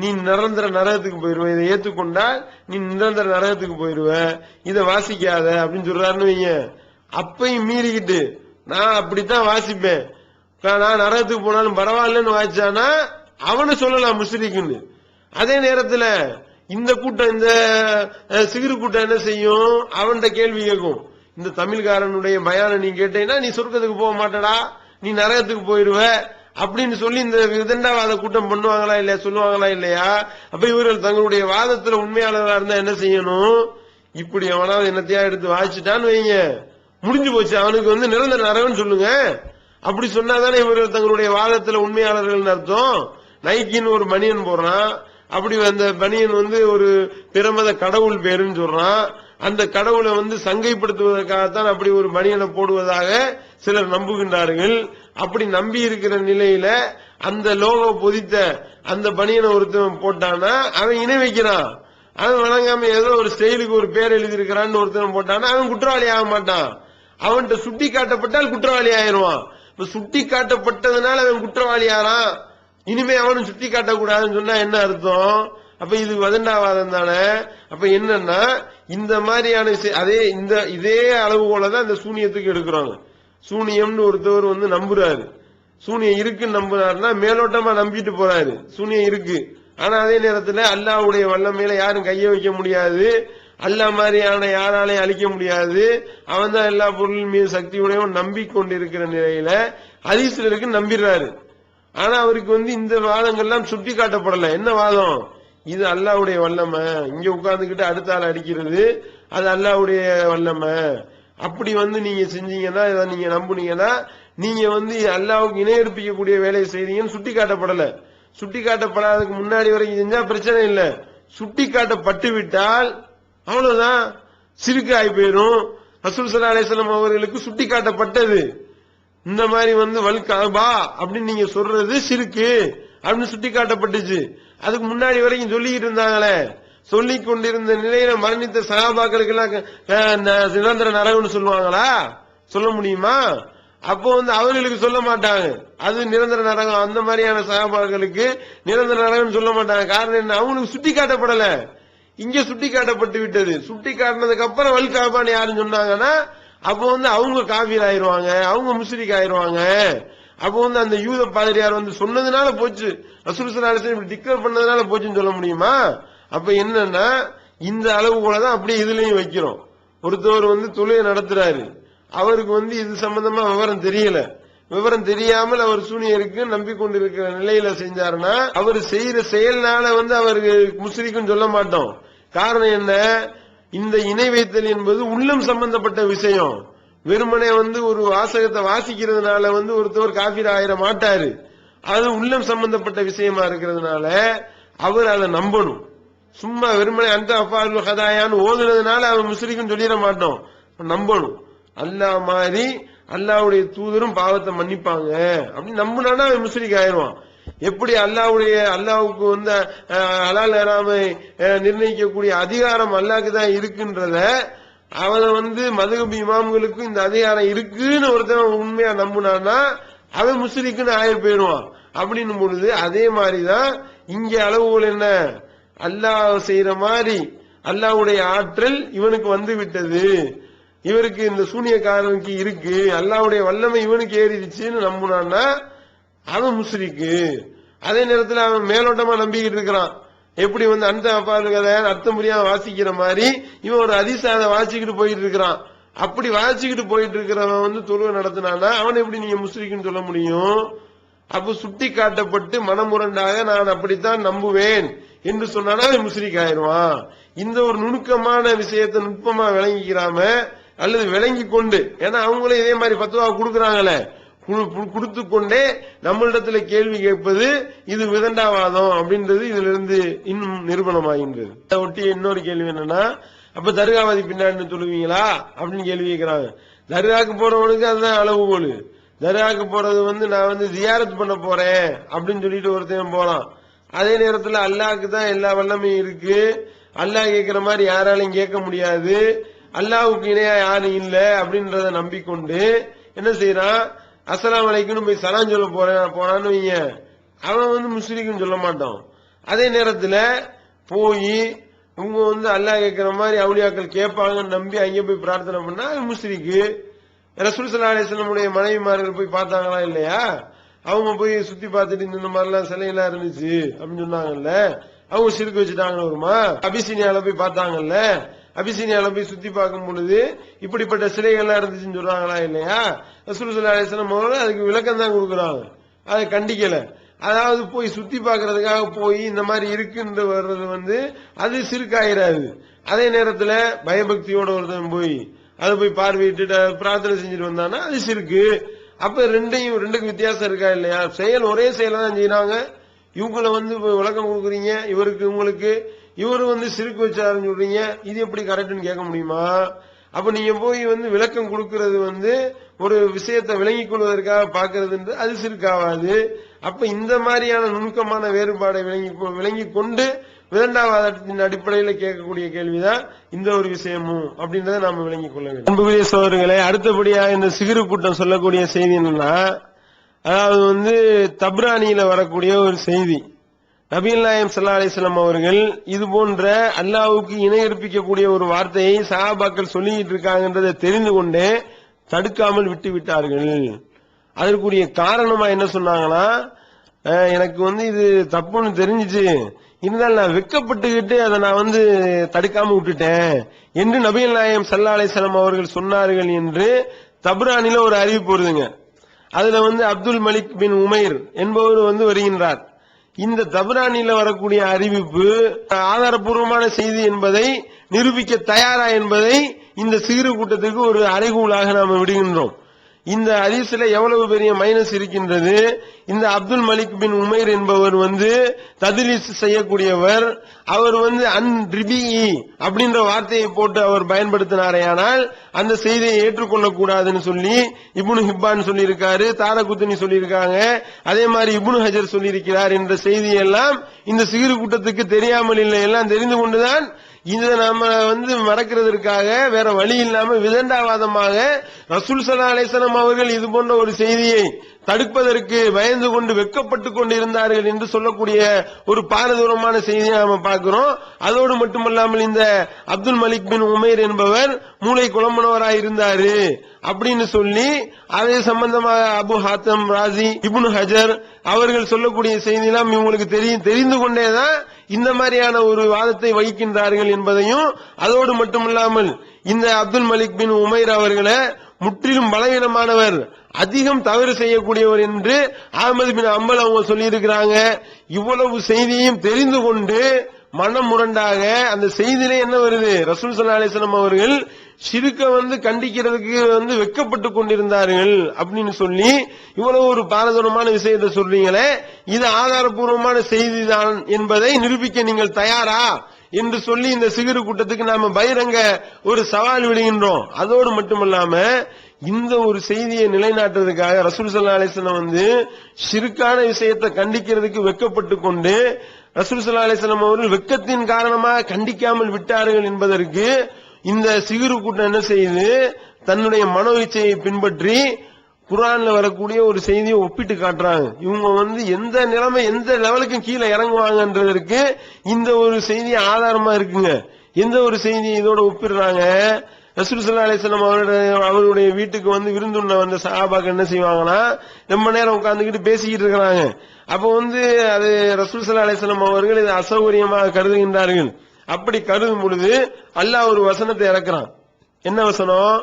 நீ நிரந்தர நரகத்துக்கு போயிருவ, இதை ஏத்துக்கொண்டா நீ நிரந்தர நரகத்துக்கு போயிருவ, இதை வாசிக்காத அப்படின்னு சொல்றாருன்னு வைங்க. அப்பையும் மீறிக்கிட்டு நான் அப்படித்தான் வாசிப்பேன், நான் நரகத்துக்கு போனாலும் பரவாயில்லன்னு வாசிச்சானா அவனை சொல்லலாம் முஸ்லிக்குன்னு. அதே நேரத்துல இந்த கூட்டம், இந்த சிகிரு கூட்டம் என்ன செய்யும்? அவன்கிட்ட கேள்வி கேட்கும், இந்த தமிழ்காரனுடைய பயான நீ கேட்டீங்கன்னா நீ சொர்க்கத்துக்கு போக மாட்டடா, நீ நரகத்துக்கு போயிருவ அப்படின்னு சொல்லி இந்த விதண்டாவாத கூட்டம் பண்ணுவாங்களா இல்லையா, சொல்லுவாங்களா இல்லையா? அப்ப இவர்கள் தங்களுடைய வாதத்துல உண்மையாளர்களா இருந்தா என்ன செய்யணும்? இப்படி அவனாவது என்னத்தையா எடுத்து வாசிச்சுட்டான்னு வைங்க, முடிஞ்சு போச்சு, அவனுக்கு வந்து நிரந்தர நரகம்னு சொல்லுங்க. அப்படி சொன்னாதானே இவர்கள் தங்களுடைய வாதத்துல உண்மையாளர்கள் அர்த்தம். நைக்கின்னு ஒரு பனியன் போடுறான், அப்படி அந்த பனியன் வந்து ஒரு பிரமத கடவுள் பேருன்னு சொல்றான். அந்த கடவுளை வந்து சங்கைப்படுத்துவதற்காகத்தான் அப்படி ஒரு பனியனை போடுவதாக சிலர் நம்புகின்றார்கள். அப்படி நம்பி இருக்கிற நிலையில அந்த லோகோ பொதித்த அந்த பனியனை ஒருத்தன் போட்டானா அவன் இணை வைக்கிறான். அவன் வணங்காம ஏதோ ஒரு ஸ்டைலுக்கு ஒரு பேர் எழுதியிருக்கிறான்னு ஒருத்தன் போட்டானா அவன் குற்றவாளி ஆக மாட்டான். அவன்கிட்ட சுட்டி காட்டப்பட்டால் குற்றவாளி ஆயிடுவான். இப்ப சுட்டி காட்டப்பட்டதுனால அவன் குற்றவாளி ஆறான், இனிமே அவனும் சுட்டி காட்டக்கூடாதுன்னு சொன்னா என்ன அர்த்தம்? அப்ப இது வதண்டாவாதம் தானே. அப்ப என்னன்னா, இந்த மாதிரியான இதே அளவுகோலதான் இந்த சூனியத்துக்கு எடுக்கிறாங்க. சூனியம்னு ஒருத்தவர் வந்து நம்புறாரு, சூனியம் இருக்குன்னு நம்புறாருன்னா மேலோட்டமா நம்பிட்டு போறாரு, சூனியம் இருக்கு. ஆனா அதே நேரத்துல அல்லாஹ்வுடைய வல்லமையில யாரும் கைய வைக்க முடியாது, அல்லாஹ் மாதிரியான யாராலையும் அழிக்க முடியாது, அவன் தான் எல்லா பொருளின் மீது சக்தியுடையவன் நம்பிக்கொண்டிருக்கிற நிலையில ஹதீஸ்ல இருக்கு நம்பிடுறாரு. ஆனா அவருக்கு வந்து இந்த வாதங்கள்லாம் சுட்டி காட்டப்படல. என்ன வாதம்? இது அல்லாஹ்வுடைய வல்லமை, இங்க உட்கார்ந்துகிட்டு அடுத்த ஆள் அடிக்கிறது அது அல்லாஹ்வுடைய வல்லமை. அப்படி வந்து நீங்க செஞ்சீங்கன்னா, இதை நீங்க நம்புனீங்கன்னா நீங்க வந்து அல்லாஹ்வுக்கு இணையற்பிக்கக்கூடிய வேலையை செய்றீங்கன்னு சுட்டி காட்டப்படல. சுட்டி காட்டப்படாததுக்கு முன்னாடி வரைக்கும் செஞ்சா பிரச்சனை இல்லை. சுட்டி காட்டப்பட்டு விட்டால் அவ்வளவுதான், சிறுக்கு ஆகி போயிடும். ரசூல் ஸல்லல்லாஹு அலைஹி வஸல்லம் அவர்களுக்கு சுட்டி காட்டப்பட்டது, இந்த மாதிரி வந்து வல் கஅபா அப்படின்னு நீங்க சொல்றது சிறுக்கு அப்படின்னு சுட்டி காட்டப்பட்டுச்சு. அதுக்கு முன்னாடி வரைக்கும் சொல்லிக்கிட்டு இருந்தாங்களே, சொல்லிக் கொண்டிருந்த நிலையில மரணித்த சஹாபாக்களுக்கு எல்லாம் நிரந்தர நரகம்னு சொல்லுவாங்களா? சொல்ல முடியுமா? அப்போ வந்து அவர்களுக்கு சொல்ல மாட்டாங்க அது நிரந்தர நரகம், அந்த மாதிரியான சஹாபாக்களுக்கு நிரந்தர நரகம் சொல்ல மாட்டாங்க. காரணம் என்ன? அவங்களுக்கு சுட்டி காட்டப்படல, இங்க சுட்டி காட்டப்பட்டு விட்டது. சுட்டி காட்டினதுக்கு அப்புறம் வல் கஅபான்னு யாரும் சொன்னாங்கன்னா அப்போ வந்து அவங்க காஃபிர் ஆயிருவாங்க, அவங்க முஸ்லிக் ஆயிருவாங்க. அப்போ வந்து அந்த யூத பாதிரியார் வந்து சொன்னதுனால போச்சு, ரசூல் ஸல்லல்லாஹு அலைஹி வஸல்லம் டிக்ளேர் பண்ணதுனால போச்சுன்னு சொல்ல முடியுமா? அப்ப என்னன்னா, இந்த அளவுகோலதான் அப்படியே இதுலயும் வைக்கிறோம். ஒருத்தவர் வந்து தொழுகை நடத்துறாரு, அவருக்கு வந்து இது சம்பந்தமா விவரம் தெரியல, விவரம் தெரியாமல் அவர் சூனியருக்கு நம்பிக்கொண்டிருக்கிற நிலையில செஞ்சாருன்னா அவர் செய்யற செயல்னால வந்து அவருக்கு முஸ்லிக்குன்னு சொல்ல மாட்டோம். காரணம் என்ன? இந்த இணை வைத்தல் என்பது உள்ளம் சம்பந்தப்பட்ட விஷயம். வெறுமனே வந்து ஒரு வாசகத்தை வாசிக்கிறதுனால வந்து ஒருத்தவர் காஃபிர் ஆயிர மாட்டாரு. அது உள்ளம் சம்பந்தப்பட்ட விஷயமா இருக்கிறதுனால அவர் அதை நம்பணும். சும்மா வெறுமனே அந்த அஃபால் ஹதாயான்னு ஓதுனதுனால அவன் முஸ்லிக்குன்னு சொல்லிட மாட்டோம், நம்பணும். அல்லாஹ் மாதிரி அல்லாஹ்வுடைய தூதரும் பாவத்தை மன்னிப்பாங்க அப்படின்னு நம்பினானா அவன் முஸ்லிக் ஆயிடுவான். எப்படி அல்லாஹ்வுக்கு வந்து ஹலால் ஹராமை நிர்ணயிக்கக்கூடிய அதிகாரம் அல்லாஹ்க்கு தான் இருக்குன்றத அவனை வந்து மதுஹப் இமாம்களுக்கு இந்த அதிகாரம் இருக்குன்னு ஒருத்தன் உண்மையா நம்புனான்னா அவன் முஸ்லிக்குன்னு ஆயிரம் போயிடுவான். அப்படின்னு பொழுது அதே மாதிரிதான் இங்க அளவுகள் என்ன, அல்லாஹ் செய்யற மாதிரி அல்லாஹ்வுடைய ஆற்றல் இவனுக்கு வந்து விட்டது, இவருக்கு இந்த சூனியக்காரனுக்கு இருக்கு, அல்லாஹ்வுடைய வல்லமை இவனுக்கு ஏறிடுச்சுன்னு நம்புனான்னா அவன் முஸ்லிக்கு. அதே நேரத்தில் அவன் மேலோட்டமா நம்பிக்கிட்டு இருக்கிறான். எப்படி வந்து அந்த அப்பாலுக்கு அர்த்தம் புரியாம வாசிக்கிற மாதிரி இவன் ஒரு அதிசாத வாசிக்கிட்டு போயிட்டு இருக்கிறான். அப்படி வாசிக்கிட்டு போயிட்டு இருக்கிறவன் வந்து தொழுகை நடத்தினானா அவன் எப்படி நீங்க முஸ்லிக்குன்னு சொல்ல முடியும்? அப்ப சுட்டி காட்டப்பட்டு மனமுரண்டாக நான் அப்படித்தான் நம்புவேன் என்று சொன்னானா அவன் முஸ்லிக் ஆயிடுவான். இந்த ஒரு நுணுக்கமான விஷயத்தை நுட்பமா விளங்கிக்கிறாம அல்லது விளங்கி கொண்டு, ஏன்னா அவங்களே இதே மாதிரி பத்துவா கொடுக்கறாங்களே, கொடுத்து கொண்டே நம்மளிடத்துல கேள்வி கேட்பது இது விதண்டாவாதம் அப்படின்றது இதுல இருந்து இன்னும் நிரூபணமாகின்றது. ஒட்டி இன்னொரு கேள்வி என்னன்னா, அப்ப தர்காவாதி பின்னாடி சொல்லுவீங்களா அப்படின்னு கேள்வி கேட்கிறாங்க. தர்காக்கு போறவனுக்கு அதுதான் அளவுகோல். தர்காக்கு போறது வந்து நான் வந்து ஜியாரத் பண்ண போறேன் அப்படின்னு சொல்லிட்டு ஒருத்தன் போறான். அதே நேரத்தில் அல்லாஹ்க்கு தான் எல்லா வல்லமையும் இருக்கு, அல்லாஹ் கேட்கிற மாதிரி யாராலையும் கேட்க முடியாது, அல்லாஹ்வுக்கு இணையா யாரும் இல்ல அப்படின்றத நம்பிக்கொண்டு என்ன செய்யறான், அஸ்ஸலாமு அலைக்கும்னு போய் சலாம் சொல்ல போறான்னு வைங்க, அவன் வந்து முஸ்லிக்குன்னு சொல்ல மாட்டான். அதே நேரத்தில் போய் இவங்க வந்து அல்லாஹ் கேட்கிற மாதிரி அவுலியாக்கள் கேட்பாங்கன்னு நம்பி அங்கே போய் பிரார்த்தனை பண்ணா முஸ்லிக்கு. ரசூல் ஸல்லல்லாஹு அலைஹி வஸல்லம் மனைவிமார்கள் போய் பார்த்தாங்களா இல்லையா? அவங்க போய் சுத்தி பார்த்துட்டு இந்த மாதிரிலாம் சிலையெல்லாம் இருந்துச்சு அப்படின்னு சொன்னாங்கல்ல, அவங்க சிறுக்கு வச்சுட்டாங்கன்னு வருமா? அபிசீனியால போய் பார்த்தாங்கல்ல, அபிசீனியால போய் சுத்தி பார்க்கும் பொழுது இப்படிப்பட்ட சிலைகள்லாம் இருந்துச்சுன்னு சொல்றாங்களா இல்லையா? ரசூல் ஸல்லல்லாஹு அலைஹி வஸல்லம் அவர்கள் அதுக்கு விளக்கம் தான் கொடுக்குறாங்க, அதை கண்டிக்கல. அதாவது போய் சுத்தி பார்க்கறதுக்காக போய் இந்த மாதிரி இருக்குன்ற வர்றது வந்து அது சிறுக்காயிராது. அதே நேரத்தில் பயபக்தியோட ஒருத்தன் போய் அதை போய் பார்வையிட்டு பிரார்த்தனை செஞ்சுட்டு வந்தானா அது சிறுக்கு. அப்ப ரெண்டுக்கு வித்தியாசம் இருக்கா இல்லையா? செயல் ஒரே செயலை தான் செய்யறாங்க. இவங்களை வந்து விளக்கம் கொடுக்குறீங்க, இவருக்கு உங்களுக்கு இவரு வந்து சிறுக்கு வச்சாருன்னு சொல்றீங்க, இது எப்படி கரெக்ட்னு கேட்க முடியுமா? அப்ப நீங்க போய் வந்து விளக்கம் கொடுக்கறது வந்து ஒரு விஷயத்தை விளங்கிக் கொள்வதற்காக பாக்குறது அது சிறுக்காவாது. அப்ப இந்த மாதிரியான நுணுக்கமான வேறுபாடை விளங்கி கொண்டு விதண்டாவாதத்தின் அடிப்படையில் கேட்கக்கூடிய கேள்விதான் இந்த ஒரு விஷயமும் அப்படின்றத நாம விளங்கிக் கொள்ள வேண்டும். அன்புக்குரிய சகோதரர்களே, அடுத்தபடியா இந்த சிகிரு கூட்டம் சொல்லக்கூடிய செய்தி என்னன்னா, அதாவது வந்து தப்ரானியில வரக்கூடிய ஒரு செய்தி, நபிகள் நாயகம் ஸல்லல்லாஹு அலைஹி வஸல்லம் அவர்கள் இது போன்ற அல்லாஹ்வுக்கு இணை கற்பிக்கக்கூடிய ஒரு வார்த்தையை சஹாபாக்கள் சொல்லிட்டு இருக்காங்கன்றதை தெரிந்து கொண்டே தடுக்காமல் விட்டு விட்டார்கள். அதற்குரிய காரணமா என்ன சொன்னாங்கன்னா, எனக்கு வந்து இது தப்புன்னு தெரிஞ்சிச்சு, இருந்தாலும் நான் வெக்கப்பட்டுக்கிட்டு அதை நான் வந்து தடுக்காம விட்டுட்டேன் என்று நபிகள் நாயகம் ஸல்லல்லாஹு அலைஹி வஸல்லம் அவர்கள் சொன்னார்கள் என்று தப்ரானில ஒரு அறிவிப்பு வருதுங்க. அதுல வந்து அப்துல் மலிக் பின் உமைர் என்பவர் வந்து வருகின்றார். இந்த தப்ரானில வரக்கூடிய அறிவிப்பு ஆதாரபூர்வமான செய்தி என்பதை நிரூபிக்க தயாரா என்பதை இந்த சிறு கூட்டத்துக்கு ஒரு அறைகூலாக நாம விடுகின்றோம். இந்த ஹதீஸ்ல எவ்வளவு பெரிய மைனஸ் இருக்கின்றது. இந்த அப்துல் மலிக் பின் உமைர் என்பவர் வந்து தத்லீஸ் செய்யக்கூடியவர். அவர் வந்து அன்ரிபி அப்படின்ற வார்த்தையை போட்டு அவர் பயன்படுத்தினாரேயானால் அந்த செய்தியை ஏற்றுக்கொள்ளக்கூடாதுன்னு சொல்லி இப்னு ஹிப்பான் சொல்லியிருக்காரு, தாரகுத்னி சொல்லியிருக்காங்க, அதே மாதிரி இப்னு ஹஜர் சொல்லியிருக்கிறார் என்ற செய்தியெல்லாம் இந்த சிறு கூட்டத்துக்கு தெரியாமல் இல்லை, எல்லாம் தெரிந்து கொண்டுதான் இதை நாம வந்து மறக்கிறதுக்காக வேற வழி இல்லாம விதண்டாவாதமாக ரசூல் ஸல்லல்லாஹு அலைஹி வஸல்லம் அவர்கள் இது போன்ற ஒரு செய்தியை தடுப்பதற்கு பயந்து கொண்டு வெக்கப்பட்டு கொண்டு இருந்தார்கள் என்று சொல்லக்கூடிய ஒரு பாரதூரமான செய்தியை நாம பார்க்கிறோம். அதோடு மட்டுமல்லாமல் இந்த அப்துல் மலிக் பின் உமைர் என்பவர் மூளை குழம்புனவராக இருந்தாரு அப்படின்னு சொல்லி அதே சம்பந்தமாக அபு ஹாத்தம் ராசி, இப்னு ஹஜர் அவர்கள் சொல்லக்கூடிய செய்தியெல்லாம் இவங்களுக்கு தெரிந்து கொண்டேதான் இந்த மாதிரியான ஒரு வாதத்தை வகிக்கின்றார்கள் என்பதையும், அதோடு மட்டுமில்லாமல் இந்த அப்துல் மலிக் பின் உமைர் அவர்களை முற்றிலும் பலவீனமானவர், அதிகம் தவறு செய்யக்கூடியவர் என்று அஹ்மது பின் அம்பல் அவங்க சொல்லி இருக்கிறாங்க. இவ்வளவு செய்தியையும் தெரிந்து கொண்டு மனம் முரண்டாக அந்த செய்தியிலே என்ன வருது, ரசூல் ஸல்லல்லாஹு அலைஹி வஸல்லம் அவர்கள் ஷிர்க வந்து கண்டிக்கிறதுக்கு வந்து வெக்கப்பட்டு கொண்டிருந்தார்கள் அப்படின்னு சொல்லி இவ்வளவு ஒரு பாரதூரமான விஷயத்தை சொல்றீங்களே, இது ஆதாரபூர்வமான செய்திதான் என்பதை நிரூபிக்க நீங்கள் தயாரா என்று சொல்லி இந்த சிகிரு கூட்டத்துக்கு நாம பகிரங்க ஒரு சவால் விடுகின்றோம். அதோடு மட்டுமல்லாம இந்த ஒரு செய்தியை நிலைநாட்டுறதுக்காக ரசூல் ஸல்லல்லாஹு அலைஹி வஸல்லம் வந்து ஷிர்கான விஷயத்தை கண்டிக்கிறதுக்கு வெட்கப்பட்டு கொண்டு ரசூல் ஸல்லல்லாஹு அலைஹி வஸல்லம் அவர்கள் வெட்கத்தின் காரணமாக கண்டிக்காமல் விட்டார்கள் என்பதற்கு இந்த சிகிரு கூட்டம் என்ன செய்யுது, தன்னுடைய மனோ இச்சையை பின்பற்றி குர்ஆன்ல வரக்கூடிய ஒரு செய்தியை ஒப்பிட்டு காட்டுறாங்க. இவங்க வந்து எந்த நிலைமை எந்த லெவலுக்கு கீழே இறங்குவாங்கன்றதற்கு இந்த ஒரு செய்தி ஆதாரமா இருக்குங்க. எந்த ஒரு செய்தி இதோட ஒப்பிடுறாங்க, ரசூல் ஸல்லல்லாஹு அலைஹி வஸல்லம் அவருடைய வீட்டுக்கு வந்து விருந்துண்ண வந்த சஹாபாக்கள் என்ன செய்வாங்கன்னா, ரொம்ப நேரம் உட்கார்ந்துகிட்டு பேசிக்கிட்டு இருக்கிறாங்க. அப்ப வந்து அது ரசூல் ஸல்லல்லாஹு அலைஹி வஸல்லம் அவர்கள் இதை அசௌகரியமாக கருதுகின்றார்கள். அப்படி கருதும் பொழுது அல்லாஹ் ஒரு வசனத்தை இறக்குறான். என்ன வசனம்,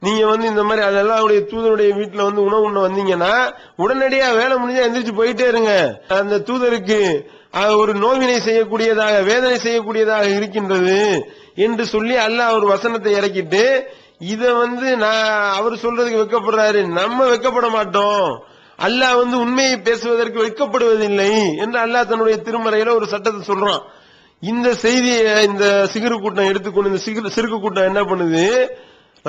நீங்க வந்து இந்த மாதிரி அல்லாஹ்வுடைய தூதருடைய வீட்டுல வந்து உணவு உண்ண வந்தீங்கன்னா உடனடியா வேலை முடிஞ்சா எந்திரிச்சு போயிட்டே இருங்க. அந்த தூதருக்கு ஒரு நோவினை செய்யக்கூடியதாக வேதனை செய்யக்கூடியதாக இருக்கின்றது என்று சொல்லி அல்லாஹ் ஒரு வசனத்தை இறக்கிட்டு இத வந்து அவர் சொல்றதுக்கு வெட்கப்படுறாரு, நம்ம வெட்கப்பட மாட்டோம், அல்லாஹ் வந்து உண்மையை பேசுவதற்கு வெட்கப்படுவதில்லை என்று அல்லாஹ் தன்னுடைய திருமறையில ஒரு சட்டத்தை சொல்றான். இந்த செய்தியை இந்த சிகிரு கூட்டம் எடுத்துக்கொண்டு இந்த சிறுக்கு கூட்டம் என்ன பண்ணுது,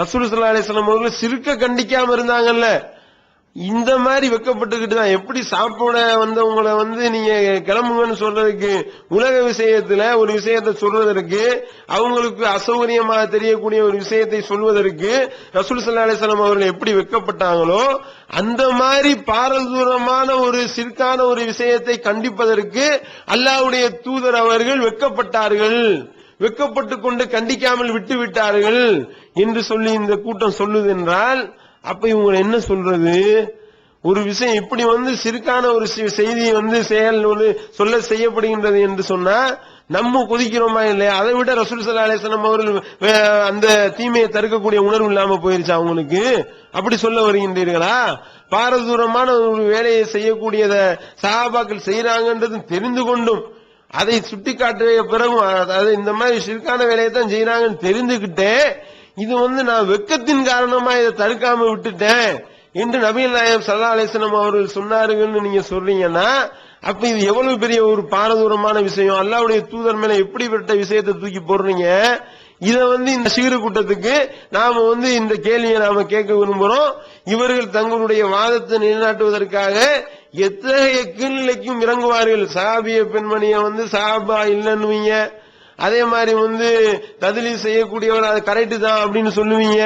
ரசூல் ஸல்லல்லாஹு அலைஹி வஸல்லம் அவர்கள் சிறுக்க கண்டிக்காம இருந்தாங்கல்ல, இந்த மாதிரி வெட்கப்பட்டுக்கிட்டு தான் எப்படி சாப்பிட வந்தவங்களை வந்து நீங்க கிளம்புங்கன்னு சொல்றதுக்கு, உலக விஷயத்துல ஒரு விஷயத்தை சொல்வதற்கு, அவங்களுக்கு அசௌகரியமாக தெரியக்கூடிய ஒரு விஷயத்தை சொல்வதற்கு ரசூல் ஸல்லல்லாஹு அலைஹி வஸல்லம் அவர்கள் எப்படி வெட்கப்பட்டாங்களோ அந்த மாதிரி பாரதூரமான ஒரு சிற்கான ஒரு விஷயத்தை கண்டிப்பதற்கு அல்லாஹ்வுடைய தூதர் அவர்கள் வெட்கப்பட்டார்கள், வெட்கப்பட்டுக் கொண்டு கண்டிக்காமல் விட்டு விட்டார்கள் என்று சொல்லி இந்த கூட்டம் சொல்லுது என்றால், அப்ப இவங்க என்ன சொல்றது, ஒரு விஷயம் இப்படி வந்து சிறுக்கான ஒரு செய்தி வந்து செயல் சொல்ல செய்யப்படுகின்றது என்று சொன்னா நம்ம கொதிக்கிறோமா இல்லையா? அதை விட ரசூல் ஸல்லல்லாஹு அலைஹி வஸல்லம் அவர்கள் அந்த தீமையை தடுக்கக்கூடிய உணர்வு இல்லாம போயிருச்சு அவங்களுக்கு, அப்படி சொல்ல வருகின்றீர்களா? பாரதூரமான ஒரு வேலையை செய்யக்கூடியத சஹாபாக்கள் செய்யறாங்கன்றது தெரிந்து கொண்டும் அதை சுட்டிக்காட்டிய பிறகும், அதாவது இந்த மாதிரி சிறுக்கான வேலையை தான் செய்யறாங்கன்னு தெரிந்துகிட்டே இது வந்து நான் வெட்கத்தின் காரணமா இதை தடுக்காம விட்டுட்டேன் என்று நபிகள் நாயகம் ஸல்லல்லாஹு அலைஹி வஸல்லம் அவர்கள் சொன்னார்கள்னு நீங்க சொல்றீங்கன்னா, அப்ப இது எவ்வளவு பெரிய ஒரு பாரதூரமான விஷயம், அல்லாஹ்வுடைய தூதர் மேல எப்படிப்பட்ட விஷயத்தை தூக்கி போடுறீங்க. இத வந்து இந்த சிகிரு கூட்டத்துக்கு நாம வந்து இந்த கேள்வியை நாம கேட்க விரும்புறோம். இவர்கள் தங்களுடைய வாதத்தை நிலைநாட்டுவதற்காக எத்தகைய கீழ்நிலைக்கும் இறங்குவார்கள். சஹாபிய பெண்மணியை வந்து சஹாபா இல்லன்னுவீங்க, அதே மாதிரி வந்து தத்லீஸ் செய்யக்கூடியவர் அது கரெக்ட் தான் அப்படின்னு சொல்லுவீங்க.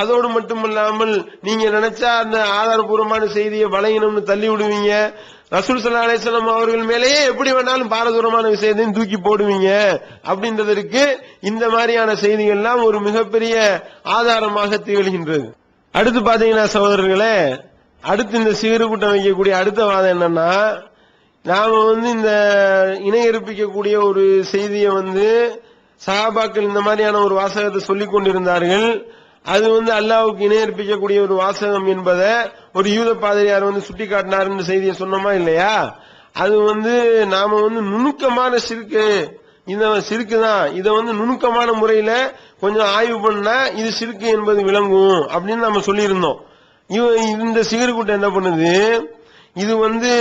அதோடு மட்டுமல்லாமல் நீங்க நினைச்சா அந்த ஆதாரபூர்வமான செய்தியை பலகீனம்னு தள்ளி விடுவீங்க. ரசூல் ஸல்லல்லாஹு அலைஹி வஸல்லம் அவர்கள் மேலேயே எப்படி வேணாலும் பாரதூரமான விஷயத்தையும் தூக்கி போடுவீங்க. அப்படின்றதற்கு இந்த மாதிரியான செய்திகள்லாம் ஒரு மிகப்பெரிய ஆதாரமாக திகழ்கின்றது. அடுத்து பாத்தீங்கன்னா சகோதரர்களே, அடுத்து இந்த சிகிரு கூட்டம் வைக்கக்கூடிய அடுத்த வாதம் என்னன்னா, நாம வந்து இந்த இணை இருப்பிக்கக்கூடிய ஒரு செய்தியை வந்து சஹாபாக்கள் இந்த மாதிரியான ஒரு வாசகத்தை சொல்லிக் கொண்டிருந்தார்கள். அது வந்து அல்லாஹ்வுக்கு இணை இருப்பிக்கக்கூடிய ஒரு வாசகம் என்பதை ஒரு யூத பாதிரியார் வந்து சுட்டி காட்டினார் செய்தியை சொன்னோமா இல்லையா? அது வந்து நாம வந்து நுணுக்கமான சிறுக்கு, இந்த சிறுக்கு தான், இதை வந்து நுணுக்கமான முறையில கொஞ்சம் ஆய்வு பண்ணா இது சிறுக்கு என்பது விளங்கும் அப்படின்னு நம்ம சொல்லியிருந்தோம். இந்த சிகிரு கூட்டம் என்ன பண்ணுது, இது வந்து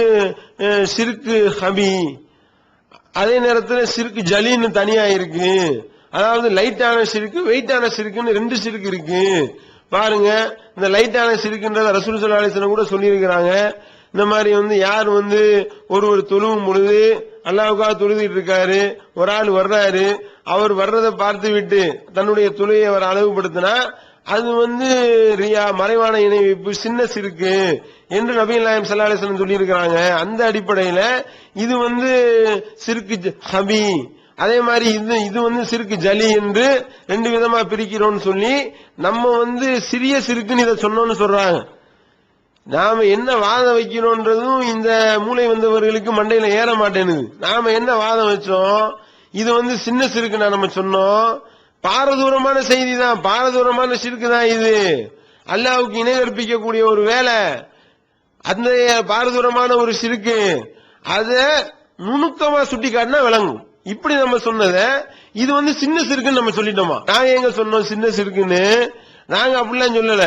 சிறுக்கு ஹபி, அதே நேரத்தில் சிறுக்கு ஜலின்னு தனியா இருக்கு. அதாவது லைட்டான சிறுக்கு வெயிட்டான சிறுக்குன்னு ரெண்டு சிறுக்கு இருக்கு. பாருங்க, இந்த லைட்டான சிறுக்குன்றத ரசூல் ஸல்லல்லாஹு அலைஹி வஸல்லம் கூட சொல்லியிருக்கிறாங்க. இந்த மாதிரி வந்து யார் வந்து ஒரு தொழுவும் பொழுது அல்லாஹ்வுக்காக தொழுதிட்டு இருக்காரு, ஒரு ஆள் வர்றாரு, அவர் வர்றதை பார்த்து விட்டு தன்னுடைய தொழுகையை அவர் அளவுபடுத்தினா அது வந்து ரியா மறைவான இணை வைப்பு சின்ன சிறுக்கு என்று நபிகள் நாயகம் ஸல்லல்லாஹு அலைஹி வஸல்லம் சொல்லியிருக்கிறாங்க. அந்த அடிப்படையில இது வந்து சிறுக்கு ஹபி, அதே மாதிரி இது வந்து சிறுக்கு ஜலி என்று ரெண்டு விதமா பிரிக்கிறோம்னு சொல்லி நம்ம வந்து சிறிய சிறுக்குன்னு இதை சொன்னோம்னு சொல்றாங்க. நாம என்ன வாதம் வைக்கிறோன்றதும் இந்த மூளை வந்தவர்களுக்கு மண்டையில ஏற மாட்டேனுது. நாம என்ன வாதம் வச்சோம், இது வந்து சின்ன சிறுக்குன்னா நம்ம சொன்னோம், பாரதூரமான செய்தி தான், பாரதூரமான சிறுக்கு தான் இது, அல்லாஹ்வுக்கு இணை கற்பிக்கக்கூடிய ஒரு வேலை, அந்த பாரதூரமான ஒரு சிறுக்கு, அத நுணுக்கமா சுட்டி காட்டினா விளங்கும். இப்படி நம்ம சொன்னத இது வந்து சின்ன சிறுக்குன்னு நம்ம சொல்லிட்டோமா? நாங்க எங்க சொன்னோம் சின்ன சிறுக்குன்னு? நாங்க அப்படிலாம் சொல்லல.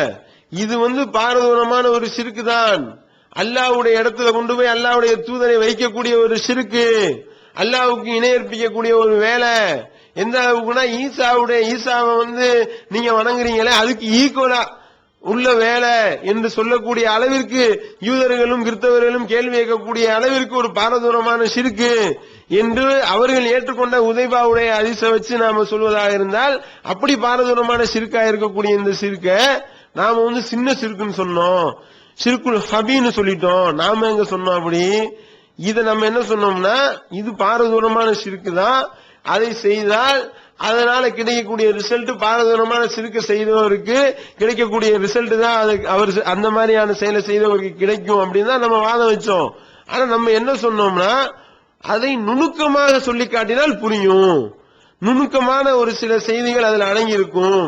இது வந்து பாரதூரமான ஒரு சிறுக்கு தான், அல்லாஹ்வுடைய இடத்துல கொண்டு போய் அல்லாஹ்வுடைய தூதரை வைக்கக்கூடிய ஒரு சிறுக்கு, அல்லாஹ்வுக்கு இணை கற்பிக்கக்கூடிய ஒரு வேலை. எந்த அளவுக்குன்னா ஈசாவை வந்து நீங்க வணங்குறீங்களே அதுக்கு ஈக்குவலா உள்ள வேலை என்று சொல்லக்கூடிய அளவிற்கு யூதர்களும் கிறிஸ்தவர்களும் கேள்வி கேட்கக்கூடிய அளவிற்கு ஒரு பாரதூரமான ஷிர்கு என்று அவர்கள் ஏற்றுக்கொண்ட உதைபாவுடைய ஹதீஸை வச்சு நாம சொல்வதாக இருந்தால், அப்படி பாரதூரமான ஷிர்கா இருக்கக்கூடிய இந்த ஷிர்க நாம சின்ன ஷிர்குன்னு சொன்னோம், ஷிர்குல் ஹபீன்னு சொல்லிட்டோம். நாம எங்க சொன்னோம் அப்படி? இதை நம்ம என்ன சொன்னோம்னா, இது பாரதூரமான ஷிர்கு தான், அதை செய்தால் அதனால கிடைக்கக்கூடிய ரிசல்ட் பாரதூரமான ஷிர்க செய்தவருக்கு கிடைக்கக்கூடிய ரிசல்ட் தான் அவர் அந்த மாதிரியான செயலை செய்தவருக்கு கிடைக்கும் அப்படின்னு தான் நம்ம வாதம் வச்சோம். ஆனா நம்ம என்ன சொன்னோம்னா, அதை நுணுக்கமாக சொல்லி காட்டினால் புரியும், நுணுக்கமான ஒரு சில செய்திகள் அதுல அடங்கி இருக்கும்,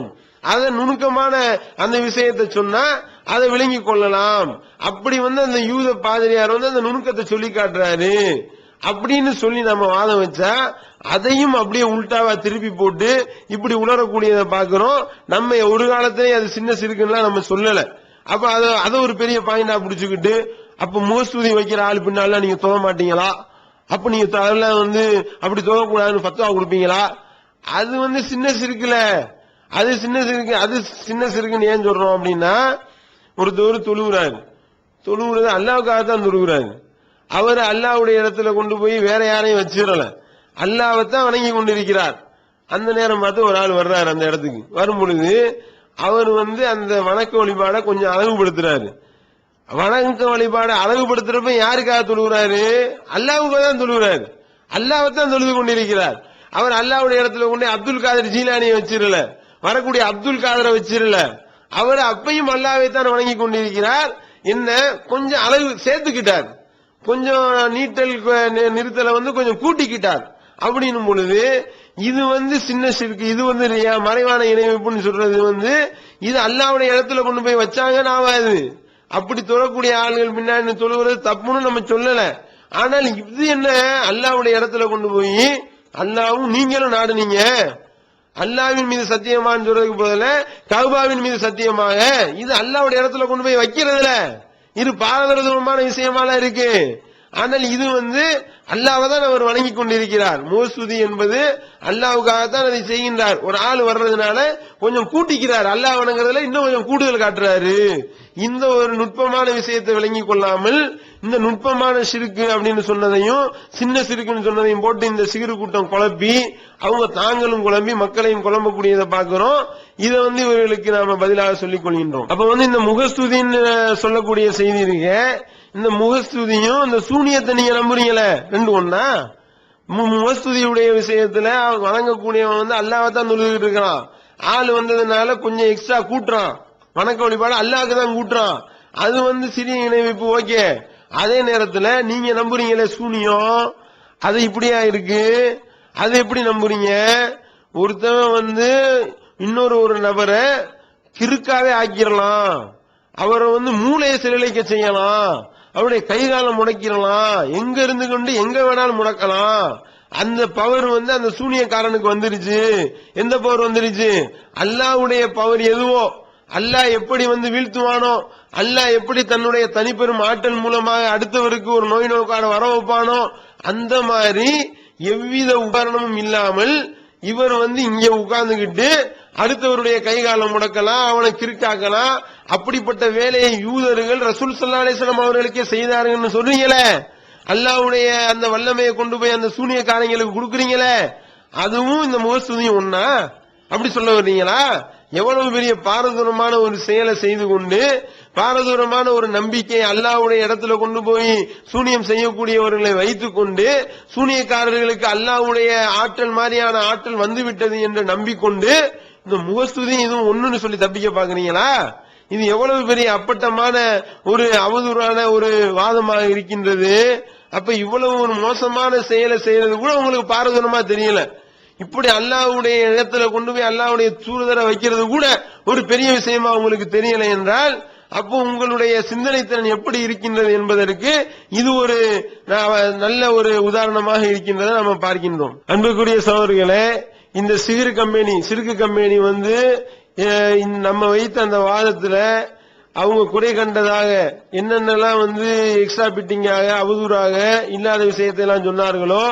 அதை நுணுக்கமான அந்த விஷயத்தை சொன்னா அதை விளங்கி கொள்ளலாம். அப்படி அந்த யூத பாதிரியார் அந்த நுணுக்கத்தை சொல்லி காட்டுறாரு அப்படின்னு சொல்லி நம்ம வாதம் வச்சா, அதையும் அப்படியே உல்டாவா திருப்பி போட்டு இப்படி உணரக்கூடியதை பாக்குறோம். நம்ம ஒரு காலத்திலேயே அது சின்ன சிறுக்குன்னா நம்ம சொல்லல. அப்ப அதை ஒரு பெரிய பாயிண்டா பிடிச்சுக்கிட்டு, அப்ப முகஸ்துதி வைக்கிற ஆள் பின்னால நீங்க தொழ மாட்டீங்களா, அப்ப நீங்க அதெல்லாம் அப்படி தொழக்கூடாதுன்னு ஃபத்வா கொடுப்பீங்களா? அது சின்ன சிறுக்குல, அது சின்ன சிறுக்கு. அது சின்ன சிறுக்குன்னு ஏன் சொல்றோம் அப்படின்னா, ஒருத்தர் தொழுவுறது அல்லாவுக்காகத்தான் தொழுகிறாரு. அவர் அல்லாவுடைய இடத்துல கொண்டு போய் வேற யாரையும் வச்சிடல, அல்லாவைத்தான் வணங்கி கொண்டிருக்கிறார். அந்த நேரம் பார்த்து ஒரு ஆள் வர்றாரு. அந்த இடத்துக்கு வரும் பொழுது அவர் அந்த வணக்க வழிபாட கொஞ்சம் அழகுபடுத்துறாரு. வணக்க வழிபாட அழகுபடுத்துறப்ப யாருக்காக தொழுகிறாரு? அல்லாவுக்காக தான் தொழுகிறாரு, அல்லாவைத்தான் தொழுது கொண்டிருக்கிறார். அவர் அல்லாவுடைய இடத்துல கொண்டு அப்துல் காதர் ஜீலானியை வச்சிடல, வரக்கூடிய அப்துல் காதரை வச்சிடல, அவர் அப்பையும் அல்லாவைத்தான் வணங்கி கொண்டிருக்கிறார். என்ன கொஞ்சம் அழகு சேர்த்துக்கிட்டார், கொஞ்சம் நீட்டல் நிறுத்தல கொஞ்சம் கூட்டிக்கிட்டார். அப்படின்னும் பொழுது இது சின்ன ஷிர்க், இது மறைவான இணைப்புன்னு சொல்றது இது அல்லாவுடைய இடத்துல கொண்டு போய் வச்சாங்க ஆகாது. அப்படி தொழக்கூடிய ஆளுகள் பின்னாடி தொழுகிறது தப்புன்னு நம்ம சொல்லல. ஆனால் இது என்ன, அல்லாவுடைய இடத்துல கொண்டு போய் அல்லாவும் நீங்களும் நாடுனீங்க, அல்லாவின் மீது சத்தியமான்னு சொல்றதுக்கு பதில கஅபாவின் மீது சத்தியமாக, இது அல்லாவுடைய இடத்துல கொண்டு போய் வைக்கிறதுல இது பாரதூரமான விஷயமாலாம் இருக்கு. ஆனால் இது அல்லாஹ்தான் அவர் வணங்கி கொண்டிருக்கிறார். முகஸ்துதி என்பது அல்லாஹ்வுக்காகத்தான் அதை செய்கின்றார். ஒரு ஆள் வர்றதுனால கொஞ்சம் கூட்டிக்கிறார், அல்லாஹ் வணங்குறதுல இன்னும் கொஞ்சம் கூடுதல் காட்டுறாரு. இந்த ஒரு நுட்பமான விஷயத்தை விளங்கி கொள்ளாமல் இந்த நுட்பமான ஷிர்கு அப்படின்னு சொன்னதையும் சின்ன ஷிர்குன்னு சொன்னதையும் போட்டு இந்த சிறு கூட்டம் குழப்பி அவங்க தாங்களும் குழம்பி மக்களையும் குழம்பக்கூடியதை பார்க்கிறோம். இதை இவர்களுக்கு நாம பதிலாக சொல்லிக் கொள்கின்றோம். அப்ப இந்த முகஸ்துதின்னு சொல்லக்கூடிய செய்தி இருக்கு. இந்த முகஸ்துதியும் இந்த சூனியத்தை நீங்க நம்புறீங்களே, ரெண்டு ஒண்ணா? முகஸ்துதியுடைய விஷயத்துல வணங்கக்கூடியவன் அல்லாஹ்தான் தொழுதுகிட்டு இருக்கிறான், ஆள் வந்ததுனால கொஞ்சம் எக்ஸ்ட்ரா கூட்டுறான், வணக்க வழிபாடு அல்லாஹ்க்கு தான் கூட்டுறான், அது சிறிய இணைப்பு ஓகே. அதே நேரத்துல நீங்க நம்புறீங்களே சூனியம், அது இப்படியா இருக்கு, அது எப்படி நம்புறீங்க? ஒருத்தவன் இன்னொரு ஒரு நபரை கிறுக்காவே ஆக்கிடலாம், அவரை மூளையை செயலிழக்க செய்யலாம், அவருடைய கைகாலம் முடக்கிடலாம், எங்க இருந்து கொண்டு எங்க வேணாலும் முடக்கலாம். அந்த பவர் அந்த சூனியக்காரனுக்கு வந்துருச்சு. எந்த பவர் வந்துருச்சு? அல்லாஹ்வுடைய பவர் எதுவோ, அல்லாஹ் எப்படி வீழ்த்துவானோ, அல்லாஹ் எப்படி தன்னுடைய தனிப்பெரும் ஆற்றல் மூலமாக அடுத்தவருக்கு ஒரு நோய் நோக்கான வர வைப்பானோ, அந்த மாதிரி எவ்வித உபகரணமும் இல்லாமல் இவர் இங்க உட்கார்ந்துகிட்டு அடுத்தவருடைய கைகாலம் முடக்கலாம், அவனை கிறுக்காக்கலாம். அப்படிப்பட்ட வேலையை யூதர்கள் ரசூல் ஸல்லல்லாஹு அலைஹி வஸல்லம் அவர்களுக்கே செய்தார்கள்னு சொல்றீங்களே, அல்லாஹ்வுடைய அந்த வல்லமையை கொண்டு போய் அந்த சூனியக்காரங்களுக்கு கொடுக்குறீங்களே, அதுவும் இந்த முகஸ்துதியும் ஒண்ணா? அப்படி சொல்ல வர்றீங்களா? எவ்வளவு பெரிய பாரதூரமான ஒரு செயலை செய்து கொண்டு பாரதூரமான ஒரு நம்பிக்கை அல்லாஹ்வுடைய இடத்துல கொண்டு போய் சூனியம் செய்யக்கூடியவர்களை வைத்துக் கொண்டு சூனியக்காரர்களுக்கு அல்லாஹ்வுடைய ஆற்றல் மாதிரியான ஆற்றல் வந்துவிட்டது என்று நம்பிக்கொண்டு இந்த முகஸ்துதி இதுவும் ஒண்ணுன்னு சொல்லி தப்பிக்க பாக்குறீங்களா? இது எவ்வளவு பெரிய அப்பட்டமான ஒரு அவதூறான ஒரு வாதமாக இருக்கின்றது. அப்ப இவ்வளவு ஒரு மோசமான செயலை செய்யறது கூட உங்களுக்கு பாரதூரமா தெரியல. இப்படி அல்லாஹ்வுடைய இடத்துல கொண்டு போய் அல்லாஹ்வுடைய தூதரை வைக்கிறது கூட ஒரு பெரிய விஷயமா உங்களுக்கு தெரியல என்றால், அப்போ உங்களுடைய சிந்தனை திறன் எப்படி இருக்கின்றது என்பதற்கு இது ஒரு நல்ல ஒரு உதாரணமாக இருக்கின்றதை நம்ம பார்க்கின்றோம். அன்புக்குரிய சகோதரர்களே, இந்த சிறுக்கு கம்பெனி நம்ம வைத்த அந்த வாதத்துல அவங்க குறை கண்டதாக என்னென்னலாம் எக்ஸ்ட்ரா பிட்டிங்காக அவதூறாக இல்லாத விஷயத்தை எல்லாம் சொன்னார்களோ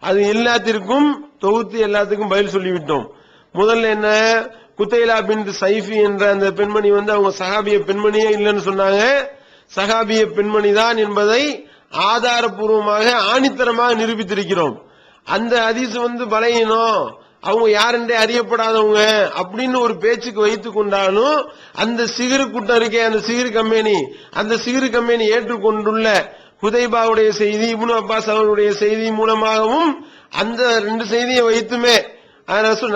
அது எல்லாத்திற்கும் தொகுத்து எல்லாத்துக்கும் பதில் சொல்லிவிட்டோம். முதல்ல என்ன, குத்தைலா பின்த் சைஃபி என்ற அந்த பெண்மணி அவங்க சஹாபிய பெண்மணியே இல்லைன்னு சொன்னாங்க. சஹாபிய பெண்மணி தான் என்பதை ஆதாரபூர்வமாக ஆணித்தரமாக நிரூபித்திருக்கிறோம். அந்த ஹதீஸ் பலையினம், அவங்க யாருன்றே அறியப்படாதவங்க அப்படின்னு ஒரு பேச்சுக்கு வைத்துக் கொண்டாலும் அந்த சிகிரு கூட்டம் இருக்கே, அந்த சிகிரு கம்பெனி, அந்த சிகிரு கம்பெனி ஏற்றுக்கொண்டுள்ள ஹுதைபாவுடைய செய்தி, இப்னு அப்பாஸ் அவருடைய செய்தி மூலமாகவும் அந்த ரெண்டு செய்தியை வைத்துமே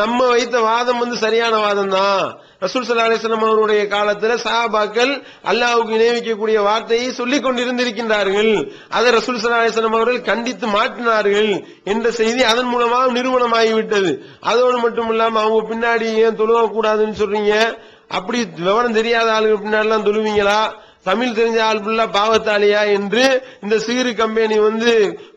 நம்ம வைத்த வாதம் சரியான வாதம் தான். ரசூல் ஸல்லல்லாஹு அலைஹி வஸல்லம் அவருடைய காலத்துல சஹாபாக்கள் அல்லாஹ்வுக்கு இணைவிக்கக்கூடிய வார்த்தையை சொல்லிக் கொண்டிருந்திருக்கின்றார்கள். அதை ரசூல் ஸல்லல்லாஹு அலைஹி வஸல்லம் அவர்கள் கண்டித்து மாற்றினார்கள் என்ற செய்தி அதன் மூலமாக நிரூபணமாகிவிட்டது. அதோடு மட்டும் இல்லாம அவங்க பின்னாடி ஏன் தொழுவ கூடாதுன்னு சொல்றீங்க? அப்படி விவரம் தெரியாத ஆளுங்க பின்னாடி எல்லாம் தொழுவீங்களா? தமிழ் தெரிஞ்ச ஆள் ஃபுல்லா பாவத்தாளியா என்று இந்த சிகிரு கம்பெனி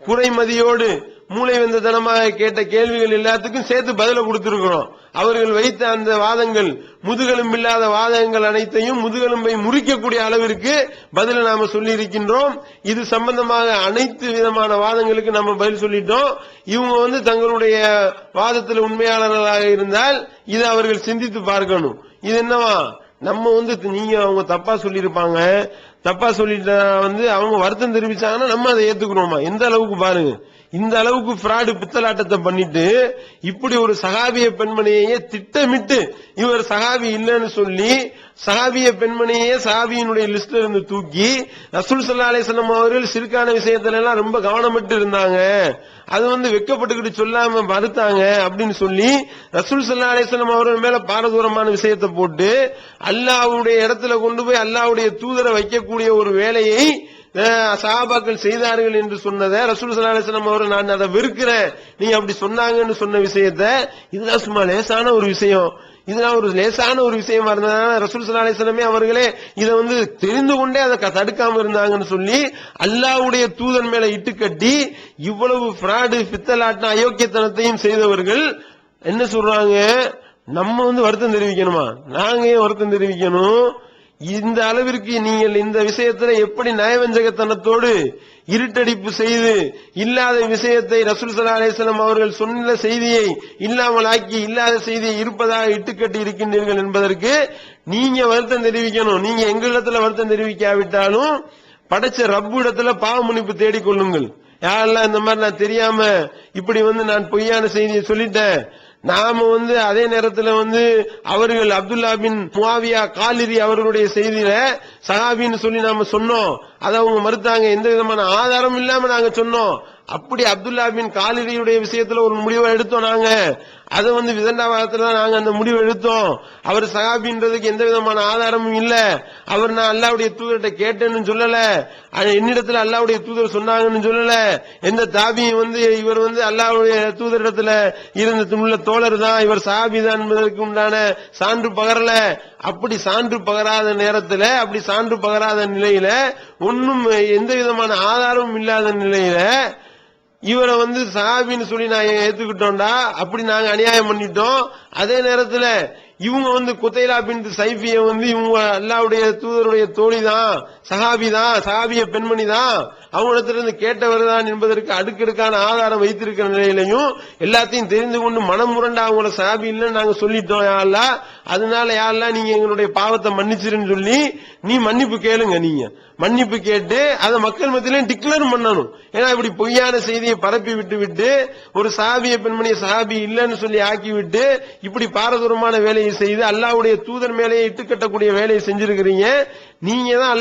குறைமதியோடு மூளை வந்ததனமாக கேட்ட கேள்விகள் எல்லாத்துக்கும் சேர்த்து பதில கொடுத்திருக்கிறோம். அவர்கள் வைத்த அந்த வாதங்கள், முதுகெலும்பு இல்லாத வாதங்கள் அனைத்தையும் முதுகெலும்பை முறிக்கக்கூடிய அளவிற்கு பதில நாம சொல்லி இருக்கின்றோம். இது சம்பந்தமாக அனைத்து விதமான வாதங்களுக்கு நம்ம பதில் சொல்லிட்டோம். இவங்க தங்களுடைய வாதத்தில் உண்மையாளர்களாக இருந்தால் இதை அவர்கள் சிந்தித்து பார்க்கணும். இது என்னவா, நம்ம நீங்க அவங்க தப்பா சொல்லியிருப்பாங்க, தப்பா சொல்லிட்டா அவங்க வருத்தம் தெரிவிச்சாங்கன்னா நம்ம அதை ஏத்துக்கிறோமா? எந்த அளவுக்கு பாருங்க, இந்த அளவுக்கு பிராடு பித்தலாட்டத்தை பண்ணிட்டு இப்படி ஒரு சஹாபிய பெண்மணியே திட்டமிட்டு இவர் சஹாபி இல்லைன்னு சொல்லி சஹாபிய பெண்மணியே சஹாபியினுடைய லிஸ்ட்ல இருந்து தூக்கி ரசூல் ஸல்லல்லாஹு அலைஹி வஸல்லம் அவர்கள் சிறுக்கான விஷயத்துல எல்லாம் ரொம்ப கவனமிட்டு இருந்தாங்க, அது வெக்கப்பட்டுக்கிட்டு சொல்லாம மறுத்தாங்க அப்படின்னு சொல்லி ரசூல் ஸல்லல்லாஹு அலைஹி வஸல்லம் அவர்கள் மேல பாரதூரமான விஷயத்தை போட்டு அல்லாஹ்வுடைய இடத்துல கொண்டு போய் அல்லாஹ்வுடைய தூதரை வைக்கக்கூடிய ஒரு வேலையை சஹாபாக்கள் செய்தார்கள் என்று சொன்னதை ரசூல் ஸல்லல்லாஹு அலைஹி வஸல்லம் அவர்கள் நான் அதை வெறுக்கிறேன், நீங்க அப்படி சொன்னாங்கன்னு சொன்ன விஷயத்தை இதெல்லாம் சும்மா லேசான ஒரு விஷயம், இதெல்லாம் ஒரு லேசான ஒரு விஷயமா இருந்ததுனால ரசூல் ஸல்லல்லாஹு அலைஹி வஸல்லம் அவர்களே இதை தெரிந்து கொண்டே அதை தடுக்காம இருந்தாங்கன்னு சொல்லி அல்லாஹ்வுடைய தூதன் மேல இட்டுக்கட்டி இவ்வளவு பிராடு பித்தலாட்டம் அயோக்கியத்தனத்தையும் செய்தவர்கள் என்ன சொல்றாங்க, நம்ம வருத்தம் தெரிவிக்கணுமா? நாங்க ஏன் வருத்தம் தெரிவிக்கணும்? இந்த அளவிற்கு நீங்கள் இந்த விஷயத்துல எப்படி நயவஞ்சகத்தனத்தோடு இருட்டடிப்பு செய்து இல்லாத விஷயத்தை ரசூல் ஸல்லல்லாஹு அலைஹி வஸல்லம் அவர்கள் சொன்ன செய்தியை இல்லாமல் ஆக்கி இல்லாத செய்தியை இருப்பதாக இட்டுக்கட்டி இருக்கின்றீர்கள் என்பதற்கு நீங்க வருத்தம் தெரிவிக்கணும். நீங்க எங்களிடத்துல வருத்தம் தெரிவிக்காவிட்டாலும் படைச்ச ரப்பு இடத்துல பாவ மன்னிப்பு தேடிக்கொள்ளுங்கள். யாரெல்லாம் இந்த மாதிரி நான் தெரியாம இப்படி நான் பொய்யான செய்தியை சொல்லிட்டேன், நாம அதே நேரத்தில் அவர்கள் அப்துல்லா பின் முஆவியா காலிரி அவர்களுடைய செய்தியில சஹாபின்னு சொல்லி நாம சொன்னோம், அதை அவங்க மறுத்தாங்க, எந்த விதமான ஆதாரம் இல்லாம நாங்க சொன்னோம். அப்படி அப்துல்லா பின் காலிரியுடைய விஷயத்துல ஒரு முடிவை எடுத்தோம். நாங்க அதை விதண்டாவாதத்துல நாங்க அந்த முடிவு எடுத்தோம். அவர் சஹாபின்றதுக்கு எந்த விதமான ஆதாரமும் இல்ல. அவர் நான் அல்லாஹ்வுடைய தூதர்கிட்ட கேட்டேன்னு சொல்லல, என்னிடத்துல அல்லாஹ்வுடைய தூதர் சொன்னாங்கன்னு சொல்லல. எந்த தாபியும் இவர் அல்லாஹ்வுடைய தூதரிடத்துல இருந்த தோழர் தான், இவர் சஹாபி தான் என்பதற்கு உண்டான சான்று பகரல. அப்படி சான்று பகராத நேரத்துல, அப்படி சான்று பகராத நிலையில, ஒன்னும் எந்த விதமான ஆதாரமும் இல்லாத நிலையில இவரை சஹாபின்னு சொல்லி நான் ஏத்துக்கிட்டோம்டா, அப்படி நாங்க அநியாயம் பண்ணிட்டோம். அதே நேரத்துல இவங்க குத்தைலா பின்த் சைஃபிய இவங்க அல்லாஹ்வுடைய தூதருடைய தோழி தான், சஹாபி தான், சஹாபிய பெண்மணி தான், அவங்களிடத்திலிருந்து கேட்டவர் தான் என்பதற்கு அடுக்கடுக்கான ஆதாரம் வைத்திருக்கிற நிலையிலையும் எல்லாத்தையும் தெரிந்து கொண்டு மனம் முரண்டா அவங்கள சஹாபி இல்லைன்னு நாங்க சொல்லிட்டோம். யா அல்லாஹ், அதனால யா அல்லாஹ் நீங்க எங்களுடைய பாவத்தை மன்னிச்சிருன்னு சொல்லி நீ மன்னிப்பு கேளுங்க. நீங்க மன்னிப்பு கேட்டு அதை மக்கள் மத்தியிலும் டிக்ளேர் பண்ணணும். ஏன்னா இப்படி பொய்யான செய்தியை பரப்பி விட்டு ஒரு சஹாபிய பெண்மணியை சஹாபி இல்லைன்னு சொல்லி ஆக்கிவிட்டு இப்படி பாரதூரமான வேலையை செய்து அல்லாஹ்வுடைய தூதர் மேலேயே இட்டு கட்டக்கூடிய வேலையை செஞ்சிருக்கிறீங்க. நீங்க தான்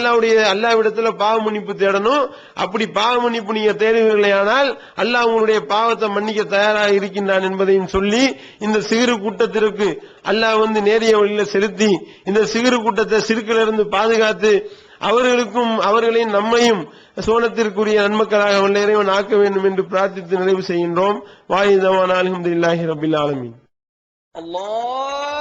அல்லாஹ்விடத்துல பாவ மன்னிப்பு தேடணும். அப்படி பாவ மன்னிப்பு நீங்க தேடுவீர்களேயானால் அல்லாஹ் உங்களுடைய பாவத்தை மன்னிக்க தயாராக இருக்கின்றான் என்பதையும் சொல்லி இந்த சிறு கூட்டத்திற்கு அல்லாஹ் நேரிய வழியில செலுத்தி இந்த சிறு கூட்டத்தை சிறுக்கிலிருந்து பாதுகாத்து அவர்களுக்கும் அவர்களையும் நம்மையும் சோனத்திற்குரிய நன்மக்களாக வல்ல இறைவன் ஆக்க வேண்டும் என்று பிரார்த்தித்து நிறைவு செய்கின்றோம். வாஹிதவானா அல்ஹம்துலில்லாஹி ரப்பில் ஆலமீன். அல்லாஹ்